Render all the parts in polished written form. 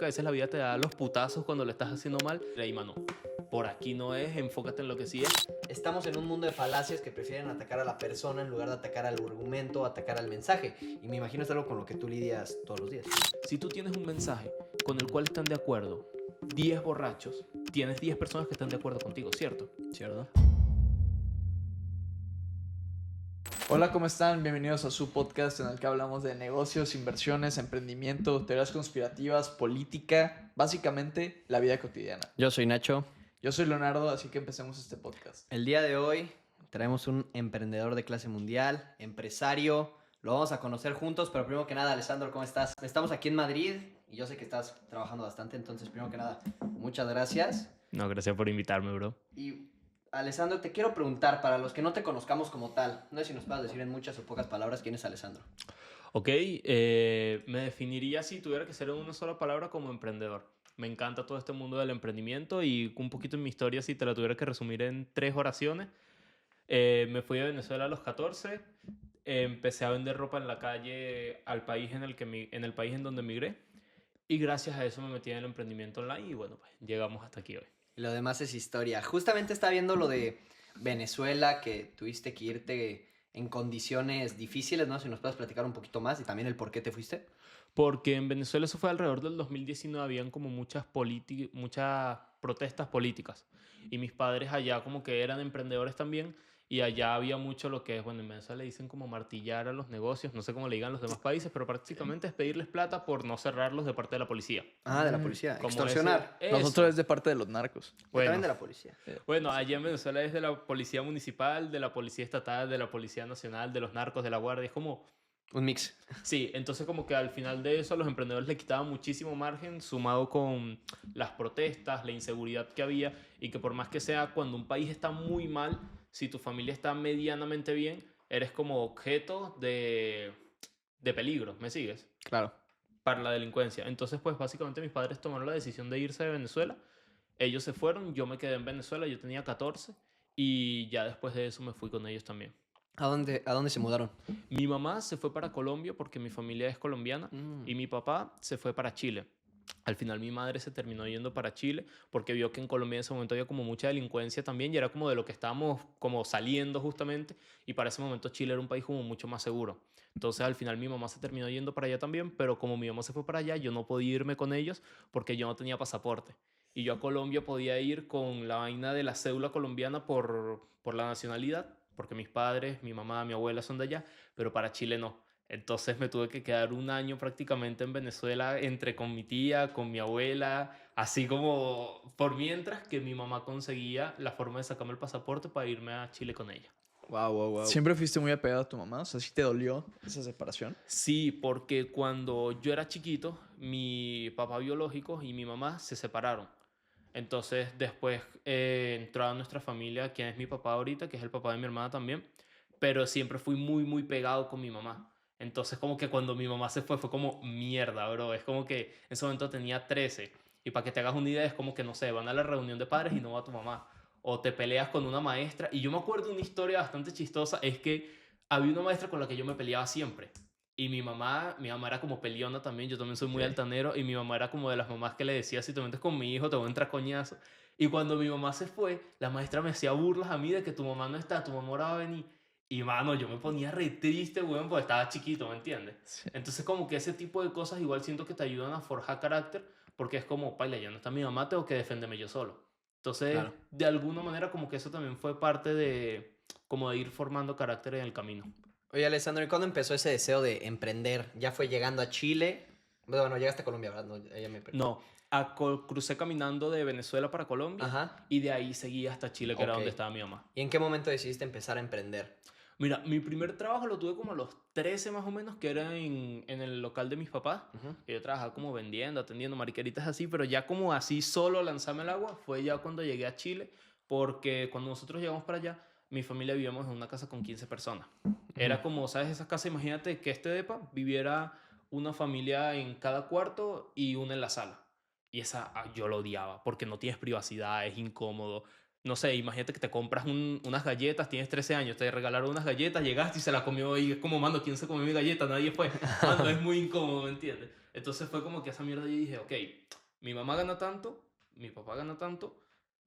que a veces la vida te da los putazos cuando lo estás haciendo mal. Y ahí, mano, por aquí no es, enfócate en lo que sí es. Estamos en un mundo de falacias que prefieren atacar a la persona en lugar de atacar al argumento, atacar al mensaje. Y me imagino es algo con lo que tú lidias todos los días. Si tú tienes un mensaje con el cual están de acuerdo 10 borrachos, tienes 10 personas que están de acuerdo contigo, ¿cierto? ¿Cierto? Hola, ¿cómo están? Bienvenidos a su podcast en el que hablamos de negocios, inversiones, emprendimiento, teorías conspirativas, política, básicamente la vida cotidiana. Yo soy Nacho. Yo soy Leonardo, así que empecemos este podcast. El día de hoy traemos un emprendedor de clase mundial, empresario. Lo vamos a conocer juntos, pero primero que nada, Alessandro, ¿cómo estás? Estamos aquí en Madrid y yo sé que estás trabajando bastante, entonces primero que nada, muchas gracias. No, gracias por invitarme, bro. Y Alessandro, te quiero preguntar, para los que no te conozcamos como tal, no sé si nos puedas decir en muchas o pocas palabras quién es Alessandro. Ok, me definiría si tuviera que ser en una sola palabra como emprendedor. Me encanta todo este mundo del emprendimiento y un poquito en mi historia, si te la tuviera que resumir en 3 oraciones. Me fui a Venezuela a los 14, empecé a vender ropa en la calle al país en el país en donde emigré y gracias a eso me metí en el emprendimiento online y bueno, pues llegamos hasta aquí hoy. Y lo demás es historia. Justamente estaba viendo lo de Venezuela, que tuviste que irte en condiciones difíciles, ¿no? Si nos puedes platicar un poquito más y también el por qué te fuiste. Porque en Venezuela eso fue alrededor del 2019, habían como muchas protestas políticas. Y mis padres allá como que eran emprendedores también. Y allá había mucho lo que es, bueno, en Venezuela le dicen como martillar a los negocios, no sé cómo le digan los demás países, pero prácticamente es pedirles plata por no cerrarlos de parte de la policía. Ah, de la policía. Como Extorsionar. eso. Nosotros es de parte de los narcos. Yo Bueno, también de la policía. bueno, allá en Venezuela es de la policía municipal, de la policía estatal, de la policía nacional, de los narcos, de la guardia. Es como... Un mix. Sí, entonces como que al final de eso a los emprendedores le quitaban muchísimo margen, sumado con las protestas, la inseguridad que había y que por más que sea cuando un país está muy mal, si tu familia está medianamente bien, eres como objeto de peligro, ¿me sigues? Claro. Para la delincuencia. Entonces pues básicamente mis padres tomaron la decisión de irse de Venezuela, ellos se fueron, yo me quedé en Venezuela, yo tenía 14 y ya después de eso me fui con ellos también. ¿A dónde se mudaron? Mi mamá se fue para Colombia porque mi familia es colombiana y mi papá se fue para Chile. Al final mi madre se terminó yendo para Chile porque vio que en Colombia en ese momento había como mucha delincuencia también y era como de lo que estábamos como saliendo justamente y para ese momento Chile era un país como mucho más seguro. Entonces al final mi mamá se terminó yendo para allá también, pero como mi mamá se fue para allá yo no podía irme con ellos porque yo no tenía pasaporte. Y yo a Colombia podía ir con la vaina de la cédula colombiana por la nacionalidad, porque mis padres, mi mamá, mi abuela son de allá, pero para Chile no. Entonces me tuve que quedar un año prácticamente en Venezuela entre con mi tía, con mi abuela, así como por mientras que mi mamá conseguía la forma de sacarme el pasaporte para irme a Chile con ella. Wow. ¿Siempre fuiste muy apegado a tu mamá? O sea, ¿sí te dolió esa separación? Sí, porque cuando yo era chiquito, mi papá biológico y mi mamá se separaron. Entonces después entró a nuestra familia, quien es mi papá ahorita, que es el papá de mi hermana también, pero siempre fui muy, muy pegado con mi mamá. Entonces como que cuando mi mamá se fue como mierda, bro. Es como que en ese momento tenía 13 y para que te hagas una idea es como que, no sé, van a la reunión de padres y no va tu mamá. O te peleas con una maestra. Y yo me acuerdo de una historia bastante chistosa, es que había una maestra con la que yo me peleaba siempre. Y mi mamá era como peleona también, yo también soy muy altanero, y mi mamá era como de las mamás que le decía, si te metes con mi hijo te voy a entrar coñazo. Y cuando mi mamá se fue, la maestra me hacía burlas a mí de que tu mamá no está, tu mamá ahora va a venir. Y mano, yo me ponía re triste, weón, porque estaba chiquito, ¿me entiendes? Sí. Entonces como que ese tipo de cosas igual siento que te ayudan a forjar carácter, porque es como, paila, ya no está mi mamá, tengo que defenderme yo solo. Entonces, Claro. de alguna manera como que eso también fue parte de, como de ir formando carácter en el camino. Oye, Alessandro, ¿y cuándo empezó ese deseo de emprender? ¿Ya fue llegando a Chile? Bueno, llegaste a Colombia, ¿verdad? No, ya me perdí. No, crucé caminando de Venezuela para Colombia Ajá. y de ahí seguí hasta Chile, que era Ok. donde estaba mi mamá. ¿Y en qué momento decidiste empezar a emprender? Mira, mi primer trabajo lo tuve como a los 13 más o menos, que era en el local de mis papás. Ujú. Que yo trabajaba como vendiendo, atendiendo mariqueritas así, pero ya como así solo lanzarme al agua fue ya cuando llegué a Chile, porque cuando nosotros llegamos para allá, mi familia vivíamos en una casa con 15 personas. Era como, ¿sabes? Esa casa, imagínate que este depa viviera una familia en cada cuarto y una en la sala. Y esa yo lo odiaba porque no tienes privacidad, es incómodo. No sé, imagínate que te compras unas galletas, tienes 13 años, te regalaron unas galletas, llegaste y se la comió y es como, mano, ¿quién se comió mi galleta? Nadie fue. Mano, es muy incómodo, ¿me entiendes? Entonces fue como que esa mierda yo dije, ok, mi mamá gana tanto, mi papá gana tanto,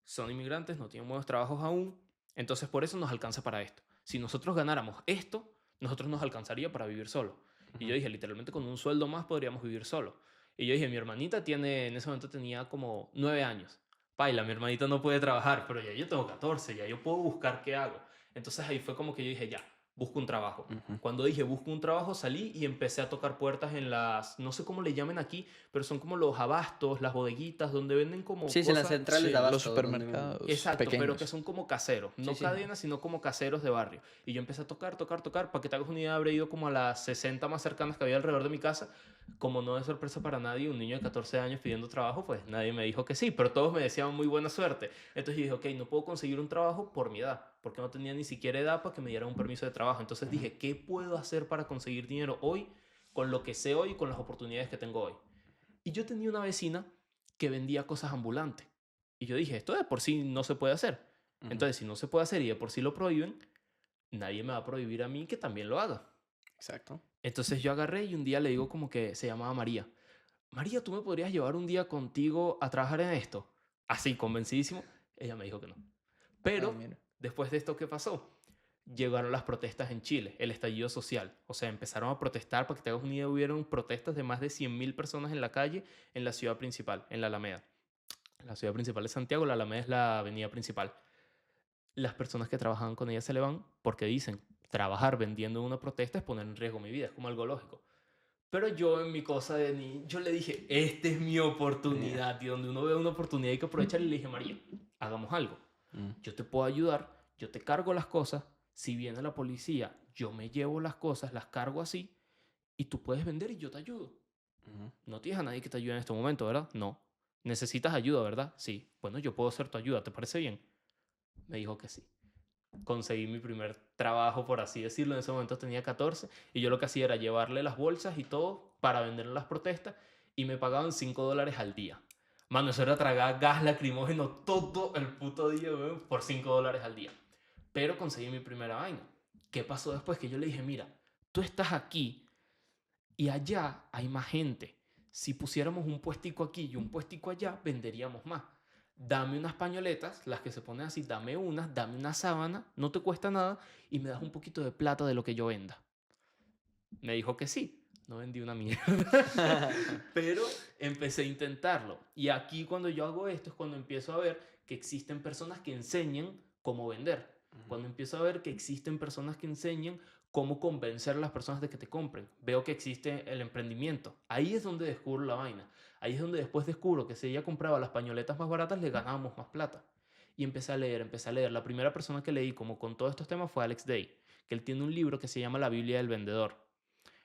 son inmigrantes, no tienen buenos trabajos aún, entonces por eso nos alcanza para esto. Si nosotros ganáramos esto, nosotros nos alcanzaría para vivir solo. Y yo dije, literalmente con un sueldo más podríamos vivir solo. Y yo dije, mi hermanita tiene, en ese momento tenía como 9 años. Paila, mi hermanita no puede trabajar, pero ya yo tengo 14, ya yo puedo buscar qué hago. Entonces ahí fue como que yo dije, ya, busco un trabajo. Cuando dije busco un trabajo, salí y empecé a tocar puertas en las, no sé cómo le llamen aquí, pero son como los abastos, las bodeguitas, donde venden como Sí, en las cosas. centrales Sí, de abasto. los supermercados Exacto, pero pequeños. que son como caseros, no Sí, sí. cadenas, sino como caseros de barrio. Y yo empecé a tocar, para que te hagas una idea, habré ido como a las 60 más cercanas que había alrededor de mi casa. Como no es sorpresa para nadie, un niño de 14 años pidiendo trabajo, pues nadie me dijo que sí, pero todos me decían muy buena suerte. Entonces yo dije, ok, no puedo conseguir un trabajo por mi edad, porque no tenía ni siquiera edad para que me dieran un permiso de trabajo. Entonces dije, ¿qué puedo hacer para conseguir dinero hoy con lo que sé hoy y con las oportunidades que tengo hoy? Y yo tenía una vecina que vendía cosas ambulantes. Y yo dije, esto de por sí no se puede hacer. Entonces, si no se puede hacer y de por sí lo prohíben, nadie me va a prohibir a mí que también lo haga. Exacto. Entonces yo agarré y un día le digo como que se llamaba María. María, ¿tú me podrías llevar un día contigo a trabajar en esto? Así, convencidísimo. Ella me dijo que no. Ah, Pero, mira. después de esto, ¿qué pasó? Llegaron las protestas en Chile, el estallido social. O sea, empezaron a protestar, para que te hagas una idea, hubieron protestas de más de 100.000 personas en la calle en la ciudad principal, en la Alameda. La ciudad principal es Santiago, la Alameda es la avenida principal. Las personas que trabajaban con ella se le van porque dicen, trabajar vendiendo en una protesta es poner en riesgo mi vida, es como algo lógico. Pero yo en mi cosa de ni, yo le dije, esta es mi oportunidad, y donde uno ve una oportunidad hay que aprovechar, y le dije, María, hagamos algo. Yo te puedo ayudar, yo te cargo las cosas, si viene la policía, yo me llevo las cosas, las cargo así, y tú puedes vender y yo te ayudo. No tienes a nadie que te ayude en este momento, ¿verdad? No. ¿Necesitas ayuda, verdad? Sí. Bueno, yo puedo ser tu ayuda, ¿te parece bien? Me dijo que sí. Conseguí mi primer trabajo, por así decirlo. En ese momento tenía 14 y yo lo que hacía era llevarle las bolsas y todo para vender en las protestas y me pagaban $5 al día. Mano, eso era tragar gas lacrimógeno todo el puto día, weón, por $5 al día. Pero conseguí mi primera vaina. ¿Qué pasó después? Que yo le dije, mira, tú estás aquí y allá hay más gente. Si pusiéramos un puestico aquí y un puestico allá, venderíamos más. Dame unas pañoletas, las que se ponen así, dame una sábana, no te cuesta nada y me das un poquito de plata de lo que yo venda. Me dijo que sí. No vendí una mierda, pero empecé a intentarlo. Y aquí cuando yo hago esto es cuando empiezo a ver que existen personas que enseñan cómo vender. Cuando empiezo a ver que existen personas que enseñan cómo convencer a las personas de que te compren. Veo que existe el emprendimiento. Ahí es donde descubro la vaina. Ahí es donde después descubro que si ella compraba las pañoletas más baratas, le ganábamos más plata. Y empecé a leer, empecé a leer. La primera persona que leí como con todos estos temas fue Alex Day, que él tiene un libro que se llama La Biblia del Vendedor.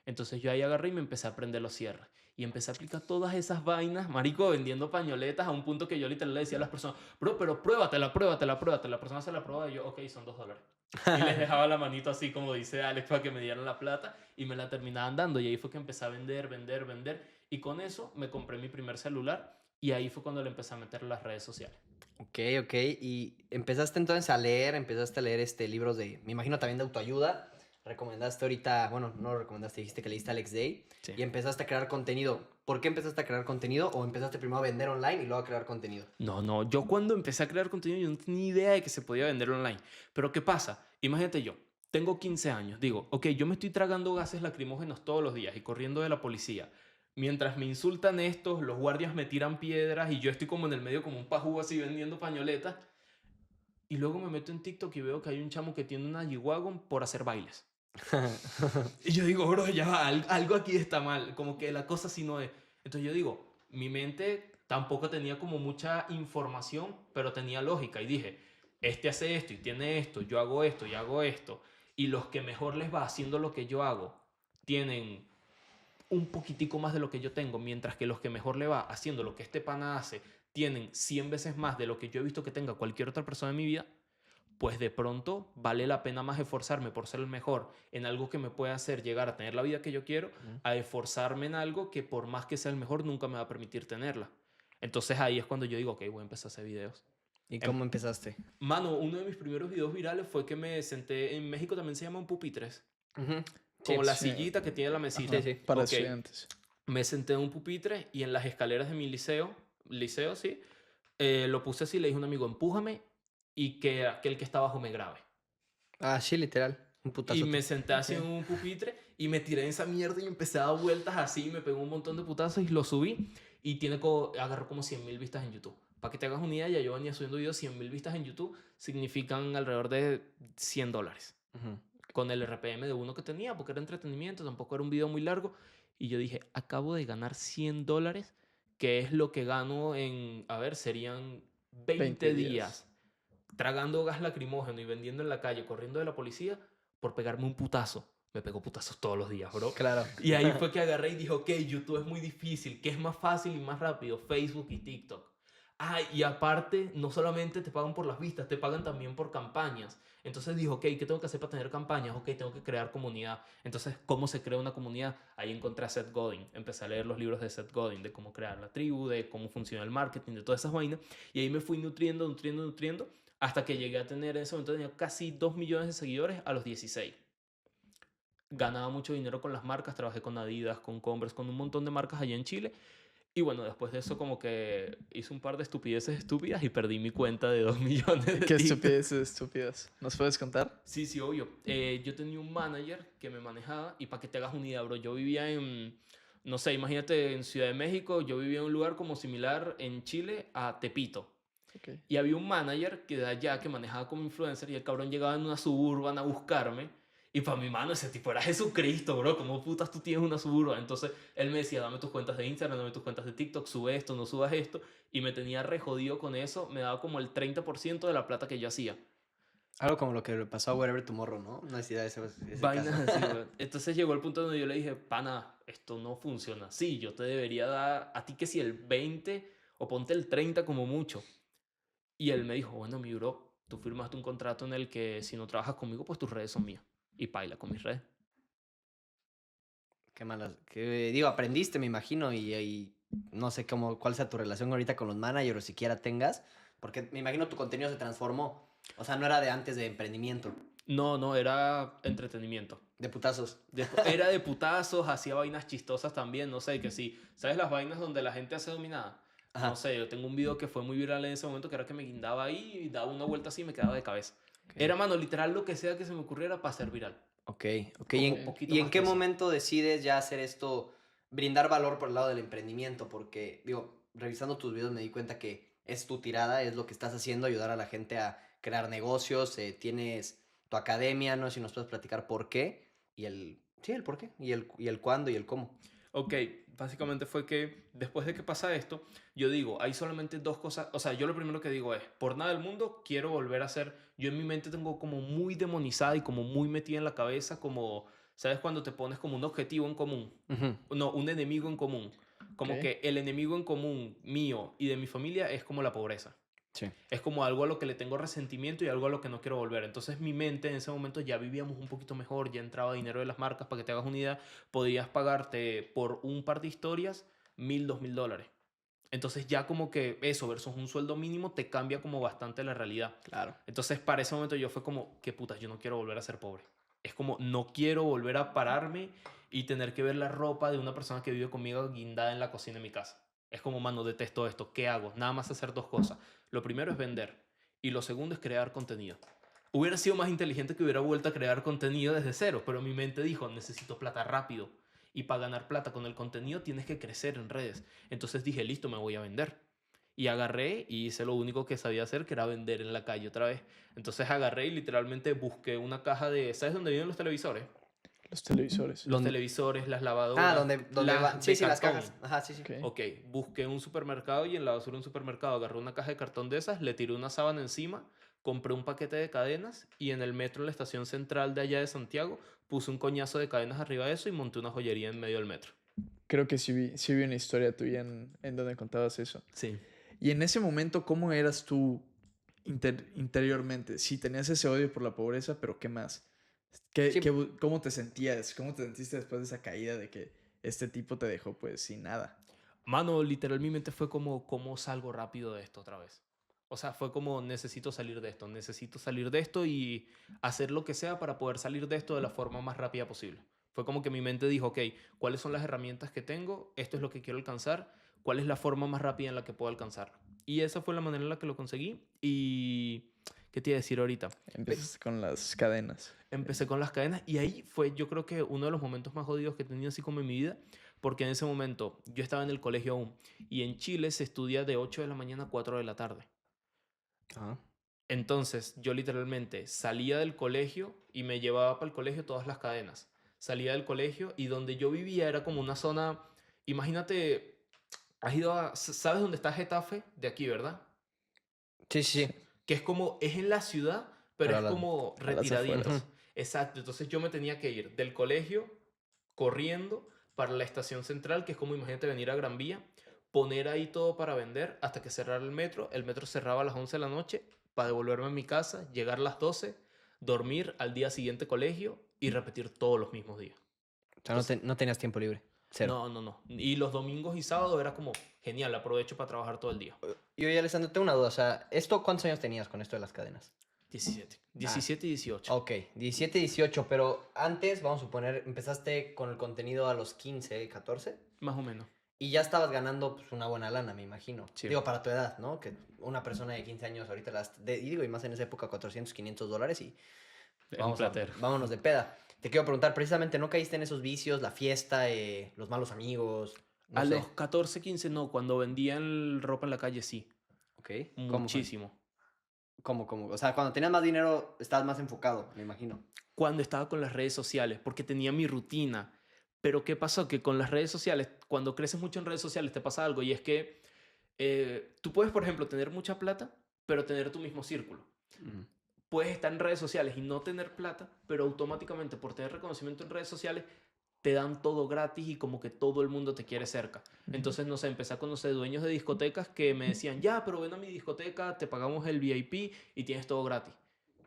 Entonces yo ahí agarré y me empecé a aprender los cierres. Y empecé a aplicar todas esas vainas, marico, vendiendo pañoletas a un punto que yo literal le decía a las personas, bro, pero pruébatela, pruébatela, pruébatela. La persona se la probaba y yo, ok, son $2. Y les dejaba la manito así como dice Alex para que me dieran la plata y me la terminaban dando. Y ahí fue que empecé a vender, vender, vender. Y con eso me compré mi primer celular y ahí fue cuando le empecé a meter las redes sociales. Ok, ok. Y empezaste entonces a leer, libros de, me imagino también de autoayuda. Recomendaste ahorita, bueno, no lo recomendaste, dijiste que leíste Alex Day. Sí. Y empezaste a crear contenido. ¿Por qué empezaste a crear contenido? ¿O empezaste primero a vender online y luego a crear contenido? No, yo cuando empecé a crear contenido yo no tenía idea de que se podía vender online. Pero ¿qué pasa? Imagínate yo, tengo 15 años, digo, ok, yo me estoy tragando gases lacrimógenos todos los días y corriendo de la policía. Mientras me insultan estos, los guardias me tiran piedras y yo estoy como en el medio como un pajú así vendiendo pañoletas. Y luego me meto en TikTok y veo que hay un chamo que tiene una G-Wagon por hacer bailes. Y yo digo, bro, ya va, algo aquí está mal, como que la cosa así no es. Entonces yo digo, mi mente tampoco tenía como mucha información, pero tenía lógica. Y dije, este hace esto y tiene esto, yo hago esto y hago esto. Y los que mejor les va haciendo lo que yo hago, tienen un poquitico más de lo que yo tengo, mientras que los que mejor le va haciendo lo que este pana hace, tienen 100 veces más de lo que yo he visto que tenga cualquier otra persona en mi vida, pues de pronto vale la pena más esforzarme por ser el mejor en algo que me pueda hacer llegar a tener la vida que yo quiero, a esforzarme en algo que por más que sea el mejor nunca me va a permitir tenerla. Entonces ahí es cuando yo digo, ok, voy a empezar a hacer videos. ¿Y cómo empezaste? Mano, uno de mis primeros videos virales fue que me senté, en México también se llaman pupitres, Ujú. como Sí, la sí. sillita que tiene la mesita. Sí, sí. Para Ok. estudiantes. Me senté en un pupitre y en las escaleras de mi liceo, sí, lo puse así, le dije a un amigo, empújame y que aquel que está abajo me grabe. Ah, sí, literal. Un Y putazo. me senté así en Ok. un pupitre y me tiré en esa mierda y empecé a dar vueltas así, me pegó un montón de putazos y lo subí y agarró como 100.000 vistas en YouTube. Para que te hagas una idea, ya yo venía subiendo videos, 100.000 vistas en YouTube significan alrededor de $100 Ujú. con el RPM de uno que tenía, porque era entretenimiento, tampoco era un video muy largo. Y yo dije, acabo de ganar $100, que es lo que gano en, a ver, serían 20 20 días. días tragando gas lacrimógeno y vendiendo en la calle, corriendo de la policía por pegarme un putazo. Me pegó putazos todos los días, bro. Claro. Y ahí fue que agarré y dije, ok, YouTube es muy difícil. ¿Qué es más fácil y más rápido? Facebook y TikTok. Ah, y aparte, no solamente te pagan por las vistas, te pagan también por campañas. Entonces dije, ok, ¿qué tengo que hacer para tener campañas? Ok, tengo que crear comunidad. Entonces, ¿cómo se crea una comunidad? Ahí encontré a Seth Godin. Empecé a leer los libros de Seth Godin, de cómo crear la tribu, de cómo funciona el marketing, de todas esas vainas. Y ahí me fui nutriendo, hasta que llegué a tener, en ese momento tenía casi 2 millones de seguidores a los 16. Ganaba mucho dinero con las marcas, trabajé con Adidas, con Converse, con un montón de marcas allá en Chile. Y bueno, después de eso como que hice un par de estupideces estúpidas y perdí mi cuenta de 2 millones de Qué TikTok. estupideces estúpidas. ¿Nos puedes contar? Sí, sí, obvio. Yo tenía un manager que me manejaba y para que te hagas una idea, bro, yo vivía en, no sé, imagínate en Ciudad de México, yo vivía en un lugar como similar en Chile a Tepito. Ok. Y había un manager que de allá que manejaba como influencer y el cabrón llegaba en una suburban a buscarme. Y para mi mano ese tipo era Jesucristo, bro. ¿Cómo putas tú tienes una suburban? Entonces él me decía, dame tus cuentas de Instagram, dame tus cuentas de TikTok, sube esto, no subas esto. Y me tenía re jodido con eso. Me daba como el 30% de la plata que yo hacía. Algo como lo que le pasó a Wherever Tomorrow, ¿no? Una necesidad de ese caso. Vainas así, güey. Entonces llegó el punto donde yo le dije, pana, esto no funciona así. Yo te debería dar a ti que si el 20 o ponte el 30 como mucho. Y él me dijo, bueno, mi bro, tú firmaste un contrato en el que si no trabajas conmigo, pues tus redes son mías. Y paila con mis redes. Qué malas. Que, digo, aprendiste, me imagino, y no sé cómo, cuál sea tu relación ahorita con los managers, o siquiera tengas, porque me imagino tu contenido se transformó. O sea, no era de antes de emprendimiento, No, no, era entretenimiento. de putazos. Era de putazos, hacía vainas chistosas también, no sé, que sí. ¿Sabes las vainas donde la gente hace dominada? No Ajá. sé, yo tengo un video que fue muy viral en ese momento que era que me guindaba ahí y daba una vuelta así y me quedaba de cabeza. Ok, Era, mano, literal lo que sea que se me ocurriera para ser viral. ok. Ok. Como Ok. poquito ¿Y en más qué que eso. momento decides ya hacer esto, brindar valor por el lado del emprendimiento? Porque, digo, revisando tus videos me di cuenta que es tu tirada, es lo que estás haciendo, ayudar a la gente a crear negocios, tienes tu academia, no sé si nos puedes platicar por qué, sí, el por qué, y el cuándo y el cómo. Ok, básicamente fue que después de que pasa esto, yo digo, hay solamente dos cosas, o sea, yo lo primero que digo es, por nada del mundo quiero volver a ser, yo en mi mente tengo como muy demonizada y como muy metida en la cabeza, como, ¿sabes? Cuando te pones como un objetivo en común, Ujú. no, un enemigo en común, Ok. como que el enemigo en común mío y de mi familia es como la pobreza. Sí. Es como algo a lo que le tengo resentimiento y algo a lo que no quiero volver. Entonces mi mente en ese momento ya vivíamos un poquito mejor, ya entraba dinero de las marcas, para que te hagas una idea, podías pagarte por un par de historias 1.000, $2.000. Entonces ya como que eso versus un sueldo mínimo te cambia como bastante la realidad. Claro. Entonces para ese momento yo fue como, qué putas, yo no quiero volver a ser pobre. Es como, no quiero volver a pararme y tener que ver la ropa de una persona que vive conmigo guindada en la cocina de mi casa. Es como, mano, detesto esto. ¿Qué hago? Nada más hacer dos cosas. Lo primero es vender y lo segundo es crear contenido. Hubiera sido más inteligente que hubiera vuelto a crear contenido desde cero, pero mi mente dijo, necesito plata rápido. Y para ganar plata con el contenido tienes que crecer en redes. Entonces dije, listo, me voy a vender. Y agarré y hice lo único que sabía hacer, que era vender en la calle otra vez. Entonces agarré y literalmente busqué una caja de... ¿Sabes dónde vienen los televisores? Los televisores. Los Donde- televisores, las Ah, lavadoras, donde las van. Sí, de sí, las cartón. cajas. Ajá, sí, sí. Ok. Ok, busqué un supermercado y en la basura de un supermercado agarré una caja de cartón de esas, le tiré una sábana encima, compré un paquete de cadenas y en el metro, en la estación central de allá de Santiago, puse un coñazo de cadenas arriba de eso y monté una joyería en medio del metro. Creo que sí vi una historia tuya en donde contabas eso. Sí. Y en ese momento, ¿cómo eras tú interiormente? Sí, tenías ese odio por la pobreza, pero ¿qué más? Sí, ¿Cómo te sentías? ¿Cómo te sentiste después de esa caída de que este tipo te dejó pues sin nada? Mano, literal, mi mente fue como, ¿cómo salgo rápido de esto otra vez? O sea, fue como, necesito salir de esto y hacer lo que sea para poder salir de esto de la forma más rápida posible. Fue como que mi mente dijo, ok, ¿cuáles son las herramientas que tengo? Esto es lo que quiero alcanzar. ¿Cuál es la forma más rápida en la que puedo alcanzarlo? Y esa fue la manera en la que lo conseguí. Y, ¿qué te iba a decir ahorita? Empiezas con las cadenas. Empecé con las cadenas y ahí fue, yo creo que uno de los momentos más jodidos que he tenido así como en mi vida, porque en ese momento yo estaba en el colegio aún y en Chile se estudia de 8 de la mañana a 4 de la tarde. Ajá. Entonces yo literalmente salía del colegio y me llevaba para el colegio todas las cadenas. Salía del colegio y donde yo vivía era como una zona, imagínate, has ido a, ¿sabes dónde está Getafe? De aquí, ¿verdad? Sí, sí, sí. Que es como, es en la ciudad, pero Pero es como a las retiradito. afueras. Exacto, entonces yo me tenía que ir del colegio corriendo para la estación central, que es como, imagínate, venir a Gran Vía, poner ahí todo para vender hasta que cerrara el metro cerraba a las 11 de la noche, para devolverme a mi casa, llegar a las 12, dormir al día siguiente colegio y repetir todos los mismos días. O sea, Entonces, no tenías tiempo libre. Cero. no, no, no. Y los domingos y sábados era como, genial, aprovecho para trabajar todo el día. Y oye, Alessandro, tengo una duda. O sea, ¿cuántos años tenías con esto de las cadenas? 17. 17 y 18. Ok, 17, 18, pero antes, vamos a suponer, empezaste con el contenido a los 15, 14 Más o menos. y ya estabas ganando pues, una buena lana, me imagino. Sí. Digo, para tu edad, ¿no? Que una persona de 15 años ahorita y digo, y más en esa época, 400, 500 dólares y Un platero. vámonos de peda. Te quiero preguntar, precisamente, ¿no caíste en esos vicios, la fiesta, los malos amigos? No A sé. los 14, 15 no, cuando vendían ropa en la calle sí, Ok, ¿cómo fue? muchísimo. ¿Cómo? O sea, cuando tenías más dinero, estabas más enfocado, me imagino. Cuando estaba con las redes sociales, porque tenía mi rutina. Pero ¿qué pasó? Que con las redes sociales, cuando creces mucho en redes sociales, te pasa algo y es que tú puedes, por ejemplo, tener mucha plata, pero tener tu mismo círculo. Ujú. Puedes estar en redes sociales y no tener plata, pero automáticamente por tener reconocimiento en redes sociales te dan todo gratis y como que todo el mundo te quiere cerca. Entonces, no sé, empecé a conocer dueños de discotecas que me decían, ya, pero ven a mi discoteca, te pagamos el VIP y tienes todo gratis.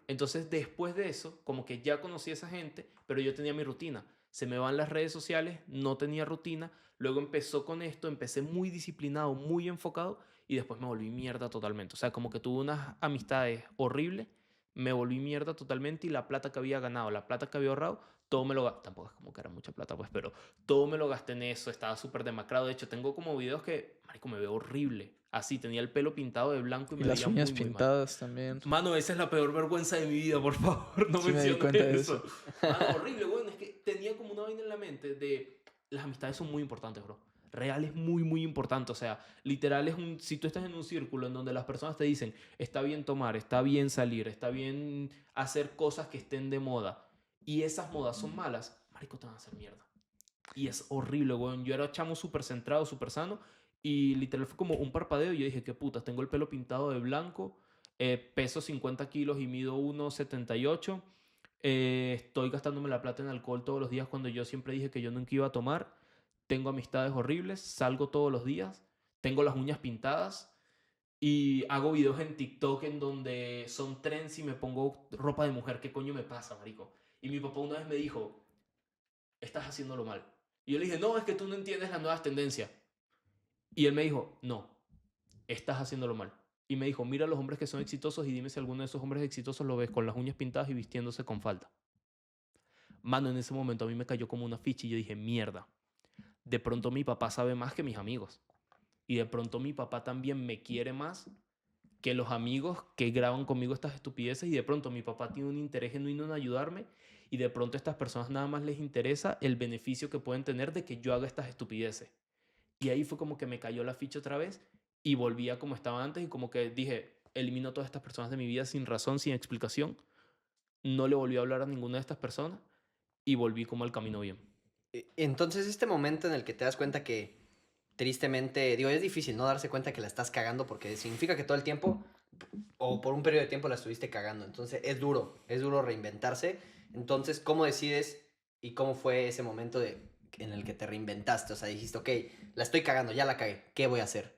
Entonces, después de eso, como que ya conocí a esa gente, pero yo tenía mi rutina. Se me van las redes sociales, no tenía rutina. Luego empezó con esto, empecé muy disciplinado, muy enfocado y después me volví mierda totalmente. O sea, como que tuve unas amistades horribles, me volví mierda totalmente y la plata que había ganado, la plata que había ahorrado, todo me lo gasté. Tampoco es como que era mucha plata, pues, pero todo me lo gasté en eso. Estaba súper demacrado. De hecho, tengo como videos que, marico, me veo horrible. Así, tenía el pelo pintado de blanco y Y me las veía uñas muy, muy mal. pintadas también. Mano, esa es la peor vergüenza de mi vida, por favor, no Sí me di menciones cuenta de eso. Mano, horrible, bueno, es que tenía como una vaina en la mente de las amistades son muy importantes, bro. Real es muy, muy importante. O sea, literal es un. Si tú estás en un círculo en donde las personas te dicen, está bien tomar, está bien salir, está bien hacer cosas que estén de moda, y esas modas son malas, marico, te van a hacer mierda. Y es horrible, weón. Yo era chamo súper centrado, súper sano. Y literal fue como un parpadeo. Y yo dije, qué putas, tengo el pelo pintado de blanco. Peso 50 kilos y mido 1,78. Estoy gastándome la plata en alcohol todos los días cuando yo siempre dije que yo nunca iba a tomar. Tengo amistades horribles. Salgo todos los días. Tengo las uñas pintadas. Y hago videos en TikTok en donde son trends y me pongo ropa de mujer. ¿Qué coño me pasa, marico? Y mi papá una vez me dijo, estás haciéndolo mal. Y yo le dije, no, es que tú no entiendes las nuevas tendencias. Y él me dijo, no, estás haciéndolo mal. Y me dijo, mira a los hombres que son exitosos y dime si alguno de esos hombres exitosos lo ves con las uñas pintadas y vistiéndose con falda. Mano, en ese momento a mí me cayó como una ficha y yo dije, mierda, de pronto mi papá sabe más que mis amigos. Y de pronto mi papá también me quiere más que los amigos que graban conmigo estas estupideces. Y de pronto mi papá tiene un interés genuino en ayudarme. Y de pronto a estas personas nada más les interesa el beneficio que pueden tener de que yo haga estas estupideces. Y ahí fue como que me cayó la ficha otra vez y volví a como estaba antes y como que dije, elimino a todas estas personas de mi vida sin razón, sin explicación. No le volví a hablar a ninguna de estas personas y volví como al camino bien. Entonces, este momento en el que te das cuenta que, tristemente, digo, es difícil, ¿no? Darse cuenta que la estás cagando porque significa que todo el tiempo, o por un periodo de tiempo la estuviste cagando. Entonces, es duro reinventarse. Entonces, ¿cómo decides y cómo fue ese momento en el que te reinventaste? O sea, dijiste, ok, la estoy cagando, ya la cagué, ¿qué voy a hacer?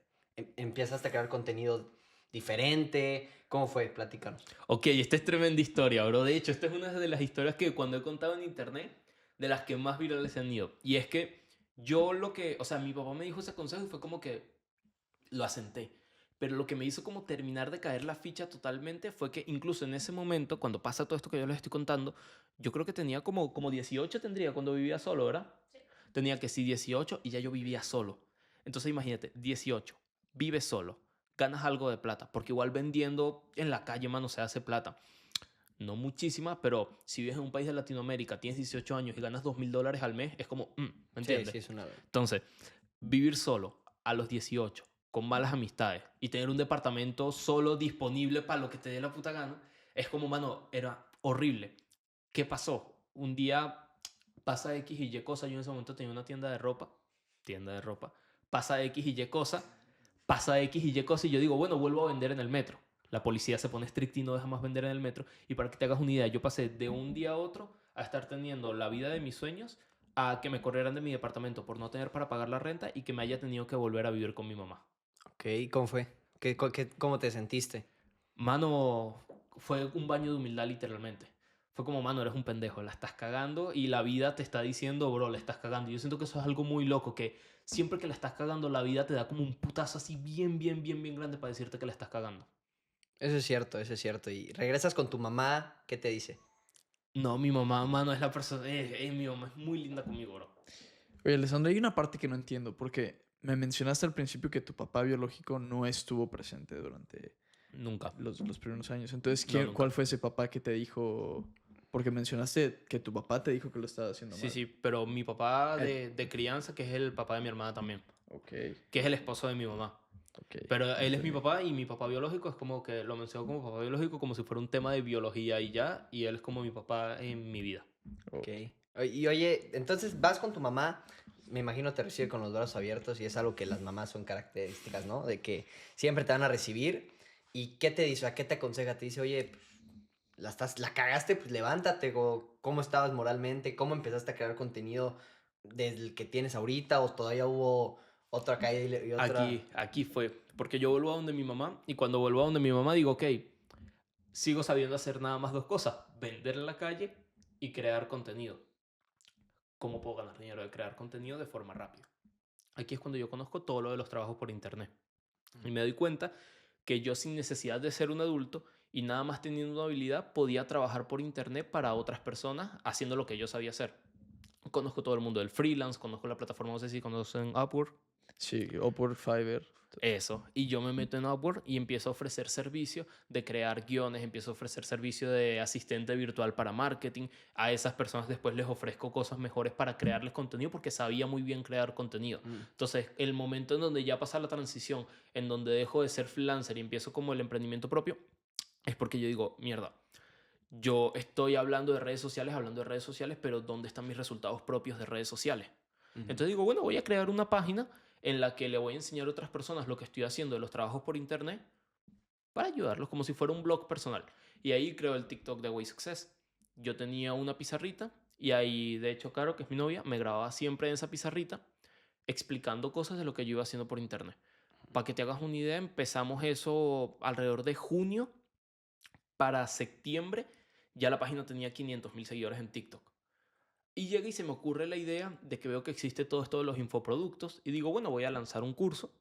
¿Empezaste a crear contenido diferente? ¿Cómo fue? Platícanos. Ok, esta es tremenda historia, bro. De hecho, esta es una de las historias que cuando he contado en internet, de las que más virales se han ido. Y es que yo lo que, o sea, mi papá me dijo ese consejo y fue como que lo asenté. Pero lo que me hizo como terminar de caer la ficha totalmente fue que incluso en ese momento, cuando pasa todo esto que yo les estoy contando, yo creo que tenía como 18 tendría cuando vivía solo, ¿verdad? Sí. Tenía que sí 18 y ya yo vivía solo. Entonces imagínate, 18, vives solo, ganas algo de plata, porque igual vendiendo en la calle, mano, se hace plata. No muchísima, pero si vives en un país de Latinoamérica, tienes 18 años y ganas $2.000 al mes, es como, ¿me entiendes? Sí, es una... Entonces, vivir solo a los 18, con malas amistades, y tener un departamento solo disponible para lo que te dé la puta gana, es como, mano, era horrible. ¿Qué pasó? Un día pasa X y Y cosa, yo en ese momento tenía una tienda de ropa, pasa X y Y cosa, pasa X y Y cosa, y yo digo, bueno, vuelvo a vender en el metro. La policía se pone estricta y no deja más vender en el metro. Y para que te hagas una idea, yo pasé de un día a otro a estar teniendo la vida de mis sueños a que me corrieran de mi departamento por no tener para pagar la renta y que me haya tenido que volver a vivir con mi mamá. Ok, ¿cómo fue? ¿Cómo te sentiste? Mano, fue un baño de humildad literalmente. Fue como, mano, eres un pendejo, la estás cagando y la vida te está diciendo, bro, la estás cagando. Y yo siento que eso es algo muy loco, que siempre que la estás cagando, la vida te da como un putazo así bien, bien, bien, bien grande para decirte que la estás cagando. Eso es cierto, eso es cierto. Y regresas con tu mamá, ¿qué te dice? No, mi mamá, mano, es la persona, mi mamá es muy linda conmigo, bro. Oye, Alessandro, hay una parte que no entiendo, porque me mencionaste al principio que tu papá biológico no estuvo presente durante Nunca. los primeros años. Entonces, No, nunca. ¿cuál fue ese papá que te dijo? Porque mencionaste que tu papá te dijo que lo estaba haciendo mal. Sí, sí, pero mi papá de crianza, que es el papá de mi hermana también, Ok, que es el esposo de mi mamá. ok. Pero él es mi papá y mi papá biológico es como que lo menciono como papá biológico como si fuera un tema de biología y ya, y él es como mi papá en mi vida. Ok. Y oye, entonces vas con tu mamá, me imagino te recibe con los brazos abiertos y es algo que las mamás son características, ¿no? De que siempre te van a recibir. ¿Y qué te dice? ¿A qué te aconseja? Te dice, oye, la cagaste, pues levántate. O, ¿cómo estabas moralmente? ¿Cómo empezaste a crear contenido desde el que tienes ahorita? ¿O todavía hubo otra caída y otra? Aquí fue, porque yo vuelvo a donde mi mamá y cuando vuelvo a donde mi mamá digo, ok, sigo sabiendo hacer nada más dos cosas, vender en la calle y crear contenido. ¿Cómo puedo ganar dinero de crear contenido de forma rápida? Aquí es cuando yo conozco todo lo de los trabajos por internet. Y me doy cuenta que yo sin necesidad de ser un adulto y nada más teniendo una habilidad podía trabajar por internet para otras personas haciendo lo que yo sabía hacer. Conozco todo el mundo del freelance, conozco la plataforma, no sé si conocen Upwork. Sí, o por Fiverr. Eso. Y yo me meto en Upwork y empiezo a ofrecer servicio de crear guiones, empiezo a ofrecer servicio de asistente virtual para marketing. A esas personas después les ofrezco cosas mejores para crearles contenido porque sabía muy bien crear contenido. Entonces, el momento en donde ya pasa la transición, en donde dejo de ser freelancer y empiezo como el emprendimiento propio, es porque yo digo, mierda, yo estoy hablando de redes sociales, pero ¿dónde están mis resultados propios de redes sociales? Entonces digo, bueno, voy a crear una página en la que le voy a enseñar a otras personas lo que estoy haciendo de los trabajos por internet para ayudarlos como si fuera un blog personal. Y ahí creo el TikTok de Way Success. Yo tenía una pizarrita y ahí, de hecho, Caro, que es mi novia, me grababa siempre en esa pizarrita explicando cosas de lo que yo iba haciendo por internet. Para que te hagas una idea, empezamos eso alrededor de junio. Para septiembre ya la página tenía 500.000 seguidores en TikTok. Y llega y se me ocurre la idea de que veo que existe todo esto de los infoproductos y digo, bueno, voy a lanzar un curso.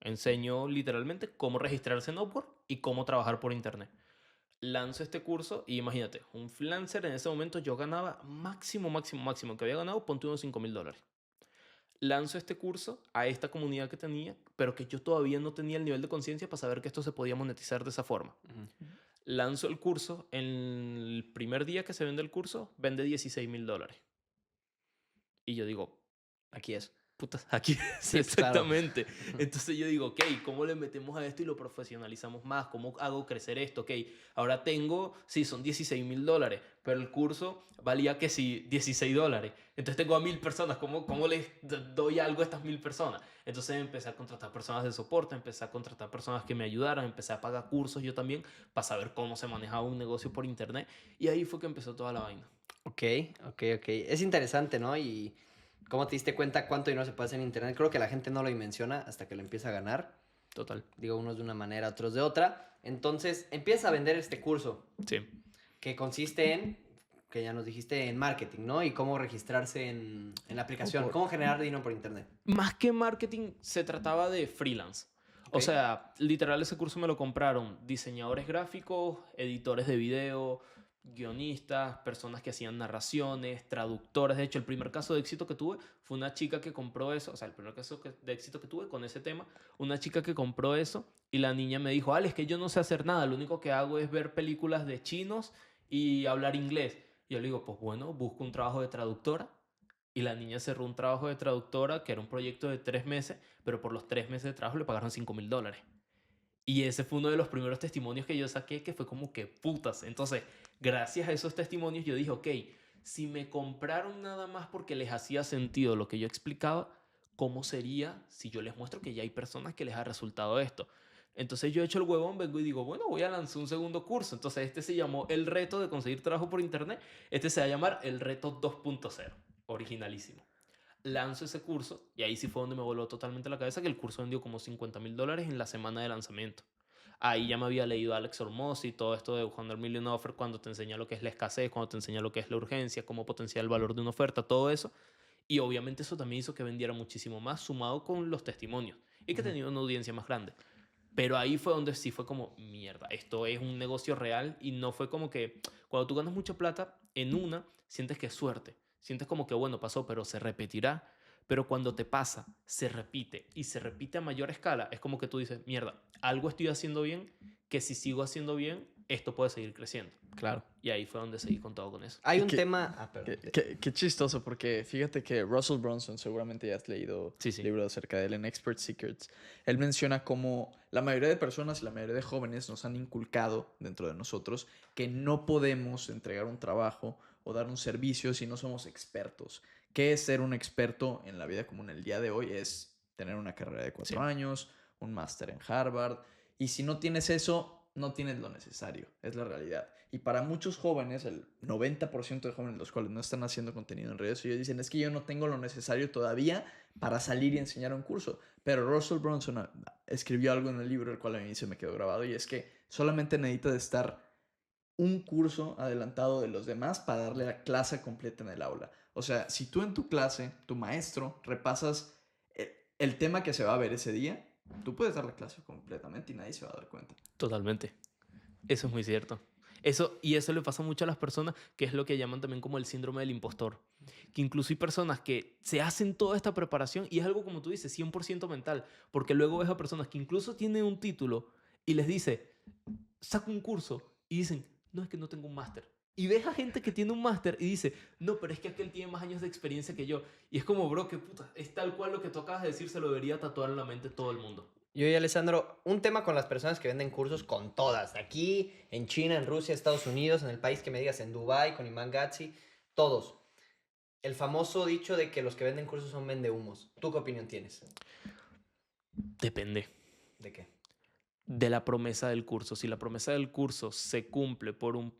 Enseño literalmente cómo registrarse en Upwork y cómo trabajar por internet. Lanzo este curso y imagínate, un freelancer en ese momento yo ganaba máximo que había ganado, ponte unos $5.000. Lanzo este curso a esta comunidad que tenía, pero que yo todavía no tenía el nivel de conciencia para saber que esto se podía monetizar de esa forma. Lanzo el curso, en el primer día que se vende el curso, vende $16.000. Y yo digo, Aquí es. putas, aquí Sí, exactamente. Entonces yo digo, ok, ¿cómo le metemos a esto y lo profesionalizamos más? ¿Cómo hago crecer esto? Ok, ahora tengo, sí, son $16.000, pero el curso valía que sí, $16. Entonces tengo a 1.000 personas, ¿cómo les doy algo a estas 1.000 personas? Entonces empecé a contratar personas de soporte, empecé a contratar personas que me ayudaran, empecé a pagar cursos yo también para saber cómo se manejaba un negocio por internet. Y ahí fue que empezó toda la vaina. Ok. Es interesante, ¿no? Y cómo te diste cuenta cuánto dinero se puede hacer en internet. Creo que la gente no lo dimensiona hasta que lo empieza a ganar. Total. Digo, unos de una manera, otros de otra. Entonces, empieza a vender este curso. Sí. Que consiste en, que ya nos dijiste, en marketing, ¿no? Y cómo registrarse en la aplicación. Cómo generar dinero por internet. Más que marketing, se trataba de freelance. O sea, literal ese curso me lo compraron diseñadores gráficos, editores de video, guionistas, personas que hacían narraciones, traductores. De hecho, el primer caso de éxito que tuve fue una chica que compró eso, o sea, el primer caso de éxito que tuve con ese tema, una chica que compró eso y la niña me dijo, Ale, es que yo no sé hacer nada, lo único que hago es ver películas de chinos y hablar inglés. Y yo le digo, pues bueno, busco un trabajo de traductora. Y la niña cerró un trabajo de traductora que era un proyecto de 3 meses, pero por los 3 meses de trabajo le pagaron $5,000. Y ese fue uno de los primeros testimonios que yo saqué, que fue como que putas. Entonces, gracias a esos testimonios, yo dije, ok, si me compraron nada más porque les hacía sentido lo que yo explicaba, ¿cómo sería si yo les muestro que ya hay personas que les ha resultado esto? Entonces yo he hecho el huevón, vengo y digo, bueno, voy a lanzar un segundo curso. Entonces este se llamó El Reto de Conseguir Trabajo por Internet. Este se va a llamar El Reto 2.0, originalísimo. Lanzo ese curso y ahí sí fue donde me voló totalmente la cabeza que el curso vendió como $50,000 en la semana de lanzamiento. Ahí ya me había leído a Alex Hormozzi y todo esto de $100 Million Offer, cuando te enseña lo que es la escasez, cuando te enseña lo que es la urgencia, cómo potenciar el valor de una oferta, todo eso. Y obviamente eso también hizo que vendiera muchísimo más, sumado con los testimonios y que tenía una audiencia más grande. Pero ahí fue donde sí fue como, mierda, esto es un negocio real y no fue como que cuando tú ganas mucha plata en una, sientes que es suerte. Sientes como que, bueno, pasó, pero se repetirá. Pero cuando te pasa, se repite y se repite a mayor escala, es como que tú dices, mierda, algo estoy haciendo bien, que si sigo haciendo bien, esto puede seguir creciendo. Claro. Y ahí fue donde seguí con todo con eso. Hay Y un que- tema... Ah, perdón. Qué chistoso, porque fíjate que Russell Brunson, seguramente ya has leído Sí, sí. libros acerca de él en Expert Secrets. Él menciona cómo la mayoría de personas y la mayoría de jóvenes nos han inculcado dentro de nosotros que no podemos entregar un trabajo o dar un servicio si no somos expertos. ¿Qué es ser un experto en la vida común el día de hoy? Es tener una carrera de 4 Sí. años, un máster en Harvard. Y si no tienes eso, no tienes lo necesario. Es la realidad. Y para muchos jóvenes, el 90% de jóvenes los cuales no están haciendo contenido en redes, ellos dicen, es que yo no tengo lo necesario todavía para salir y enseñar un curso. Pero Russell Brunson escribió algo en el libro, el cual a mí se me quedó grabado, y es que solamente necesitas estar un curso adelantado de los demás para darle la clase completa en el aula. O sea, si tú en tu clase, tu maestro, repasas el tema que se va a ver ese día, tú puedes dar la clase completamente y nadie se va a dar cuenta. Totalmente. Eso es muy cierto. Y eso le pasa mucho a las personas, que es lo que llaman también como el síndrome del impostor. Que incluso hay personas que se hacen toda esta preparación y es algo, como tú dices, 100% mental. Porque luego ves a personas que incluso tienen un título y les dice, saca un curso y dicen, no, es que no tengo un máster. Y ves a gente que tiene un máster y dice, no, pero es que aquel tiene más años de experiencia que yo. Y es como, bro, que puta, es tal cual lo que tú acabas de decir, se lo debería tatuar en la mente todo el mundo. Yo y Alessandro, un tema con las personas que venden cursos, con todas, aquí, en China, en Rusia, Estados Unidos, en el país que me digas, en Dubai, con Iman Gatsi, todos. El famoso dicho de que los que venden cursos son vendehumos. ¿Tú qué opinión tienes? Depende ¿De qué? de la promesa del curso. Si la promesa del curso se cumple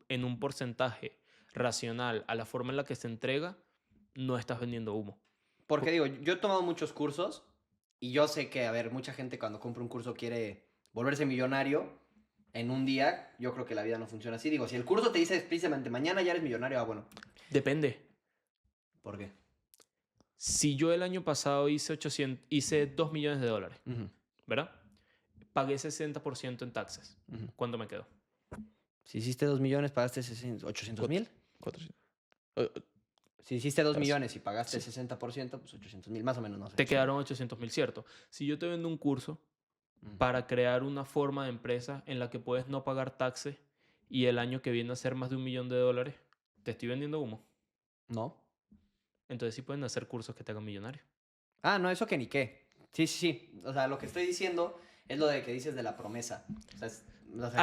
en un porcentaje racional a la forma en la que se entrega, no estás vendiendo humo. Porque digo, yo he tomado muchos cursos y yo sé que, a ver, mucha gente cuando compra un curso quiere volverse millonario en un día. Yo creo que la vida no funciona así. Digo, si el curso te dice explícitamente mañana ya eres millonario, ah, bueno. Depende. ¿Por qué? Si yo el año pasado hice $2 millones, Ujú, ¿verdad? Pagué 60% en taxes. ujú. ¿Cuánto me quedó? Si hiciste 2 millones, pagaste 800,000. 400. Si hiciste 2 Casi. millones y pagaste Sí. 60%, pues 800,000, más o menos, no sé. Te quedaron 800,000, ¿cierto? Si yo te vendo un curso Mm. para crear una forma de empresa en la que puedes no pagar taxes y el año que viene hacer más de $1 millón, te estoy vendiendo humo. ¿No? Entonces sí pueden hacer cursos que te hagan millonario. Ah, no, eso que ni qué. Sí, sí, sí. O sea, lo que estoy diciendo es lo de que dices de la promesa. O sea,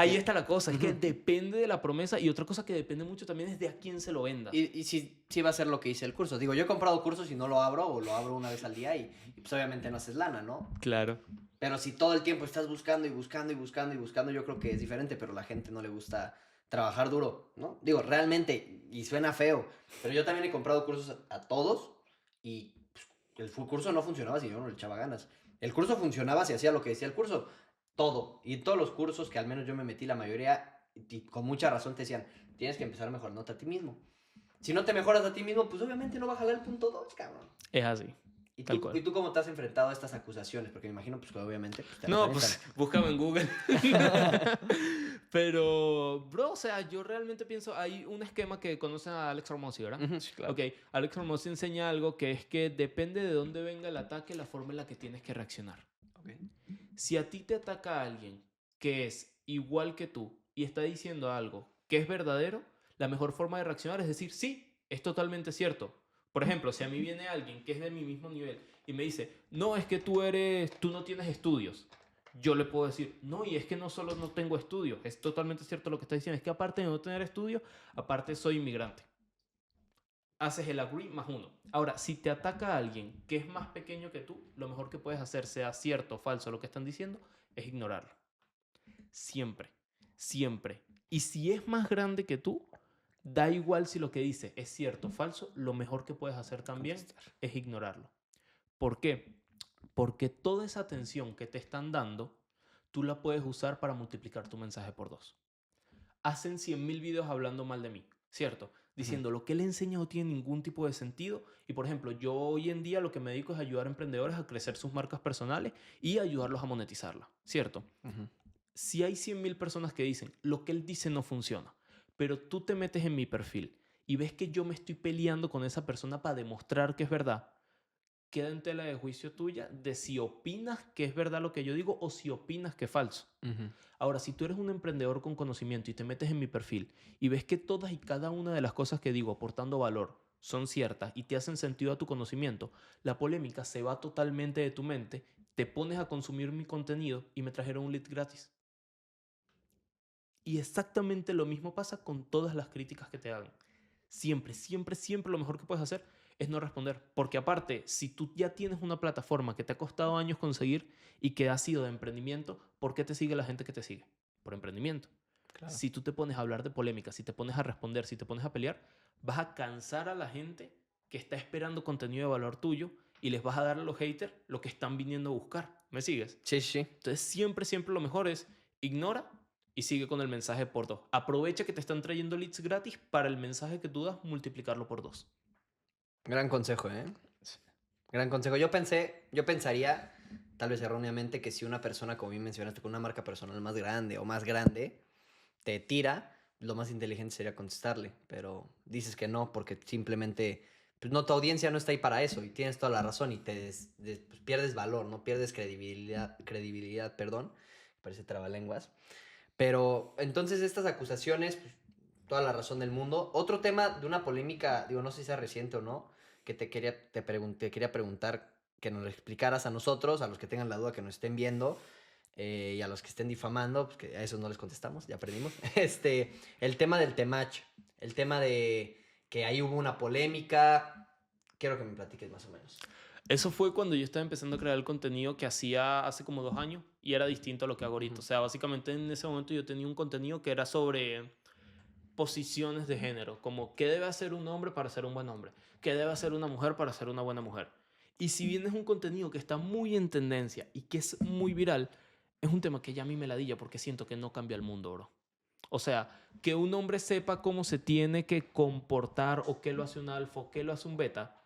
Ahí que- está la cosa, es que Ujú. depende de la promesa y otra cosa que depende mucho también es de a quién se lo vendas. Y sí va a ser lo que hice el curso. Digo, yo he comprado cursos y no lo abro o lo abro una vez al día y pues obviamente no haces lana, ¿no? Claro. Pero si todo el tiempo estás buscando y buscando y buscando y buscando, yo creo que es diferente, pero la gente no le gusta trabajar duro, ¿no? Digo, realmente, y suena feo, pero yo también he comprado cursos a todos y pues, el curso no funcionaba si yo no le echaba ganas. El curso funcionaba si hacía lo que decía el curso, todo. Y todos los cursos que al menos yo me metí, la mayoría, y con mucha razón te decían, tienes que empezar mejorándote a ti mismo. Si no te mejoras a ti mismo, pues obviamente no va a jalar el punto 2, cabrón. Es así. Tal cual. ¿Y tú cómo te has enfrentado a estas acusaciones? Porque me imagino, pues, que obviamente... Pues, te No, revientan. pues búscame en Google. Pero, bro, o sea, yo realmente pienso, hay un esquema que conocen a Alex Hormozi, ¿verdad? Ujú. Sí, claro. Ok, Alex Hormozi enseña algo que es que depende de dónde venga el ataque, la forma en la que tienes que reaccionar. Ok. Si a ti te ataca alguien que es igual que tú y está diciendo algo que es verdadero, la mejor forma de reaccionar es decir, sí, es totalmente cierto. Por ejemplo, si a mí viene alguien que es de mi mismo nivel y me dice, no, es que tú no tienes estudios, yo le puedo decir, no, y es que no solo no tengo estudios, es totalmente cierto lo que está diciendo, es que aparte de no tener estudios, aparte soy inmigrante. Haces el agree más uno. Ahora, si te ataca a alguien que es más pequeño que tú, lo mejor que puedes hacer, sea cierto o falso lo que están diciendo, es ignorarlo. Siempre, siempre. Y si es más grande que tú, da igual si lo que dice es cierto o falso, lo mejor que puedes hacer también es ignorarlo. ¿Por qué? Porque toda esa atención que te están dando, tú la puedes usar para multiplicar tu mensaje por 2. Hacen 100.000 videos hablando mal de mí, ¿cierto? Diciendo lo que le enseña no tiene ningún tipo de sentido. Y por ejemplo, yo hoy en día lo que me dedico es ayudar a emprendedores a crecer sus marcas personales y ayudarlos a monetizarlas, ¿cierto? Ujú. Si hay 100.000 personas que dicen lo que él dice no funciona, pero tú te metes en mi perfil y ves que yo me estoy peleando con esa persona para demostrar que es verdad, queda en tela de juicio tuya de si opinas que es verdad lo que yo digo o si opinas que es falso. Ujú. Ahora, si tú eres un emprendedor con conocimiento y te metes en mi perfil y ves que todas y cada una de las cosas que digo aportando valor son ciertas y te hacen sentido a tu conocimiento, la polémica se va totalmente de tu mente, te pones a consumir mi contenido y me trajeron un lead gratis. Y exactamente lo mismo pasa con todas las críticas que te hagan. Siempre, siempre, siempre lo mejor que puedes hacer es no responder. Porque aparte, si tú ya tienes una plataforma que te ha costado años conseguir y que ha sido de emprendimiento, ¿por qué te sigue la gente que te sigue? Por emprendimiento. Claro. Si tú te pones a hablar de polémica, si te pones a responder, si te pones a pelear, vas a cansar a la gente que está esperando contenido de valor tuyo y les vas a dar a los haters lo que están viniendo a buscar. ¿Me sigues? Sí, sí. Entonces, siempre, siempre lo mejor es ignora y sigue con el mensaje por 2. Aprovecha que te están trayendo leads gratis para el mensaje que tú das, multiplicarlo por 2. Gran consejo, ¿eh? Gran consejo. Yo pensaría, tal vez erróneamente, que si una persona, como bien mencionaste, con una marca personal más grande o más grande, te tira, lo más inteligente sería contestarle. Pero dices que no, porque simplemente, pues no, tu audiencia no está ahí para eso. Y tienes toda la razón y pues, pierdes valor, ¿no? Pierdes credibilidad, perdón. Parece trabalenguas. Pero entonces estas acusaciones, pues, toda la razón del mundo. Otro tema de una polémica, digo, no sé si sea reciente o no, que te quería preguntar, que nos lo explicaras a nosotros, a los que tengan la duda, que nos estén viendo, y a los que estén difamando, pues que a esos no les contestamos, ya aprendimos. El tema del temach, el tema de que ahí hubo una polémica, quiero que me platiques más o menos. Eso fue cuando yo estaba empezando a crear el contenido que hacía hace como 2 años y era distinto a lo que hago ahorita. Ujú. O sea, básicamente en ese momento yo tenía un contenido que era sobre posiciones de género, como qué debe hacer un hombre para ser un buen hombre, qué debe hacer una mujer para ser una buena mujer. Y si bien es un contenido que está muy en tendencia y que es muy viral, es un tema que ya a mí me ladilla porque siento que no cambia el mundo, bro. O sea, que un hombre sepa cómo se tiene que comportar o qué lo hace un alfa o qué lo hace un beta,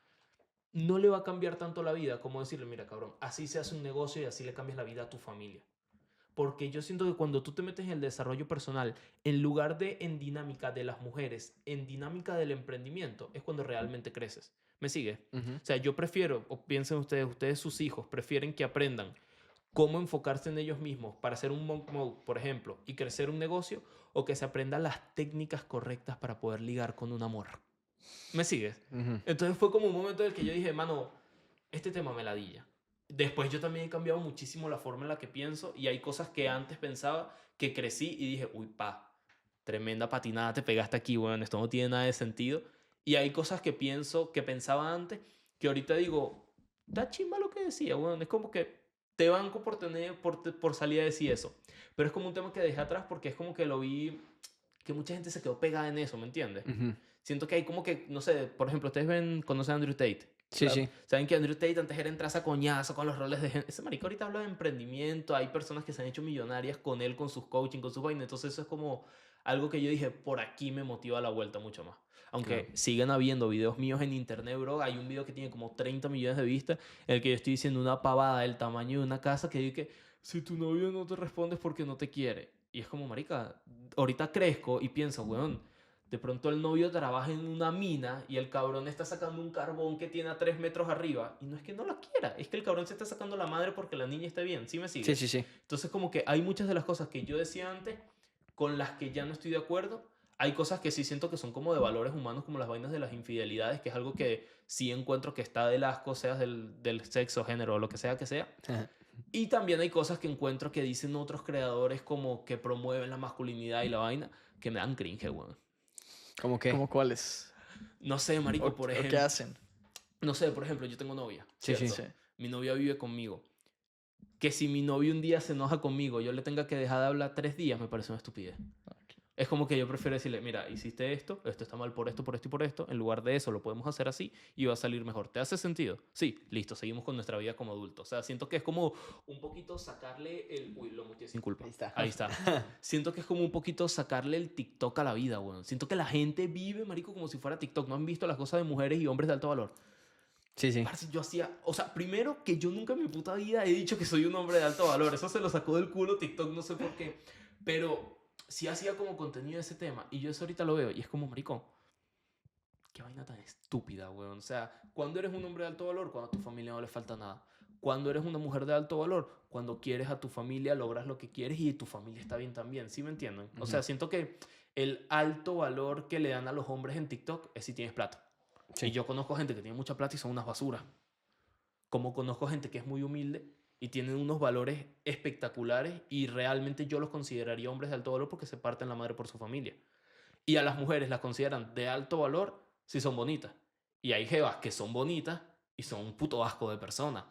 no le va a cambiar tanto la vida como decirle, mira, cabrón, así se hace un negocio y así le cambias la vida a tu familia. Porque yo siento que cuando tú te metes en el desarrollo personal, en lugar de en dinámica de las mujeres, en dinámica del emprendimiento, es cuando realmente creces. ¿Me sigue? Ujú. O sea, yo prefiero, o piensen ustedes sus hijos, prefieren que aprendan cómo enfocarse en ellos mismos para hacer un monk mode, por ejemplo, y crecer un negocio, o que se aprendan las técnicas correctas para poder ligar con un amor. ¿Me sigues? Ujú. Entonces fue como un momento en el que yo dije, mano, este tema me ladilla. Después yo también he cambiado muchísimo la forma en la que pienso y hay cosas que antes pensaba que crecí y dije, uy, tremenda patinada te pegaste aquí, bueno, esto no tiene nada de sentido. Y hay cosas que pienso, que pensaba antes, que ahorita digo, está chimba lo que decía, bueno, es como que te banco por salir a decir eso. Pero es como un tema que dejé atrás porque es como que lo vi, que mucha gente se quedó pegada en eso, ¿me entiendes? Ujú. Siento que hay como que, no sé, por ejemplo, conocen a Andrew Tate. Sí, sí. Saben que Andrew Tate antes era entrar a coñazo con los roles de género. Ese marico ahorita habla de emprendimiento. Hay personas que se han hecho millonarias con él, con sus coaching, con sus vainas. Entonces eso es como algo que yo dije, por aquí me motiva la vuelta mucho más. Aunque Claro. siguen habiendo videos míos en internet, bro. Hay un video que tiene como 30 millones de vistas en el que yo estoy diciendo una pavada del tamaño de una casa que digo que si tu novio no te responde es porque no te quiere. Y es como, marica, ahorita crezco y pienso, weón, de pronto el novio trabaja en una mina y el cabrón está sacando un carbón que tiene a 3 metros arriba. Y no es que no la quiera, es que el cabrón se está sacando la madre porque la niña está bien. ¿Sí me Sí, sigues? sí, sí. Entonces como que hay muchas de las cosas que yo decía antes con las que ya no estoy de acuerdo. Hay cosas que sí siento que son como de valores humanos, como las vainas de las infidelidades, que es algo que sí encuentro que está del asco, seas del sexo, género o lo que sea que sea. Y también hay cosas que encuentro que dicen otros creadores como que promueven la masculinidad y la vaina, que me dan cringe, weón. ¿Cómo qué? ¿Cómo cuáles? No sé, marico, por ¿O qué ejemplo. hacen? No sé, por ejemplo, yo tengo novia, Sí, sí. ¿cierto? Sí. Mi novia vive conmigo. Que si mi novio un día se enoja conmigo, yo le tenga que dejar de hablar 3 días, me parece una estupidez. Es como que yo prefiero decirle, mira, hiciste esto, esto está mal por esto, por esto y por esto. En lugar de eso, lo podemos hacer así y va a salir mejor. ¿Te hace sentido? Sí, listo, seguimos con nuestra vida como adultos. O sea, siento que es como un poquito sacarle el... Uy, lo muteé sin culpa. Ahí está. Ahí está. Siento que es como un poquito sacarle el TikTok a la vida, weón. Siento que la gente vive, marico, como si fuera TikTok. ¿No han visto las cosas de mujeres y hombres de alto valor? Sí, sí. Parce, yo hacía, o sea, primero que yo nunca en mi puta vida he dicho que soy un hombre de alto valor. Eso se lo sacó del culo TikTok, no sé por qué. Pero sí hacía como contenido de ese tema. Y yo eso ahorita lo veo y es como, marico, qué vaina tan estúpida, weón. O sea, cuando eres un hombre de alto valor, cuando a tu familia no le falta nada. Cuando eres una mujer de alto valor, cuando quieres a tu familia, logras lo que quieres y tu familia está bien también. ¿Sí me entienden? O sea, siento que el alto valor que le dan a los hombres en TikTok es si tienes plata. Sí. Y yo conozco gente que tiene mucha plata y son unas basuras. Como conozco gente que es muy humilde y tienen unos valores espectaculares y realmente yo los consideraría hombres de alto valor porque se parten la madre por su familia. Y a las mujeres las consideran de alto valor si son bonitas. Y hay jevas que son bonitas y son un puto asco de personas.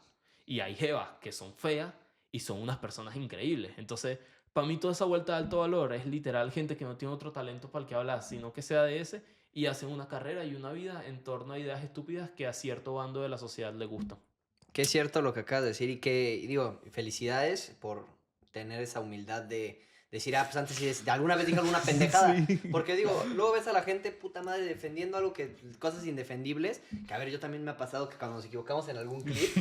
Y hay jevas que son feas y son unas personas increíbles. Entonces, para mí toda esa vuelta de alto valor es literal gente que no tiene otro talento para el que hablar, sino que sea de ese y hacen una carrera y una vida en torno a ideas estúpidas que a cierto bando de la sociedad le gustan. Que es cierto lo que acabas de decir y que, y digo, felicidades por tener esa humildad de decir, ah, pues antes sí, alguna vez dije alguna pendejada. Sí. Porque digo, luego ves a la gente, puta madre, defendiendo algo que, cosas indefendibles, que a ver, yo también me ha pasado que cuando nos equivocamos en algún clip,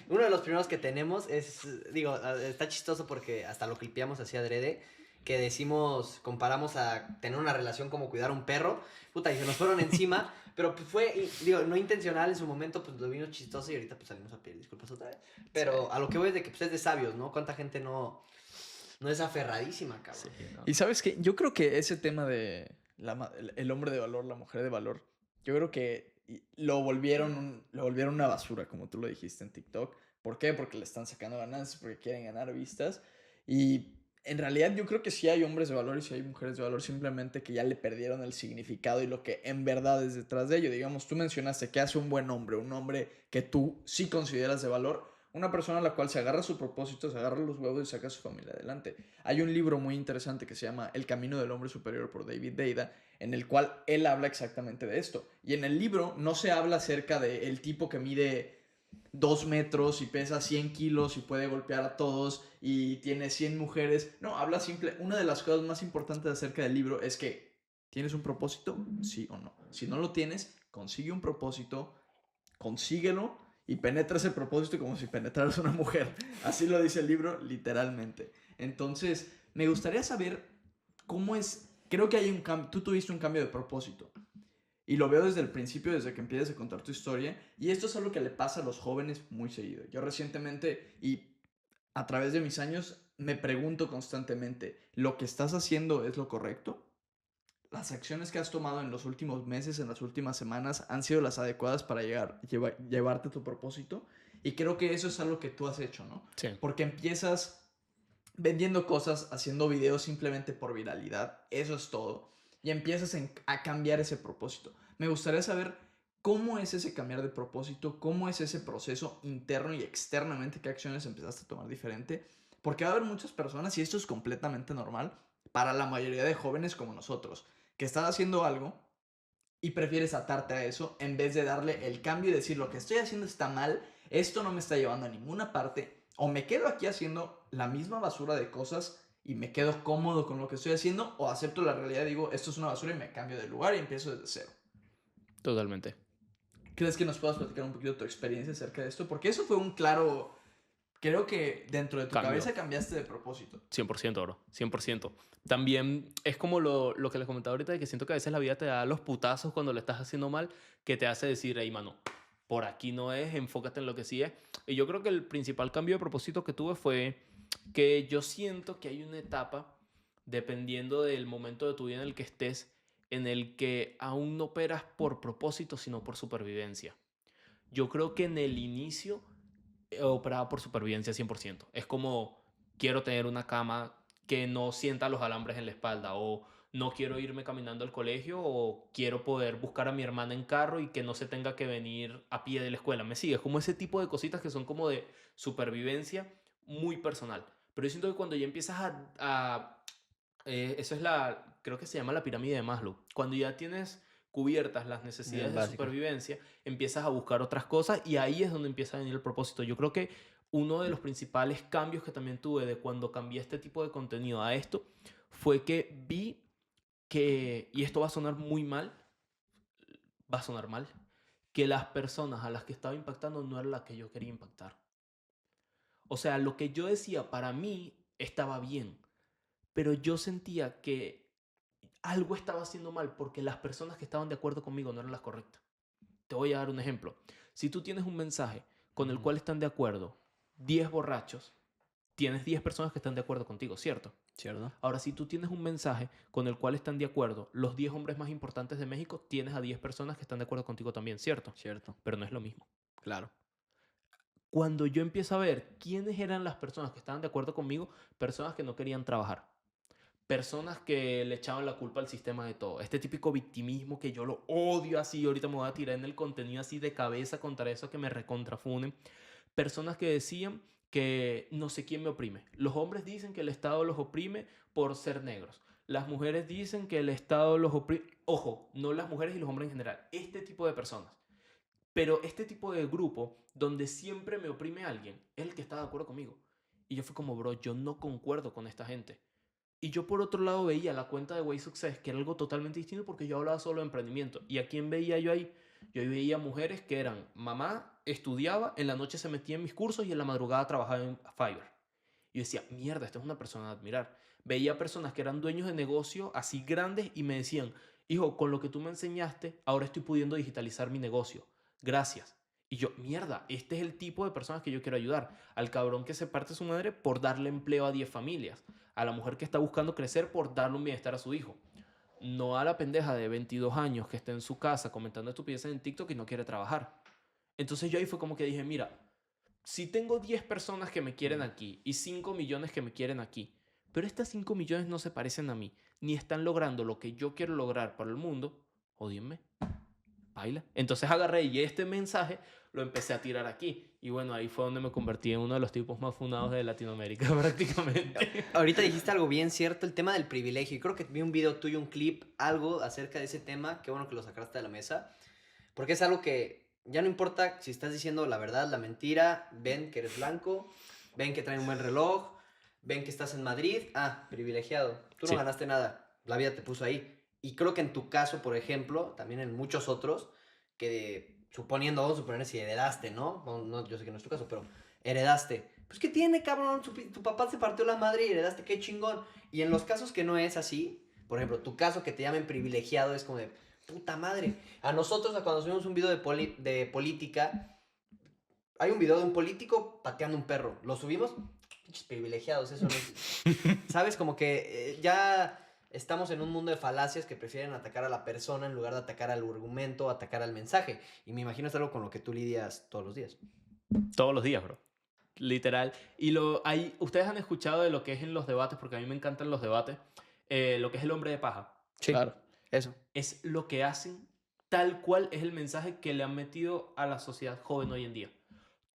uno de los primeros que tenemos es, digo, está chistoso porque hasta lo clipeamos así adrede, que decimos, comparamos a tener una relación como cuidar un perro, puta, y se nos fueron encima, pero pues fue, digo, no intencional en su momento, pues lo vino chistoso y ahorita pues salimos a pedir disculpas otra vez. Pero Sí. a lo que voy es de que pues es de sabios, ¿no? ¿Cuánta gente no es aferradísima, cabrón? Sí, ¿no? Y sabes que yo creo que ese tema de el hombre de valor, la mujer de valor, yo creo que lo volvieron una basura, como tú lo dijiste en TikTok. ¿Por qué? Porque le están sacando ganancias, porque quieren ganar vistas. Y en realidad yo creo que sí hay hombres de valor y sí hay mujeres de valor, simplemente que ya le perdieron el significado y lo que en verdad es detrás de ello. Digamos, tú mencionaste que hace un buen hombre, un hombre que tú sí consideras de valor. Una persona a la cual se agarra su propósito, se agarra los huevos y saca a su familia adelante. Hay un libro muy interesante que se llama El camino del hombre superior por David Deida, en el cual él habla exactamente de esto. Y en el libro no se habla acerca del tipo que mide 2 metros y pesa 100 kilos y puede golpear a todos y tiene 100 mujeres. No, habla simple. Una de las cosas más importantes acerca del libro es que ¿tienes un propósito? Sí o no. Si no lo tienes, consigue un propósito, consíguelo y penetra ese propósito como si penetraras una mujer. Así lo dice el libro, literalmente. Entonces, me gustaría saber cómo es. Creo que hay un cambio. Tú tuviste un cambio de propósito. Y lo veo desde el principio, desde que empiezas a contar tu historia. Y esto es algo que le pasa a los jóvenes muy seguido. Yo recientemente, y a través de mis años, me pregunto constantemente, ¿lo que estás haciendo es lo correcto? ¿Las acciones que has tomado en los últimos meses, en las últimas semanas, han sido las adecuadas para llevarte a tu propósito? Y creo que eso es algo que tú has hecho, ¿no? Sí. Porque empiezas vendiendo cosas, haciendo videos simplemente por viralidad, eso es todo. Y empiezas a cambiar ese propósito. Me gustaría saber cómo es ese cambiar de propósito, cómo es ese proceso interno y externamente, qué acciones empezaste a tomar diferente. Porque va a haber muchas personas, y esto es completamente normal, para la mayoría de jóvenes como nosotros, que están haciendo algo y prefieres atarte a eso en vez de darle el cambio y decir lo que estoy haciendo está mal, esto no me está llevando a ninguna parte, o me quedo aquí haciendo la misma basura de cosas y me quedo cómodo con lo que estoy haciendo, o acepto la realidad y digo, esto es una basura y me cambio de lugar y empiezo desde cero. Totalmente. ¿Crees que nos puedas platicar un poquito tu experiencia acerca de esto? Porque eso fue un claro, creo que dentro de tu Cambio. cabeza cambiaste de propósito. 100%, bro. 100%. También es como lo que les comentaba ahorita, de que siento que a veces la vida te da los putazos cuando le estás haciendo mal, que te hace decir, hey, mano, por aquí no es, enfócate en lo que sí es. Y yo creo que el principal cambio de propósito que tuve fue que yo siento que hay una etapa, dependiendo del momento de tu vida en el que estés, en el que aún no operas por propósito, sino por supervivencia. Yo creo que en el inicio operaba por supervivencia 100%. Es como, quiero tener una cama que no sienta los alambres en la espalda, o no quiero irme caminando al colegio, o quiero poder buscar a mi hermana en carro y que no se tenga que venir a pie de la escuela. ¿Me sigues? Como ese tipo de cositas que son como de supervivencia muy personal. Pero yo siento que cuando ya empiezas eso es creo que se llama la pirámide de Maslow. Cuando ya tienes cubiertas las necesidades de Básico. supervivencia, empiezas a buscar otras cosas y ahí es donde empieza a venir el propósito. Yo creo que uno de los principales cambios que también tuve de cuando cambié este tipo de contenido a esto fue que vi que, y esto va a sonar muy mal, va a sonar mal, que las personas a las que estaba impactando no eran las que yo quería impactar. O sea, lo que yo decía para mí estaba bien, pero yo sentía que algo estaba haciendo mal porque las personas que estaban de acuerdo conmigo no eran las correctas. Te voy a dar un ejemplo. Si tú tienes un mensaje con el cual están de acuerdo 10 borrachos, tienes 10 personas que están de acuerdo contigo, ¿cierto? ¿Cierto? Ahora, si tú tienes un mensaje con el cual están de acuerdo los 10 hombres más importantes de México, tienes a 10 personas que están de acuerdo contigo también, ¿cierto? Cierto. Pero no es lo mismo. Claro. Cuando yo empiezo a ver quiénes eran las personas que estaban de acuerdo conmigo, personas que no querían trabajar, personas que le echaban la culpa al sistema de todo. Este típico victimismo que yo lo odio así. Ahorita me voy a tirar en el contenido así de cabeza contra eso que me recontrafunen. Personas que decían que no sé quién me oprime. Los hombres dicen que el Estado los oprime por ser negros. Las mujeres dicen que el Estado los oprime. Ojo, no las mujeres y los hombres en general. Este tipo de personas. Pero este tipo de grupo donde siempre me oprime alguien es el que está de acuerdo conmigo. Y yo fui como, bro, yo no concuerdo con esta gente. Y yo por otro lado veía la cuenta de Way Success, que era algo totalmente distinto porque yo hablaba solo de emprendimiento. ¿Y a quién veía yo ahí? Yo veía mujeres que eran mamá, estudiaba, en la noche se metía en mis cursos y en la madrugada trabajaba en Fiverr. Y yo decía, mierda, esta es una persona a admirar. Veía personas que eran dueños de negocio así grandes y me decían, hijo, con lo que tú me enseñaste, ahora estoy pudiendo digitalizar mi negocio. Gracias. Y yo, mierda, este es el tipo de personas que yo quiero ayudar. Al cabrón que se parte su madre por darle empleo a 10 familias. A la mujer que está buscando crecer por darle un bienestar a su hijo. No a la pendeja de 22 años que está en su casa comentando estupideces en TikTok y no quiere trabajar. Entonces yo ahí fue como que dije, mira, si tengo 10 personas que me quieren aquí y 5 millones que me quieren aquí, pero estas 5 millones no se parecen a mí, ni están logrando lo que yo quiero lograr para el mundo, odíenme, baila. Entonces agarré y este mensaje lo empecé a tirar aquí. Y bueno, ahí fue donde me convertí en uno de los tipos más funados de Latinoamérica prácticamente. Ahorita dijiste algo bien cierto, el tema del privilegio. Y creo que vi un video tuyo, un clip, algo acerca de ese tema. Qué bueno que lo sacaste de la mesa. Porque es algo que ya no importa si estás diciendo la verdad, la mentira. Ven que eres blanco, ven que traes un buen reloj, ven que estás en Madrid. Ah, privilegiado. Tú no Sí. ganaste nada. La vida te puso ahí. Y creo que en tu caso, por ejemplo, también en muchos otros, que suponiendo, vamos a suponer si heredaste, ¿no? No, yo sé que no es tu caso, pero heredaste. Pues, ¿qué tiene, cabrón? Tu papá se partió la madre y heredaste, qué chingón. Y en los casos que no es así, por ejemplo, tu caso que te llamen privilegiado es como de, puta madre. A nosotros, cuando subimos un video de política, hay un video de un político pateando un perro. Lo subimos, pinches privilegiados, eso no es. ¿Sabes? Como que ya estamos en un mundo de falacias que prefieren atacar a la persona en lugar de atacar al argumento, atacar al mensaje. Y me imagino es algo con lo que tú lidias todos los días. Todos los días, bro. Literal. Y ustedes han escuchado de lo que es en los debates, porque a mí me encantan los debates, lo que es el hombre de paja. Sí, Claro. eso. Es lo que hacen, tal cual es el mensaje que le han metido a la sociedad joven hoy en día.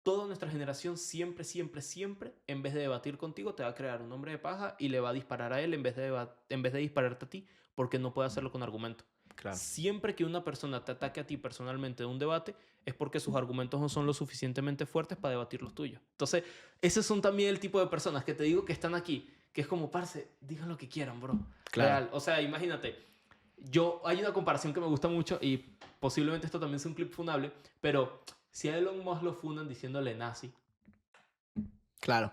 Toda nuestra generación siempre, siempre, siempre, en vez de debatir contigo, te va a crear un hombre de paja y le va a disparar a él en vez de dispararte a ti, porque no puede hacerlo con argumento. Claro. Siempre que una persona te ataque a ti personalmente de un debate, es porque sus argumentos no son lo suficientemente fuertes para debatir los tuyos. Entonces, esos son también el tipo de personas que te digo que están aquí, que es como, parce, digan lo que quieran, bro. Claro. Real. O sea, imagínate, hay una comparación que me gusta mucho y posiblemente esto también sea un clip funable, pero si a Elon Musk lo funan diciéndole nazi, Claro.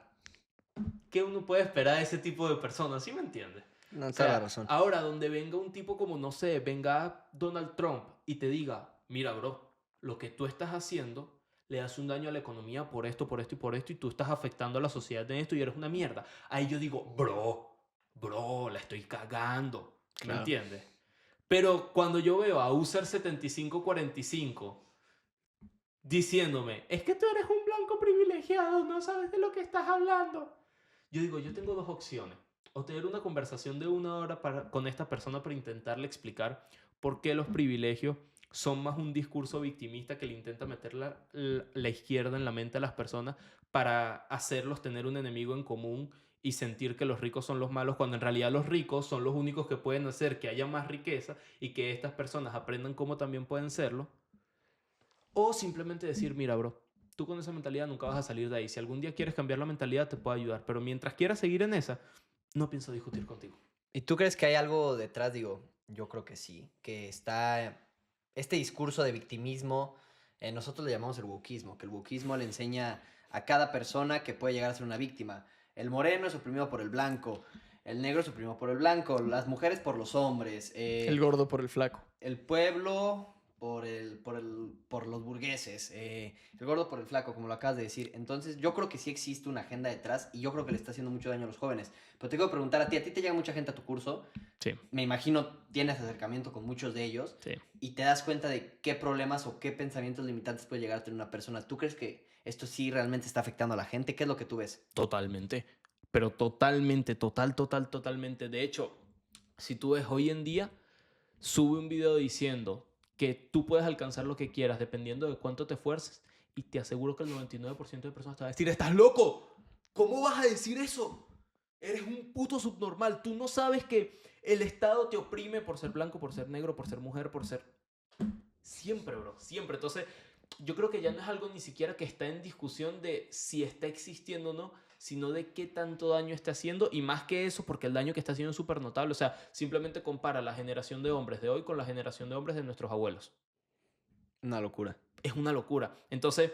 ¿qué uno puede esperar de ese tipo de personas? ¿Sí me entiendes? No, O toda la sea, razón. ahora donde venga un tipo como, no sé, venga Donald Trump y te diga, mira, bro, lo que tú estás haciendo le hace un daño a la economía por esto, por esto y por esto, y tú estás afectando a la sociedad en esto y eres una mierda. Ahí yo digo, bro, la estoy cagando. ¿Me Claro. entiendes? Pero cuando yo veo a User 7545 diciéndome, es que tú eres un blanco privilegiado, no sabes de lo que estás hablando. Yo digo, yo tengo dos opciones. O tener una conversación de 1 hora con esta persona para intentarle explicar por qué los privilegios son más un discurso victimista que le intenta meter la izquierda en la mente a las personas para hacerlos tener un enemigo en común y sentir que los ricos son los malos, cuando en realidad los ricos son los únicos que pueden hacer que haya más riqueza y que estas personas aprendan cómo también pueden serlo. O simplemente decir, mira, bro, tú con esa mentalidad nunca vas a salir de ahí. Si algún día quieres cambiar la mentalidad, te puedo ayudar. Pero mientras quieras seguir en esa, no pienso discutir contigo. ¿Y tú crees que hay algo detrás? Digo, yo creo que sí, que está este discurso de victimismo, nosotros le llamamos el wokismo, que el wokismo le enseña a cada persona que puede llegar a ser una víctima. El moreno es oprimido por el blanco, el negro es oprimido por el blanco, las mujeres por los hombres, El gordo por el flaco. el pueblo por los burgueses, el gordo por el flaco, como lo acabas de decir. Entonces, yo creo que sí existe una agenda detrás y yo creo que le está haciendo mucho daño a los jóvenes. Pero te quiero preguntar a ti te llega mucha gente a tu curso. Sí, Me imagino tienes acercamiento con muchos de ellos sí. y te das cuenta de qué problemas o qué pensamientos limitantes puede llegar a tener una persona. ¿Tú crees que esto sí realmente está afectando a la gente? ¿Qué es lo que tú ves? Totalmente. Pero totalmente, totalmente. De hecho, si tú ves hoy en día, sube un video diciendo que tú puedes alcanzar lo que quieras dependiendo de cuánto te esfuerces y te aseguro que el 99% de personas te va a decir, ¿estás loco? ¿Cómo vas a decir eso? Eres un puto subnormal. Tú no sabes que el Estado te oprime por ser blanco, por ser negro, por ser mujer, por ser... Siempre, bro, siempre. Entonces, yo creo que ya no es algo ni siquiera que está en discusión de si está existiendo o no, sino de qué tanto daño está haciendo y más que eso, porque el daño que está haciendo es súper notable. O sea, simplemente compara la generación de hombres de hoy con la generación de hombres de nuestros abuelos. Una locura. Es una locura. Entonces,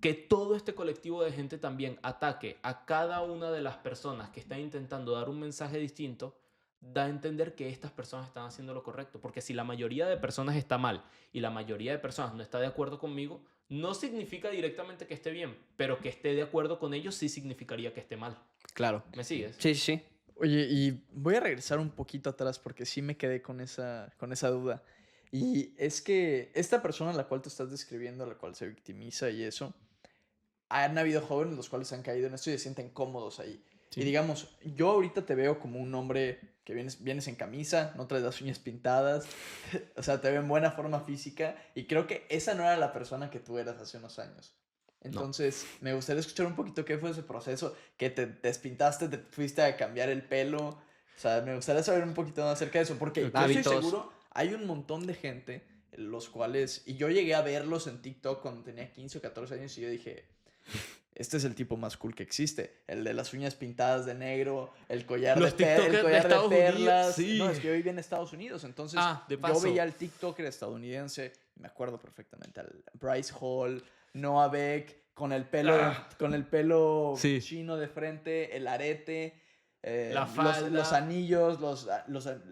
que todo este colectivo de gente también ataque a cada una de las personas que están intentando dar un mensaje distinto, da a entender que estas personas están haciendo lo correcto. Porque si la mayoría de personas está mal y la mayoría de personas no está de acuerdo conmigo, no significa directamente que esté bien, pero que esté de acuerdo con ellos sí significaría que esté mal. Claro. ¿Me sigues? Sí, sí, sí. Oye, y voy a regresar un poquito atrás porque sí me quedé con esa duda. Y es que esta persona a la cual tú estás describiendo, a la cual se victimiza y eso, han habido jóvenes los cuales han caído en esto y se sienten cómodos ahí. Sí. Y digamos, yo ahorita te veo como un hombre que vienes en camisa, no traes las uñas pintadas, o sea, te veo en buena forma física y creo que esa no era la persona que tú eras hace unos años. Entonces, me gustaría escuchar un poquito qué fue ese proceso, que te despintaste, te fuiste a cambiar el pelo, o sea, me gustaría saber un poquito más acerca de eso, porque yo estoy Hábitos. seguro, hay un montón de gente, los cuales, y yo llegué a verlos en TikTok cuando tenía 15 o 14 años y yo dije, este es el tipo más cool que existe. El de las uñas pintadas de negro, el collar Los de, TikTokers el de collar de Estados Unidos, perlas. sí. No, es que yo vivía en Estados Unidos, entonces De yo paso. veía al TikToker estadounidense, me acuerdo perfectamente, al Bryce Hall, Noah Beck, con el pelo Sí. chino de frente, el arete, La falda. los anillos,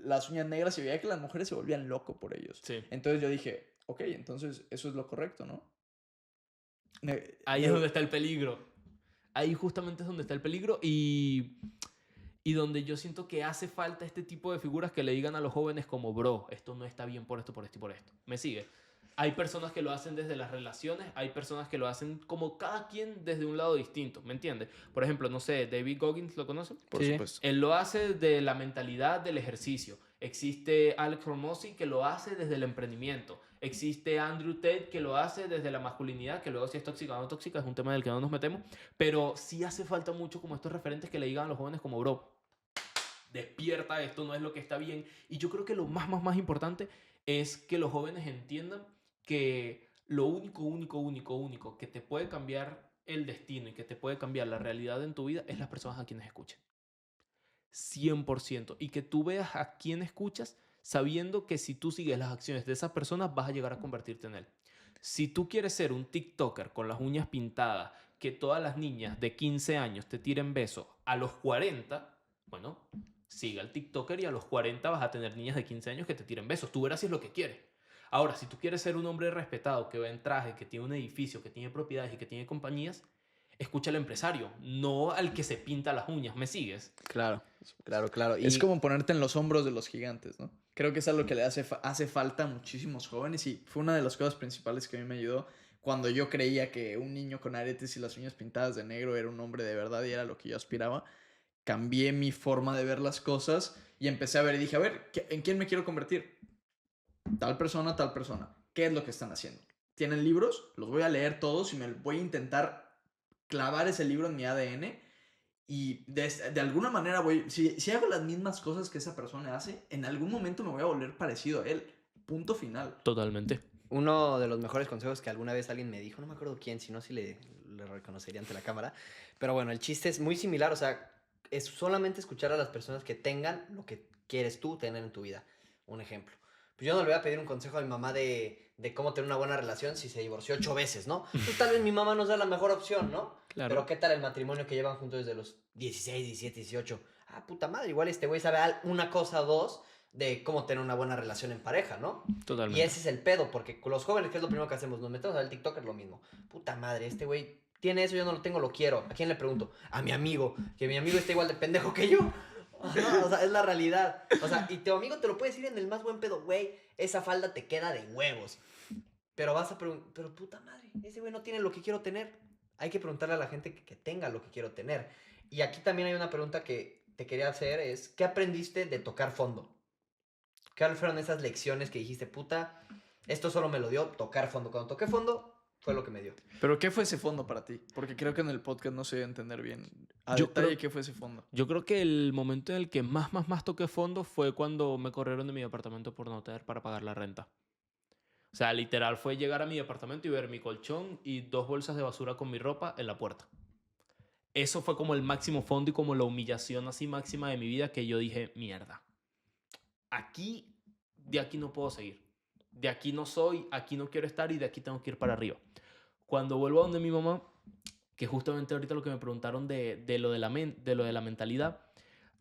las uñas negras, y veía que las mujeres se volvían locos por ellos. Sí. Entonces yo dije, ok, entonces eso es lo correcto, ¿no? Ahí es donde está el peligro. Ahí justamente es donde está el peligro y donde yo siento que hace falta este tipo de figuras que le digan a los jóvenes como, bro, esto no está bien por esto, por esto y por esto. ¿Me sigue? Hay personas que lo hacen desde las relaciones, hay personas que lo hacen como cada quien desde un lado distinto, ¿me entiendes? Por ejemplo, no sé, David Goggins, ¿lo conocen? Por Sí. supuesto. Él lo hace de la mentalidad del ejercicio. Existe Alex Hormozi que lo hace desde el emprendimiento. Existe Andrew Tate que lo hace desde la masculinidad, que luego si es tóxica o no tóxica es un tema del que no nos metemos. Pero sí hace falta mucho como estos referentes que le digan a los jóvenes como, bro, despierta, esto no es lo que está bien. Y yo creo que lo más importante es que los jóvenes entiendan que lo único que te puede cambiar el destino y que te puede cambiar la realidad en tu vida es las personas a quienes escuchen. 100%. Y que tú veas a quién escuchas sabiendo que si tú sigues las acciones de esas personas vas a llegar a convertirte en él. Si tú quieres ser un TikToker con las uñas pintadas, que todas las niñas de 15 años te tiren besos a los 40, bueno, siga al TikToker y a los 40 vas a tener niñas de 15 años que te tiren besos. Tú verás si es lo que quieres. Ahora, si tú quieres ser un hombre respetado, que va en traje, que tiene un edificio, que tiene propiedades y que tiene compañías, escucha al empresario, no al que se pinta las uñas. ¿Me sigues? Claro, claro. Es como ponerte en los hombros de los gigantes, ¿no? Creo que es algo que le hace falta a muchísimos jóvenes y fue una de las cosas principales que a mí me ayudó cuando yo creía que un niño con aretes y las uñas pintadas de negro era un hombre de verdad y era lo que yo aspiraba. Cambié mi forma de ver las cosas y empecé a ver y dije, a ver, ¿en quién me quiero convertir? Tal persona, tal persona. ¿Qué es lo que están haciendo? ¿Tienen libros? Los voy a leer todos y me voy a intentar clavar ese libro en mi ADN. Y de alguna manera si hago las mismas cosas que esa persona hace, en algún momento me voy a volver parecido a él. Punto final. Totalmente. Uno de los mejores consejos que alguna vez alguien me dijo, no me acuerdo quién, si no, si le reconocería ante la cámara. Pero bueno, el chiste es muy similar, o sea, es solamente escuchar a las personas que tengan lo que quieres tú tener en tu vida. Un ejemplo. Pues yo no le voy a pedir un consejo a mi mamá de cómo tener una buena relación si se divorció 8 veces, ¿no? Pues tal vez mi mamá nos da la mejor opción, ¿no? Claro. Pero ¿qué tal el matrimonio que llevan juntos desde los 16, 17, 18? Ah, puta madre, igual este güey sabe una cosa o dos de cómo tener una buena relación en pareja, ¿no? Totalmente. Y ese es el pedo, porque con los jóvenes, ¿qué es lo primero que hacemos? Nos metemos al TikTok, es lo mismo. Puta madre, este güey tiene eso, yo no lo tengo, lo quiero. ¿A quién le pregunto? A mi amigo, que mi amigo está igual de pendejo que yo. Ajá, o sea, es la realidad. O sea, y tu amigo te lo puede decir en el más buen pedo, güey, esa falda te queda de huevos. Pero vas a preguntar, pero puta madre, ese güey no tiene lo que quiero tener. Hay que preguntarle a la gente que tenga lo que quiero tener. Y aquí también hay una pregunta que te quería hacer, es, ¿qué aprendiste de tocar fondo? ¿Qué fueron esas lecciones que dijiste, puta, esto solo me lo dio tocar fondo? Cuando toqué fondo, fue lo que me dio. ¿Pero qué fue ese fondo para ti? Porque creo que en el podcast no se dio a entender bien a Yo detalle creo- qué fue ese fondo. Yo creo que el momento en el que más toqué fondo fue cuando me corrieron de mi departamento por no tener para pagar la renta. O sea, literal fue llegar a mi departamento y ver mi colchón y 2 bolsas de basura con mi ropa en la puerta. Eso fue como el máximo fondo y como la humillación así máxima de mi vida que yo dije, mierda. De aquí no puedo seguir. De aquí no soy, aquí no quiero estar y de aquí tengo que ir para arriba. Cuando vuelvo a donde mi mamá, que justamente ahorita lo que me preguntaron de lo de la mentalidad,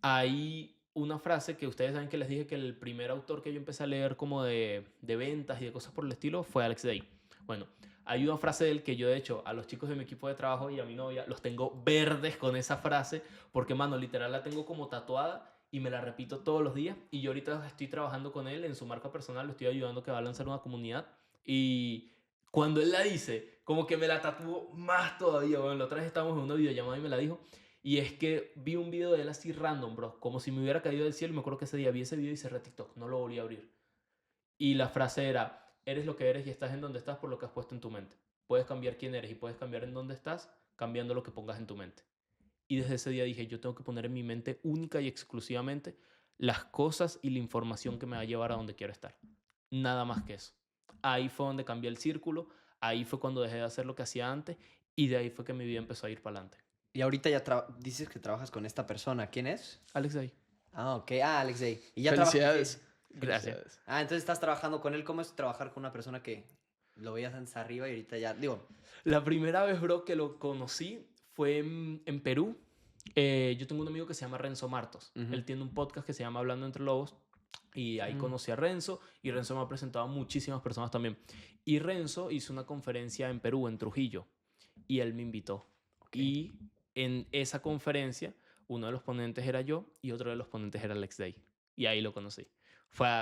hay una frase que ustedes saben que les dije que el primer autor que yo empecé a leer como de ventas y de cosas por el estilo fue Alex Day. Bueno, hay una frase de él que yo de hecho a los chicos de mi equipo de trabajo y a mi novia los tengo verdes con esa frase porque, mano, literal la tengo como tatuada y me la repito todos los días. Y yo ahorita estoy trabajando con él en su marca personal, lo estoy ayudando que va a lanzar una comunidad. Y cuando él la dice, como que me la tatuó más todavía. Bueno, la otra vez estábamos en una videollamada y me la dijo. Y es que vi un video de él así random, bro, como si me hubiera caído del cielo. Y me acuerdo que ese día vi ese video y cerré TikTok, no lo volví a abrir. Y la frase era, eres lo que eres y estás en donde estás por lo que has puesto en tu mente. Puedes cambiar quién eres y puedes cambiar en dónde estás cambiando lo que pongas en tu mente. Y desde ese día dije, yo tengo que poner en mi mente única y exclusivamente las cosas y la información que me va a llevar a donde quiero estar. Nada más que eso. Ahí fue donde cambié el círculo, ahí fue cuando dejé de hacer lo que hacía antes y de ahí fue que mi vida empezó a ir para adelante. Y ahorita ya dices que trabajas con esta persona. ¿Quién es? Alex Day. Ah, ok. Ah, Alex Day. Y ya Felicidades. Gracias. Felicidades. Ah, entonces estás trabajando con él. ¿Cómo es trabajar con una persona que lo veías antes arriba y ahorita ya, digo, La primera vez, bro, que lo conocí fue en Perú. Yo tengo un amigo que se llama Renzo Martos. Ujú. Él tiene un podcast que se llama Hablando Entre Lobos. Y ahí Mm. conocí a Renzo. Y Renzo me ha presentado a muchísimas personas también. Y Renzo hizo una conferencia en Perú, en Trujillo. Y él me invitó. Ok. Y en esa conferencia, uno de los ponentes era yo y otro de los ponentes era Alex Day. Y ahí lo conocí.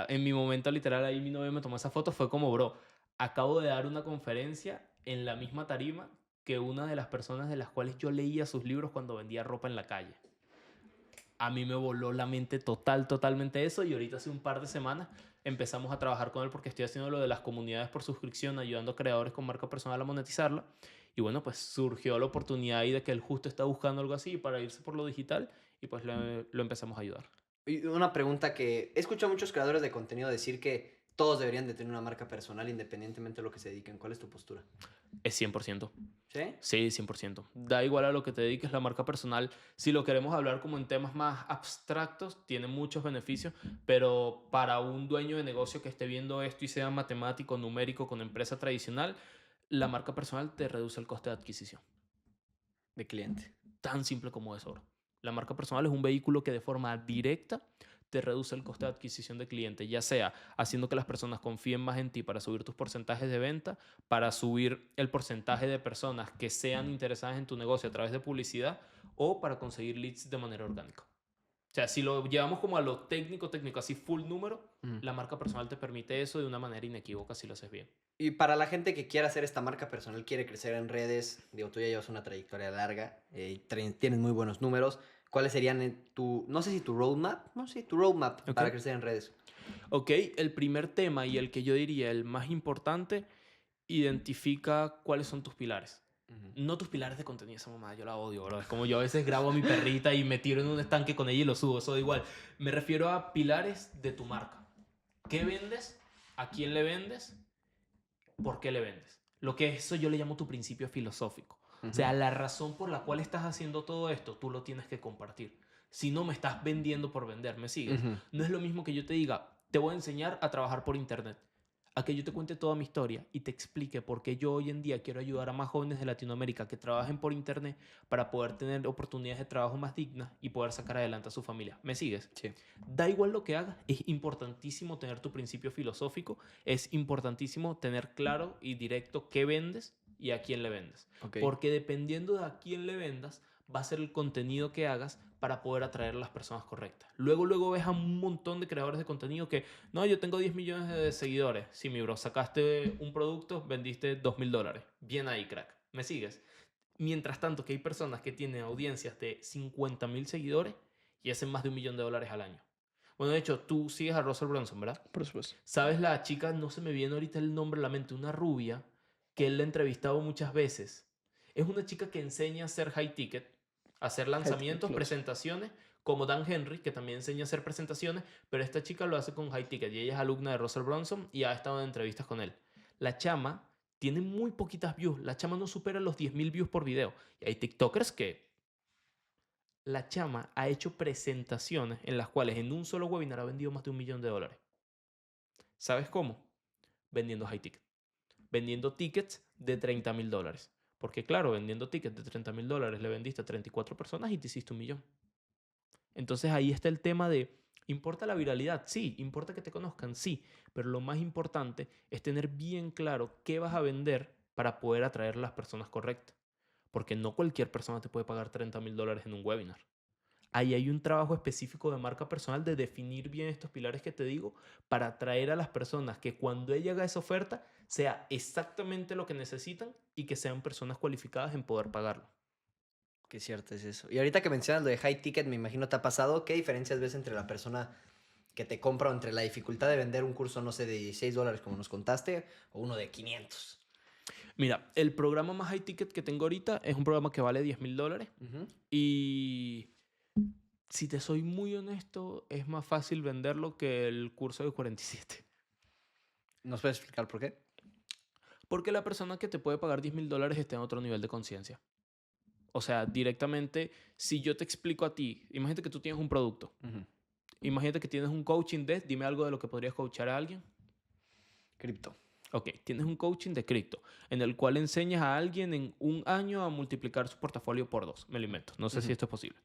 En mi momento literal, ahí mi novia me tomó esa foto. Fue como, bro, acabo de dar una conferencia en la misma tarima que una de las personas de las cuales yo leía sus libros cuando vendía ropa en la calle. A mí me voló la mente totalmente eso y ahorita hace un par de semanas empezamos a trabajar con él porque estoy haciendo lo de las comunidades por suscripción, ayudando a creadores con marca personal a monetizarla. Y bueno, pues surgió la oportunidad ahí de que él justo está buscando algo así para irse por lo digital y pues lo empezamos a ayudar. Y una pregunta que he escuchado a muchos creadores de contenido decir que todos deberían de tener una marca personal independientemente de lo que se dediquen. ¿Cuál es tu postura? Es 100%. ¿Sí? Sí, 100%. Da igual a lo que te dediques, la marca personal. Si lo queremos hablar como en temas más abstractos, tiene muchos beneficios, pero para un dueño de negocio que esté viendo esto y sea matemático, numérico, con empresa tradicional, la marca personal te reduce el coste de adquisición. De cliente. Tan simple como eso, bro. La marca personal es un vehículo que de forma directa te reduce el coste de adquisición de cliente, ya sea haciendo que las personas confíen más en ti para subir tus porcentajes de venta, para subir el porcentaje de personas que sean interesadas en tu negocio a través de publicidad o para conseguir leads de manera orgánica. O sea, si lo llevamos como a lo técnico, así full número, Ujú. la marca personal te permite eso de una manera inequívoca si lo haces bien. Y para la gente que quiera hacer esta marca personal, quiere crecer en redes, digo, tú ya llevas una trayectoria larga, y tienes muy buenos números. ¿Cuáles serían no sé si tu roadmap, no sé, tu roadmap ¿Ok? para crecer en redes? Ok, el primer tema y el que yo diría el más importante, identifica cuáles son tus pilares. Ujú. No tus pilares de contenido, esa mamá, yo la odio, bro. Es como yo a veces grabo a mi perrita y me tiro en un estanque con ella y lo subo, eso da igual. Me refiero a pilares de tu marca. ¿Qué vendes? ¿A quién le vendes? ¿Por qué le vendes? Lo que eso yo le llamo tu principio filosófico. O sea, la razón por la cual estás haciendo todo esto, tú lo tienes que compartir. Si no me estás vendiendo por vender, ¿me sigues? Ujú. No es lo mismo que yo te diga, te voy a enseñar a trabajar por internet. A que yo te cuente toda mi historia y te explique por qué yo hoy en día quiero ayudar a más jóvenes de Latinoamérica que trabajen por internet para poder tener oportunidades de trabajo más dignas y poder sacar adelante a su familia. ¿Me sigues? Sí. Da igual lo que hagas, es importantísimo tener tu principio filosófico, es importantísimo tener claro y directo qué vendes y a quién le vendes. Ok. Porque dependiendo de a quién le vendas, va a ser el contenido que hagas para poder atraer a las personas correctas. Luego ves a un montón de creadores de contenido que, no, yo tengo 10 millones de seguidores. Sí, mi bro, sacaste un producto, vendiste $2,000. Bien ahí, crack. ¿Me sigues? Mientras tanto, que hay personas que tienen audiencias de 50,000 seguidores y hacen más de $1,000,000 al año. Bueno, de hecho, tú sigues a Russell Brunson, ¿verdad? Por supuesto. ¿Sabes la chica? No se me viene ahorita el nombre a la mente, una rubia que él le ha entrevistado muchas veces. Es una chica que enseña a hacer high ticket, a hacer lanzamientos, Plus. presentaciones, como Dan Henry, que también enseña a hacer presentaciones, pero esta chica lo hace con high ticket y ella es alumna de Russell Brunson y ha estado en entrevistas con él. La chama tiene muy poquitas views, la chama no supera los 10,000 views por video. Y hay TikTokers que la chama ha hecho presentaciones en las cuales en un solo webinar ha vendido más de $1,000,000. ¿Sabes cómo? Vendiendo high ticket. Vendiendo tickets de $30,000. Porque claro, vendiendo tickets de $30,000 le vendiste a 34 personas y te hiciste 1,000,000. Entonces ahí está el tema de, ¿importa la viralidad? Sí, importa que te conozcan, sí, pero lo más importante es tener bien claro qué vas a vender para poder atraer a las personas correctas. Porque no cualquier persona te puede pagar $30,000 en un webinar. Ahí hay un trabajo específico de marca personal de definir bien estos pilares que te digo para atraer a las personas que cuando ella haga esa oferta sea exactamente lo que necesitan y que sean personas cualificadas en poder pagarlo. Qué cierto es eso. Y ahorita que mencionas lo de high ticket, me imagino te ha pasado. ¿Qué diferencias ves entre la persona que te compra o entre la dificultad de vender un curso, no sé, de $16 como nos contaste, o uno de 500? Mira, el programa más high ticket que tengo ahorita es un programa que vale $10,000 Ujú. y si te soy muy honesto, es más fácil venderlo que el curso de 47. ¿Nos puedes explicar por qué? Porque la persona que te puede pagar $10,000 está en otro nivel de conciencia. O sea, directamente, si yo te explico a ti, imagínate que tú tienes un producto, Ujú. imagínate que tienes un coaching dime algo de lo que podrías coachar a alguien. Cripto. Ok, tienes un coaching de cripto, en el cual enseñas a alguien en un año a multiplicar su portafolio por 2. Me lo invento, no sé si Ujú. esto es posible.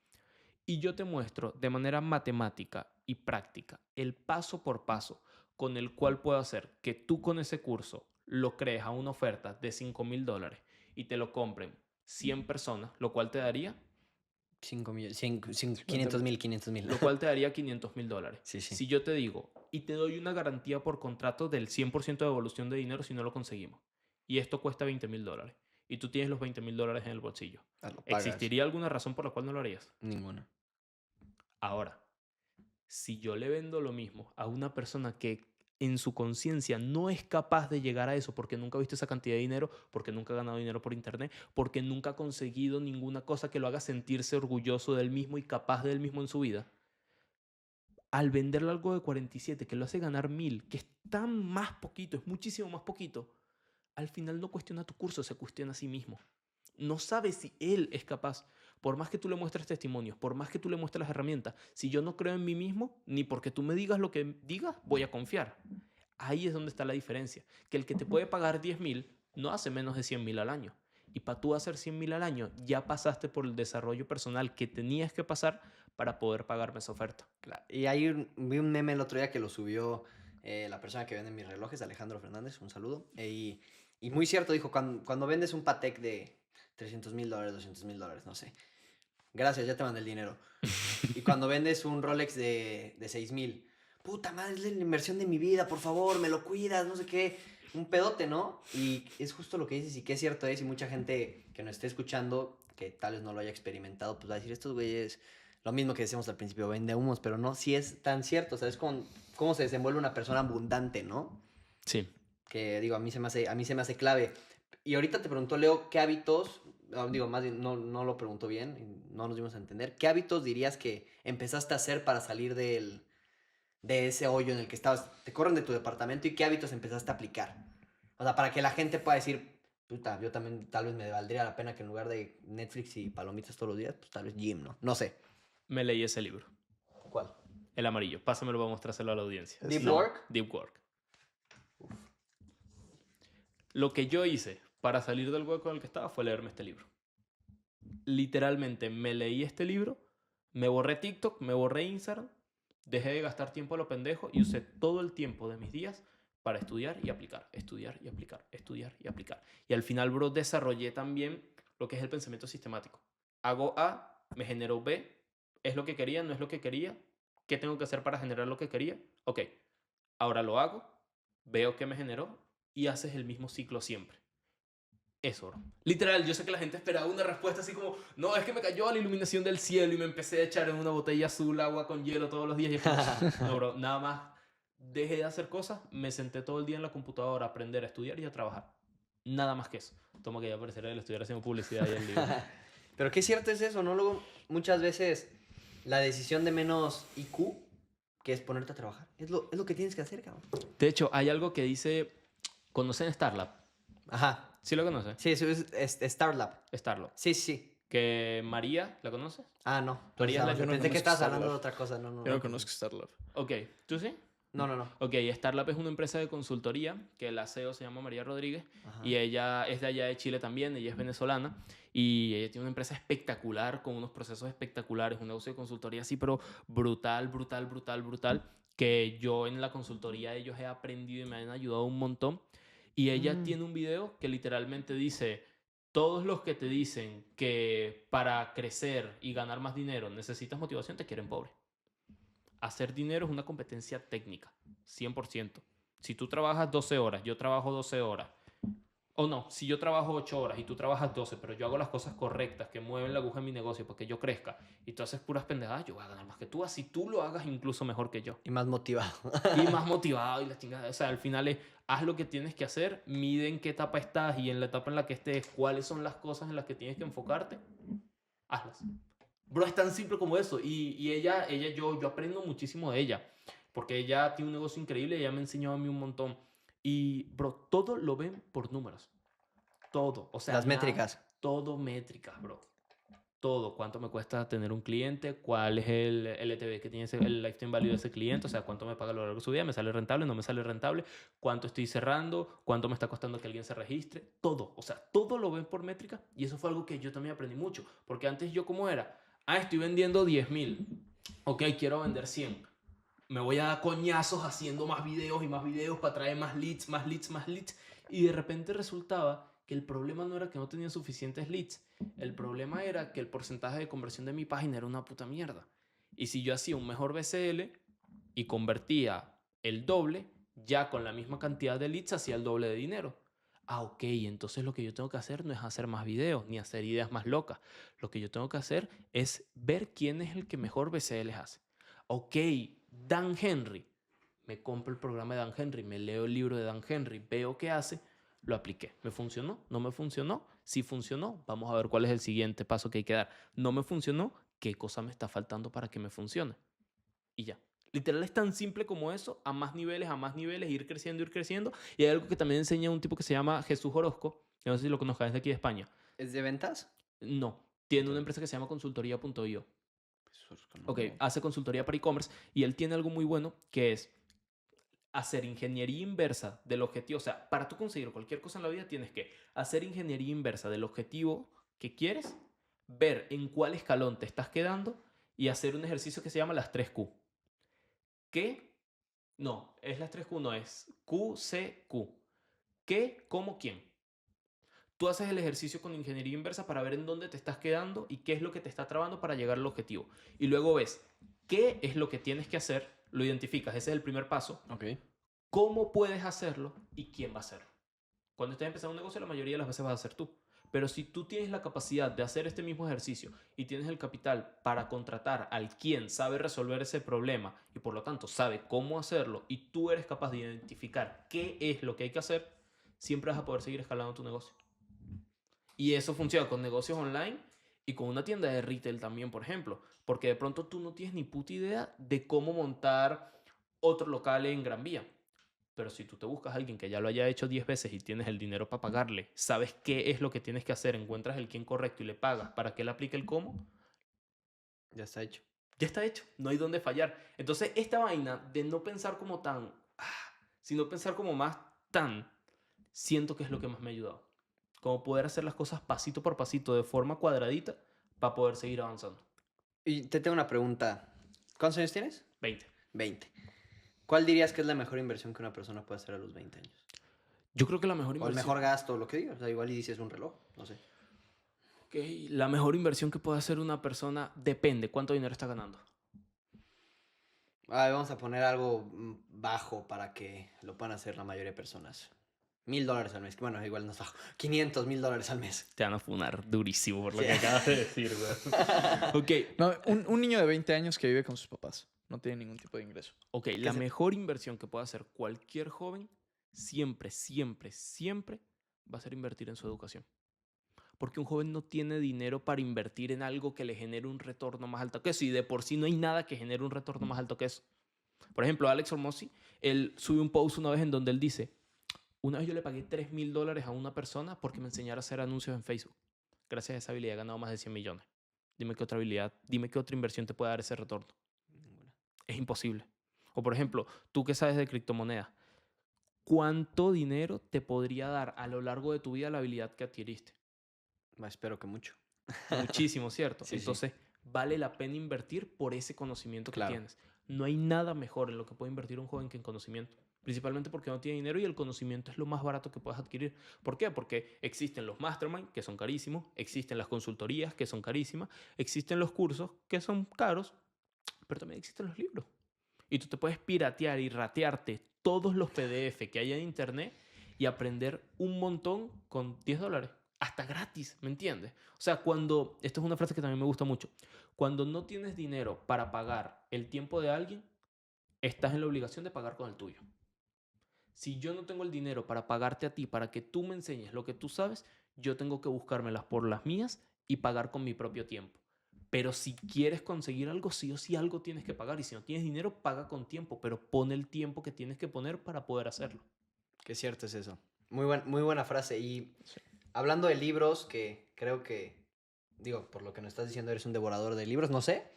Y yo te muestro de manera matemática y práctica el paso por paso con el cual puedo hacer que tú con ese curso lo crees a una oferta de $5,000 y te lo compren 100 personas, lo cual te daría 5 millones, 50 500 mil, 500 mil. lo cual te daría $500,000. Sí, sí. Si yo te digo, y te doy una garantía por contrato del 100% de devolución de dinero si no lo conseguimos, y esto cuesta $20,000, y tú tienes los $20,000 en el bolsillo, Ah, lo pagas. ¿existiría alguna razón por la cual no lo harías? Ninguna. Ahora, si yo le vendo lo mismo a una persona que en su conciencia no es capaz de llegar a eso porque nunca ha visto esa cantidad de dinero, porque nunca ha ganado dinero por internet, porque nunca ha conseguido ninguna cosa que lo haga sentirse orgulloso del mismo y capaz del mismo en su vida, al venderle algo de 47, que lo hace ganar 1000, que es tan más poquito, es muchísimo más poquito, al final no cuestiona tu curso, se cuestiona a sí mismo. No sabe si él es capaz. Por más que tú le muestres testimonios, por más que tú le muestres las herramientas, si yo no creo en mí mismo, ni porque tú me digas lo que digas, voy a confiar. Ahí es donde está la diferencia. Que el que te puede pagar 10.000 no hace menos de 100.000 al año. Y para tú hacer 100.000 al año, ya pasaste por el desarrollo personal que tenías que pasar para poder pagarme esa oferta. Claro. Y vi un meme el otro día que lo subió la persona que vende mis relojes, Alejandro Fernández, un saludo. Y muy cierto, dijo, cuando vendes un Patek de $300,000, $200,000, no sé. Gracias, ya te mandé el dinero. Y cuando vendes un Rolex de 6,000, puta madre, es la inversión de mi vida, por favor, me lo cuidas, no sé qué. Un pedote, ¿no? Y es justo lo que dices y qué cierto es. Y mucha gente que nos esté escuchando, que tal vez no lo haya experimentado, pues va a decir, estos güeyes, lo mismo que decíamos al principio, vende humos, pero no, sí es tan cierto. O sea, es cómo se desenvuelve una persona abundante, ¿no? Sí. Que digo, a mí se me hace clave. Y ahorita te preguntó, Leo, ¿qué hábitos, digo, más bien, no lo preguntó bien, no nos dimos a entender, ¿qué hábitos dirías que empezaste a hacer para salir de ese hoyo en el que estabas? Te corren de tu departamento y qué hábitos empezaste a aplicar. O sea, para que la gente pueda decir, puta, yo también tal vez me valdría la pena que en lugar de Netflix y palomitas todos los días, pues tal vez gym, ¿no? No sé. Me leí ese libro. ¿Cuál? El amarillo. Pásamelo para mostrárselo a la audiencia. Deep Work. Deep Work. Lo que yo hice para salir del hueco en el que estaba fue leerme este libro. Literalmente me leí este libro, me borré TikTok, me borré Instagram, dejé de gastar tiempo a lo pendejo y usé todo el tiempo de mis días para estudiar y aplicar, estudiar y aplicar, estudiar y aplicar. Y al final, bro, desarrollé también lo que es el pensamiento sistemático. Hago A, me generó B, es lo que quería, no es lo que quería, ¿qué tengo que hacer para generar lo que quería? Ok, ahora lo hago, veo que me generó y haces el mismo ciclo siempre. Eso, bro. Literal, yo sé que la gente esperaba una respuesta así como, no, es que me cayó la iluminación del cielo y me empecé a echar en una botella azul agua con hielo todos los días. Y es como, no, bro, nada más dejé de hacer cosas, me senté todo el día en la computadora a aprender, a estudiar y a trabajar. Nada más que eso. Toma que ya aparecerá el estudiar haciendo publicidad y el libro. Pero qué cierto es eso, ¿no? Luego, muchas veces, la decisión de menos IQ, que es ponerte a trabajar, es lo que tienes que hacer, cabrón. De hecho, hay algo que dice, ¿conocen Starlab? Ajá. ¿Sí lo conoces? Sí, eso es Starlab. Starlab. Sí, sí. Que María, ¿la conoces? Ah, no. María es la yo no Pensé que conozco estabas Starlab. hablando de otra cosa. No, no. Yo no conozco Starlab. Ok, ¿tú sí? No. Ok, Starlab es una empresa de consultoría que la CEO se llama María Rodríguez. Ajá. Y ella es de allá de Chile también, ella es venezolana y ella tiene una empresa espectacular con unos procesos espectaculares, un negocio de consultoría así, pero brutal, que yo en la consultoría de ellos he aprendido y me han ayudado un montón. Y ella tiene un video que literalmente dice, todos los que te dicen que para crecer y ganar más dinero necesitas motivación te quieren pobre. Hacer dinero es una competencia técnica, 100%. Si tú trabajas 12 horas, yo trabajo 12 horas, o no, si yo trabajo 8 horas y tú trabajas 12, pero yo hago las cosas correctas que mueven la aguja en mi negocio para que yo crezca y tú haces puras pendejadas, yo voy a ganar más que tú, así tú lo hagas incluso mejor que yo. Y más motivado. Y más motivado y la chingada. O sea, al final es, haz lo que tienes que hacer, mide en qué etapa estás y en la etapa en la que estés, cuáles son las cosas en las que tienes que enfocarte, hazlas. Bro, es tan simple como eso. Y ella yo aprendo muchísimo de ella. Porque ella tiene un negocio increíble y ella me ha enseñado a mí un montón. Y, bro, todo lo ven por números. Todo. O sea, Las métricas. Todo métricas, bro. Todo. Cuánto me cuesta tener un cliente, cuál es el LTV que tiene el lifetime value de ese cliente, o sea, cuánto me paga a lo largo de su vida, me sale rentable, no me sale rentable, cuánto estoy cerrando, cuánto me está costando que alguien se registre. Todo. O sea, todo lo ven por métrica. Y eso fue algo que yo también aprendí mucho. Porque antes yo, ¿cómo era? Estoy vendiendo 10.000. Ok, quiero vender 100. Me voy a dar coñazos haciendo más videos y más videos para traer más leads. Y de repente resultaba que el problema no era que no tenía suficientes leads. El problema era que el porcentaje de conversión de mi página era una puta mierda. Y si yo hacía un mejor BCL y convertía el doble, ya con la misma cantidad de leads hacía el doble de dinero. Ok, entonces lo que yo tengo que hacer no es hacer más videos ni hacer ideas más locas. Lo que yo tengo que hacer es ver quién es el que mejor BCLs hace. Ok, Dan Henry. Me compro el programa de Dan Henry, me leo el libro de Dan Henry, veo qué hace, lo apliqué. ¿Me funcionó? ¿No me funcionó? Si funcionó, vamos a ver cuál es el siguiente paso que hay que dar. ¿No me funcionó? ¿Qué cosa me está faltando para que me funcione? Y ya. Literal es tan simple como eso, a más niveles, ir creciendo. Y hay algo que también enseña un tipo que se llama Jesús Orozco, que no sé si lo conozcas, es de aquí de España. ¿Es de ventas? No, tiene una empresa que se llama consultoría.io. Ok, No. hace consultoría para e-commerce y él tiene algo muy bueno que es hacer ingeniería inversa del objetivo. O sea, para tú conseguir cualquier cosa en la vida tienes que hacer ingeniería inversa del objetivo que quieres, ver en cuál escalón te estás quedando y hacer un ejercicio que se llama las 3Q. ¿Qué? No, es las 3Q, no, es QCQ. ¿Qué? ¿Cómo? ¿Quién? Tú haces el ejercicio con ingeniería inversa para ver en dónde te estás quedando y qué es lo que te está trabando para llegar al objetivo. Y luego ves qué es lo que tienes que hacer, lo identificas, ese es el primer paso. Ok. ¿Cómo puedes hacerlo y quién va a hacerlo? Cuando estés empezando un negocio, la mayoría de las veces vas a hacer tú. Pero si tú tienes la capacidad de hacer este mismo ejercicio y tienes el capital para contratar al quien sabe resolver ese problema y por lo tanto sabe cómo hacerlo y tú eres capaz de identificar qué es lo que hay que hacer, siempre vas a poder seguir escalando tu negocio. Y eso funciona con negocios online y con una tienda de retail también, por ejemplo. Porque de pronto tú no tienes ni puta idea de cómo montar otro local en Gran Vía. Pero si tú te buscas a alguien que ya lo haya hecho 10 veces y tienes el dinero para pagarle, sabes qué es lo que tienes que hacer, encuentras el quién correcto y le pagas para que él aplique el cómo, Ya está hecho. ya está hecho. No hay dónde fallar. Entonces, esta vaina de no pensar como tan, sino pensar como más tan, siento que es lo que más me ha ayudado. Como poder hacer las cosas pasito por pasito, de forma cuadradita, para poder seguir avanzando. Y te tengo una pregunta. ¿Cuántos años tienes? 20. 20. ¿Cuál dirías que es la mejor inversión que una persona puede hacer a los 20 años? Yo creo que la mejor O el inversión... mejor gasto, lo que digas. O sea, igual y dices un reloj, no sé. Ok, la mejor inversión que puede hacer una persona depende cuánto dinero está ganando. Vamos a poner algo bajo para que lo puedan hacer la mayoría de personas. $1,000 al mes. Bueno, igual no es bajo. $500,000 al mes. Te van a funar durísimo por lo Sí. que acabas de decir, güey. Ok, No, un niño de 20 años que vive con sus papás. No tiene ningún tipo de ingreso. ok, la mejor inversión que puede hacer cualquier joven siempre va a ser invertir en su educación. Porque un joven no tiene dinero para invertir en algo que le genere un retorno más alto que eso. Y de por sí no hay nada que genere un retorno más alto que eso. Por ejemplo, Alex Hormozzi, él sube un post una vez en donde él dice, una vez yo le pagué $3,000 a una persona porque me enseñara a hacer anuncios en Facebook. Gracias a esa habilidad he ganado más de 100 millones. Dime qué otra habilidad, dime qué otra inversión te puede dar ese retorno. Ninguna. Es imposible. O por ejemplo, tú que sabes de criptomonedas, ¿cuánto dinero te podría dar a lo largo de tu vida la habilidad que adquiriste? Espero que mucho. Muchísimo, ¿cierto? Sí, sí. Entonces, vale la pena invertir por ese conocimiento que Claro. tienes. No hay nada mejor en lo que puede invertir un joven que en conocimiento. Principalmente porque no tiene dinero y el conocimiento es lo más barato que puedes adquirir. ¿Por qué? Porque existen los mastermind, que son carísimos, existen las consultorías, que son carísimas, existen los cursos, que son caros, pero también existen los libros. Y tú te puedes piratear y ratearte todos los PDF que hay en internet y aprender un montón con $10. Hasta gratis, ¿me entiendes? O sea, cuando, esto es una frase que también me gusta mucho, cuando no tienes dinero para pagar el tiempo de alguien, estás en la obligación de pagar con el tuyo. Si yo no tengo el dinero para pagarte a ti, para que tú me enseñes lo que tú sabes, yo tengo que buscármelas por las mías y pagar con mi propio tiempo. Pero si quieres conseguir algo, sí o sí algo tienes que pagar. Y si no tienes dinero, paga con tiempo, pero pon el tiempo que tienes que poner para poder hacerlo. Qué cierto es eso. Muy buena frase. Y Sí. hablando de libros, que creo que, digo, por lo que nos estás diciendo, eres un devorador de libros, no sé.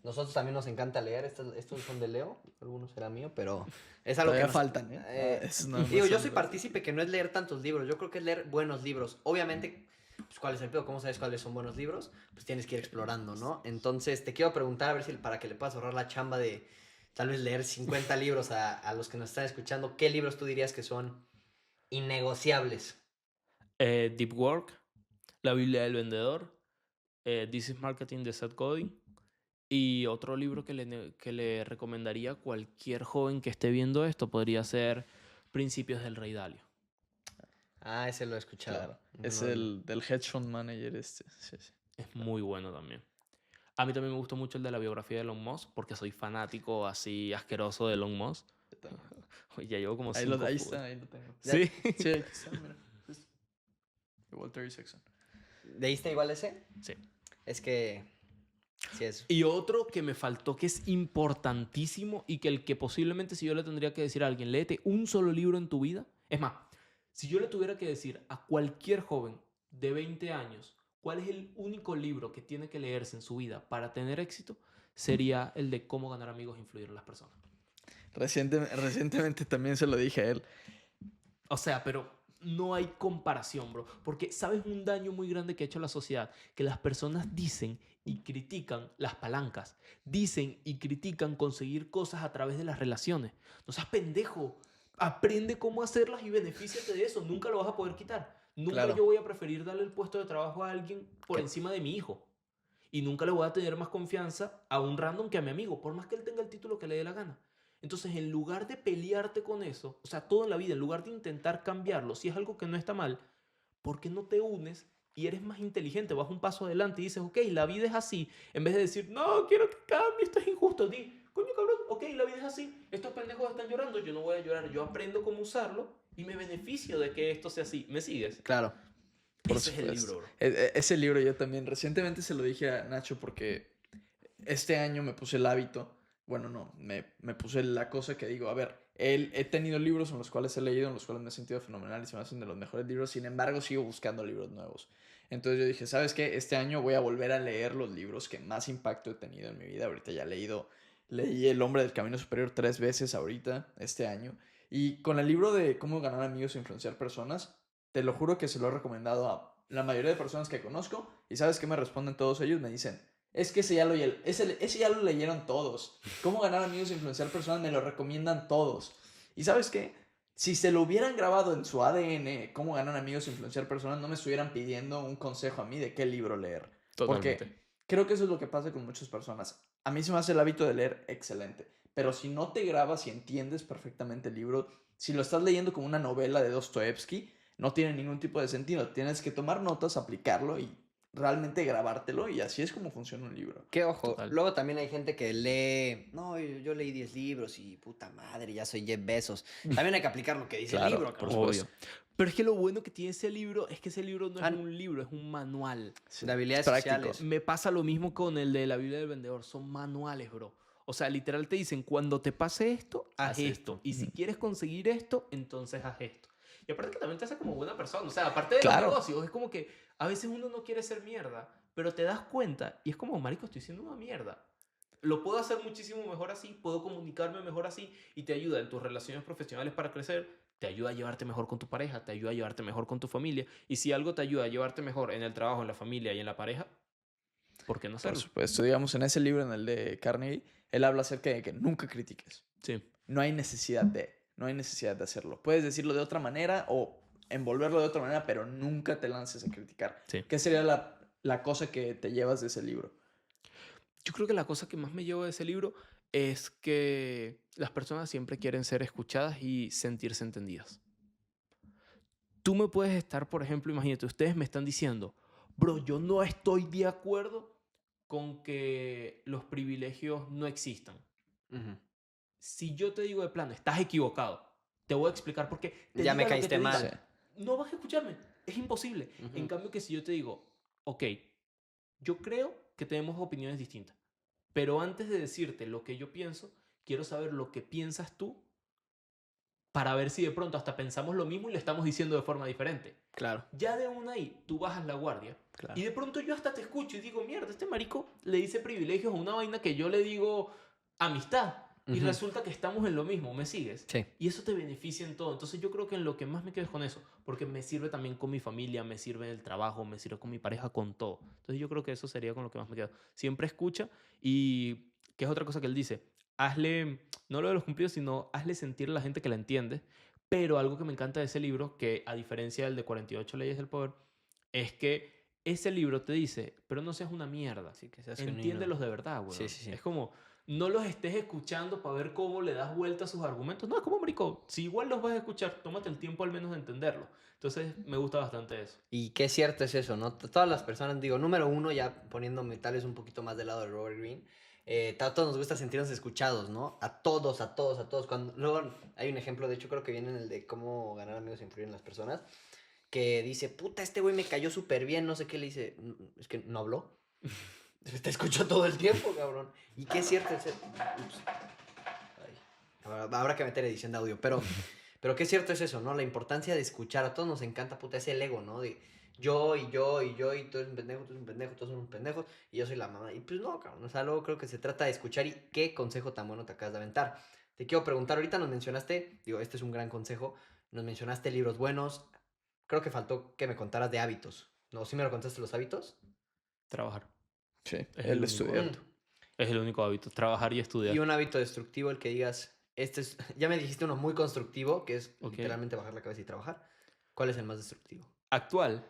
Nosotros también nos encanta leer. Estos son de Leo, algunos será mío, pero es algo Todavía que faltan, ¿eh? Eso nada más digo, yo son soy dos. partícipe que no es leer tantos libros. Yo creo que es leer buenos libros. Obviamente, pues, ¿cuál es el pedo? ¿Cómo sabes cuáles son buenos libros? Pues tienes que ir explorando, ¿no? Entonces, te quiero preguntar a ver si para que le puedas ahorrar la chamba de tal vez leer 50 libros a los que nos están escuchando. ¿Qué libros tú dirías que son innegociables? Deep Work, La Biblia del Vendedor, This is Marketing de Seth Godin. Y otro libro que le recomendaría a cualquier joven que esté viendo esto podría ser Principios del Rey Dalio. Ah, ese lo he escuchado. Claro. No, Es no, no. el del hedge fund manager este. Sí, sí. Es muy bueno también. A mí también me gustó mucho el de la biografía de Elon Musk porque soy fanático así asqueroso de Elon Musk. Yo también. Oye, ya llevo como Ahí, 5 ahí está, ahí lo tengo. ¿Sí? Sí, aquí está, mira. Justo. De Walter Isaacson. ¿Leíste igual ese? Sí. Es que Sí, eso. Y otro que me faltó, que es importantísimo y que el que posiblemente si yo le tendría que decir a alguien, léete un solo libro en tu vida. Es más, si yo le tuviera que decir a cualquier joven de 20 años cuál es el único libro que tiene que leerse en su vida para tener éxito, sería el de Cómo ganar amigos e influir en las personas. Recientemente también se lo dije a él. O sea, pero no hay comparación, bro. Porque sabes un daño muy grande que ha hecho la sociedad, que las personas dicen y critican las palancas, dicen y critican conseguir cosas a través de las relaciones. No seas pendejo. Aprende cómo hacerlas y benefíciate de eso. Nunca lo vas a poder quitar. Nunca Claro. yo voy a preferir darle el puesto de trabajo a alguien por Que- encima de mi hijo. Y nunca le voy a tener más confianza a un random que a mi amigo, por más que él tenga el título que le dé la gana. Entonces, en lugar de pelearte con eso, o sea, todo en la vida, en lugar de intentar cambiarlo, si es algo que no está mal, ¿por qué no te unes y eres más inteligente? Vas un paso adelante y dices, ok, la vida es así. En vez de decir, no, quiero que cambie, esto es injusto. Di, coño cabrón, ok, la vida es así. Estos pendejos están llorando, yo no voy a llorar. Yo aprendo cómo usarlo y me beneficio de que esto sea así. ¿Me sigues? Claro. Por Ese es el supuesto. libro, bro. Ese libro yo también. Recientemente se lo dije a Nacho porque este año me puse el hábito. Bueno, no, me puse la cosa que digo, a ver, he tenido libros en los cuales he leído, en los cuales me he sentido fenomenal y se me hacen de los mejores libros, sin embargo sigo buscando libros nuevos. Entonces yo dije, ¿sabes qué? Este año voy a volver a leer los libros que más impacto he tenido en mi vida. Ahorita ya leí El hombre del camino superior 3 veces ahorita, este año. Y con el libro de Cómo ganar amigos e influenciar personas, te lo juro que se lo he recomendado a la mayoría de personas que conozco. ¿Y sabes qué me responden todos ellos? Me dicen, es que ese ya lo leyeron todos. Cómo ganar amigos e influenciar personas me lo recomiendan todos. ¿Y sabes qué? Si se lo hubieran grabado en su ADN, cómo ganar amigos e influenciar personas, no me estuvieran pidiendo un consejo a mí de qué libro leer. Totalmente. Porque creo que eso es lo que pasa con muchas personas. A mí se me hace el hábito de leer excelente. Pero si no te grabas y entiendes perfectamente el libro, si lo estás leyendo como una novela de Dostoevsky, no tiene ningún tipo de sentido. Tienes que tomar notas, aplicarlo y realmente grabártelo y así es como funciona un libro. Que ojo, Total. luego también hay gente que lee, no, yo leí 10 libros y puta madre, ya soy Jeff Bezos. También hay que aplicar lo que dice el Claro, libro, por cabrón. supuesto. Pero es que lo bueno que tiene ese libro es que ese libro no es Ah, un libro, es un manual. Sí, De habilidades es práctico. sociales. Me pasa lo mismo con el de la Biblia del Vendedor. Son manuales, bro. O sea, literal te dicen, cuando te pase esto, haz Haz esto. esto. Y si Ujú. quieres conseguir esto, entonces haz esto. Y aparte que también te hace como buena persona. O sea, aparte de Claro. los negocios, es como que a veces uno no quiere ser mierda, pero te das cuenta y es como, marico, estoy siendo una mierda. Lo puedo hacer muchísimo mejor así, puedo comunicarme mejor así y te ayuda en tus relaciones profesionales para crecer, te ayuda a llevarte mejor con tu pareja, te ayuda a llevarte mejor con tu familia. Y si algo te ayuda a llevarte mejor en el trabajo, en la familia y en la pareja, ¿por qué no Por hacerlo? supuesto, digamos, en ese libro, en el de Carnegie, él habla acerca de que nunca critiques. Sí. No hay necesidad de hacerlo. Puedes decirlo de otra manera o envolverlo de otra manera, pero nunca te lances a criticar. Sí. ¿Qué sería la cosa que te llevas de ese libro? Yo creo que la cosa que más me llevo de ese libro es que las personas siempre quieren ser escuchadas y sentirse entendidas. Tú me puedes estar, por ejemplo, imagínate, ustedes me están diciendo, bro, yo no estoy de acuerdo con que los privilegios no existan. Ujú. Si yo te digo de plano, estás equivocado, te voy a explicar por qué. Te Ya me diga lo que caíste te diga, mal. Sí. no vas a escucharme. Es imposible. Ujú. En cambio, que si yo te digo, ok, yo creo que tenemos opiniones distintas, pero antes de decirte lo que yo pienso, quiero saber lo que piensas tú para ver si de pronto hasta pensamos lo mismo y lo estamos diciendo de forma diferente. Claro, Ya de una ahí, tú bajas la guardia claro. y de pronto yo hasta te escucho y digo, mierda, este marico le dice privilegios a una vaina que yo le digo amistad. Y Ujú. resulta que estamos en lo mismo, ¿me sigues? Sí. Y eso te beneficia en todo. Entonces yo creo que en lo que más me quedo es con eso, porque me sirve también con mi familia, me sirve en el trabajo, me sirve con mi pareja, con todo. Entonces yo creo que eso sería con lo que más me quedo. Siempre escucha y, que es otra cosa que él dice, hazle, no lo de los cumplidos, sino hazle sentir a la gente que la entiende. Pero algo que me encanta de ese libro, que a diferencia del de 48 leyes del poder, es que ese libro te dice, pero no seas una mierda. Sí, que seas genuino. Entiéndelos de verdad, güey. Sí, sí, sí. Es como, no los estés escuchando para ver cómo le das vuelta a sus argumentos. No, es como, marico, si igual los vas a escuchar, tómate el tiempo al menos de entenderlo. Entonces, me gusta bastante eso. Y qué cierto es eso, ¿no? Todas las personas, digo, número uno, ya poniéndome tal vez un poquito más del lado de Robert Greene, a todos nos gusta sentirnos escuchados, ¿no? A todos, a todos, a todos. Cuando, luego hay un ejemplo, de hecho creo que viene en el de cómo ganar amigos e influir en las personas, que dice, puta, este güey me cayó súper bien, no sé qué, le dice, es que no habló. Te escucho todo el tiempo, cabrón. ¿Y qué es cierto? Ups. Ay. Habrá que meter edición de audio, pero qué cierto es eso, ¿no? La importancia de escuchar. A todos nos encanta, puta, ese el ego, ¿no? De yo y yo y yo y tú eres un pendejo, tú eres un pendejo, todos son un pendejo y yo soy la mamá. Y pues no, cabrón. O sea, luego creo que se trata de escuchar y qué consejo tan bueno te acabas de aventar. Te quiero preguntar, ahorita nos mencionaste, digo, este es un gran consejo, nos mencionaste libros buenos. Creo que faltó que me contaras de hábitos. ¿No? ¿Sí me lo contaste los hábitos? Trabajar. Sí, Es el el único estudiar. hábito. Es el único hábito. Trabajar y Y estudiar. un hábito destructivo, el que digas, este es, ya me dijiste uno muy constructivo, que es Ok. literalmente bajar la cabeza y trabajar. ¿Cuál es el más destructivo? Actual.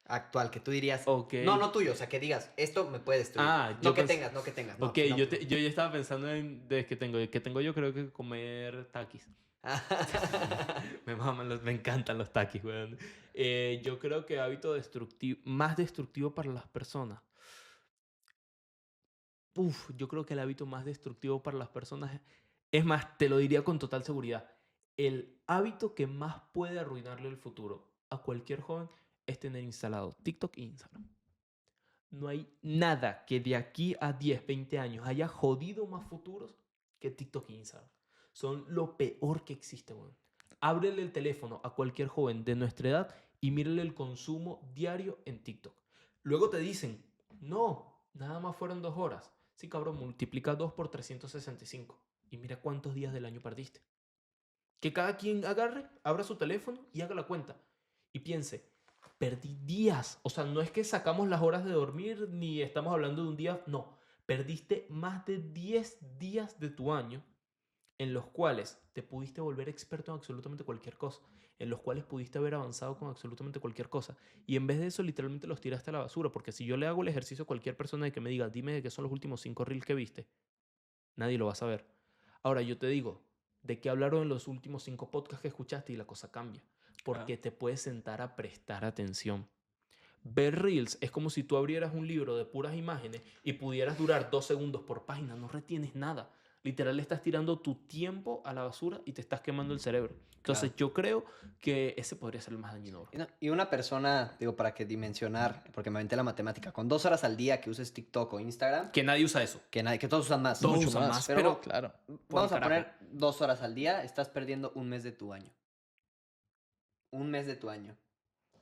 Actual, que tú dirías, Ok. no, no tuyo, o sea, que digas, esto me puede destruir. Ah, No yo que pens- tengas, no que tengas, no. Ok, No, yo ya estaba pensando en de que tengo yo creo que comer taquis. Me encantan los taquis, weón. Yo creo que hábito destructivo, más destructivo para las personas. Yo creo que el hábito más destructivo para las personas es más, te lo diría con total seguridad. El hábito que más puede arruinarle el futuro a cualquier joven es tener instalado TikTok e Instagram. No hay nada que de aquí a 10, 20 años haya jodido más futuros que TikTok e Instagram. Son lo peor que existe, weón. Ábrele el teléfono a cualquier joven de nuestra edad y mírele el consumo diario en TikTok. Luego te dicen, no, nada más fueron 2 horas. Sí, cabrón, multiplica 2 por 365 y mira cuántos días del año perdiste. Que cada quien agarre, abra su teléfono y haga la cuenta. Y piense, perdí días. O sea, no es que sacamos las horas de dormir ni estamos hablando de un día. No, perdiste más de 10 días de tu año en los cuales te pudiste volver experto en absolutamente cualquier cosa. En los cuales pudiste haber avanzado con absolutamente cualquier cosa. Y en vez de eso, literalmente los tiraste a la basura. Porque si yo le hago el ejercicio a cualquier persona de que me diga, dime de qué son los últimos 5 reels que viste, nadie lo va a saber. Ahora yo te digo, ¿de qué hablaron en los últimos 5 podcasts que escuchaste? Y la cosa cambia. Porque te puedes sentar a prestar atención. Ver Reels es como si tú abrieras un libro de puras imágenes y pudieras durar 2 segundos por página. No retienes nada. Literal, le estás tirando tu tiempo a la basura y te estás quemando el cerebro. Entonces, Claro. yo creo que ese podría ser el más dañino, bro. Y una persona, digo, para que dimensionar, porque me aventé la matemática, con 2 horas al día que uses TikTok o Instagram, Que nadie usa eso. que todos usan más. Todos Mucho usan más, más, pero pero claro. vamos a carajo. poner 2 horas al día, estás perdiendo un mes de tu año. Un mes de tu año.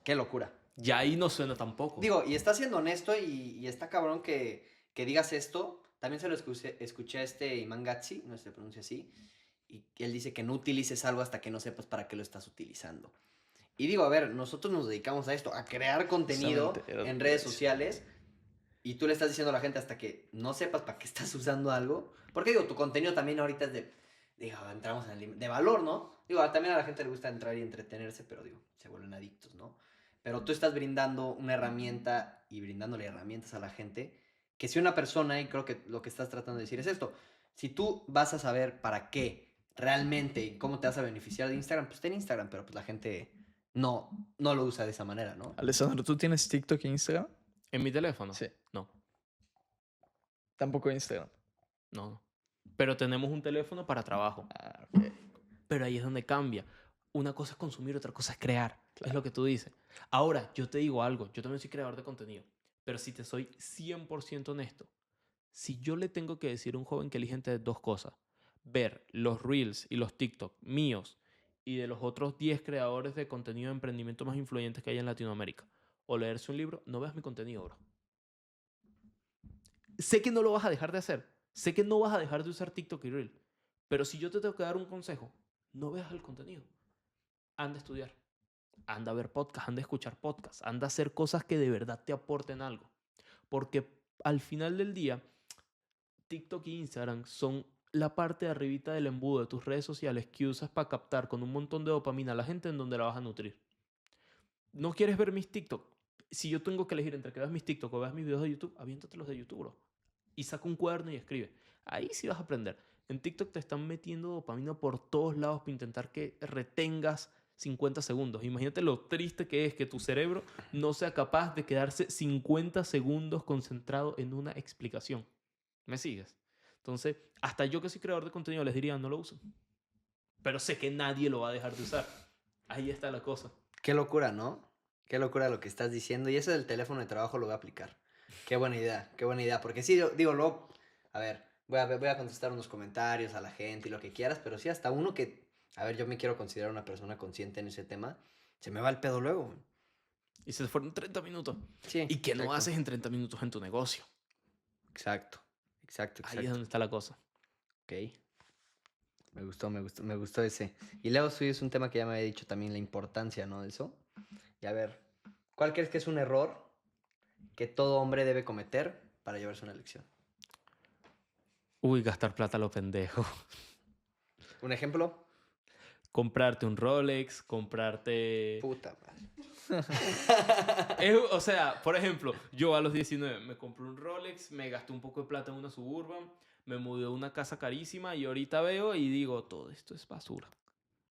Qué locura. ya ahí no suena tampoco. Digo, y está siendo honesto y está cabrón que digas esto. También se lo escuché a este Iman Gatsi, no se pronuncia así, y él dice que no utilices algo hasta que no sepas para qué lo estás utilizando. Y digo, a ver, nosotros nos dedicamos a esto, a crear contenido Justamente, en redes sociales, y tú le estás diciendo a la gente hasta que no sepas para qué estás usando algo. Porque digo, tu contenido también ahorita es digo, entramos en de valor, ¿no? Digo, también a la gente le gusta entrar y entretenerse, pero digo, se vuelven adictos, ¿no? Pero tú estás brindando una herramienta y brindándole herramientas a la gente que si una persona, y creo que lo que estás tratando de decir es esto, si tú vas a saber para qué realmente y cómo te vas a beneficiar de Instagram, pues ten Instagram, pero pues la gente no lo usa de esa manera, ¿no? Alessandro, ¿tú tienes TikTok e Instagram? ¿En mi teléfono? Sí. No, Tampoco Instagram. no. Pero tenemos un teléfono para trabajo. Ah, ok. Pero ahí es donde cambia. Una cosa es consumir, otra cosa es crear. Es Claro. lo que tú dices. Ahora, yo te digo algo. Yo también soy creador de contenido. Pero si te soy 100% honesto, si yo le tengo que decir a un joven que elige entre 2 cosas, ver los Reels y los TikTok míos y de los otros 10 creadores de contenido de emprendimiento más influyentes que hay en Latinoamérica, o leerse un libro, no veas mi contenido, bro. Sé que no lo vas a dejar de hacer. Sé que no vas a dejar de usar TikTok y Reel. Pero si yo te tengo que dar un consejo, no veas el contenido. Anda a estudiar. Anda a ver podcasts, anda a escuchar podcasts, anda a hacer cosas que de verdad te aporten algo. Porque al final del día, TikTok e Instagram son la parte de arribita del embudo de tus redes sociales que usas para captar con un montón de dopamina a la gente en donde la vas a nutrir. ¿No quieres ver mis TikTok? Si yo tengo que elegir entre que veas mis TikTok o veas mis videos de YouTube, aviéntate los de YouTube, bro. Y saca un cuaderno y escribe. Ahí sí vas a aprender. En TikTok te están metiendo dopamina por todos lados para intentar que retengas 50 segundos. Imagínate lo triste que es que tu cerebro no sea capaz de quedarse 50 segundos concentrado en una explicación. ¿Me sigues? Entonces, hasta yo que soy creador de contenido les diría, no lo usen. Pero sé que nadie lo va a dejar de usar. Ahí está la cosa. Qué locura, ¿no? Qué locura lo que estás diciendo. Y eso del teléfono de trabajo lo voy a aplicar. Qué buena idea, qué buena idea. Porque sí, digo, luego, a ver, voy a contestar unos comentarios a la gente y lo que quieras, pero sí, hasta uno que, a ver, yo me quiero considerar una persona consciente en ese tema, se me va el pedo luego, güey. Y se fueron 30 minutos. Sí, ¿Y qué no exacto. haces en 30 minutos en tu negocio? Exacto, exacto, Ahí es exacto. donde está la cosa. Ok. Me gustó ese. Y luego sí es un tema que ya me había dicho también, la importancia, ¿no? De eso. Y a ver, ¿cuál crees que es un error que todo hombre debe cometer para llevarse una lección? Uy, gastar plata a lo pendejo. ¿Un ejemplo? Comprarte un Rolex, comprarte... Puta madre. O sea, por ejemplo, yo a los 19 me compré un Rolex, me gasté un poco de plata en una Suburban, me mudé a una casa carísima y ahorita veo y digo, todo esto es basura.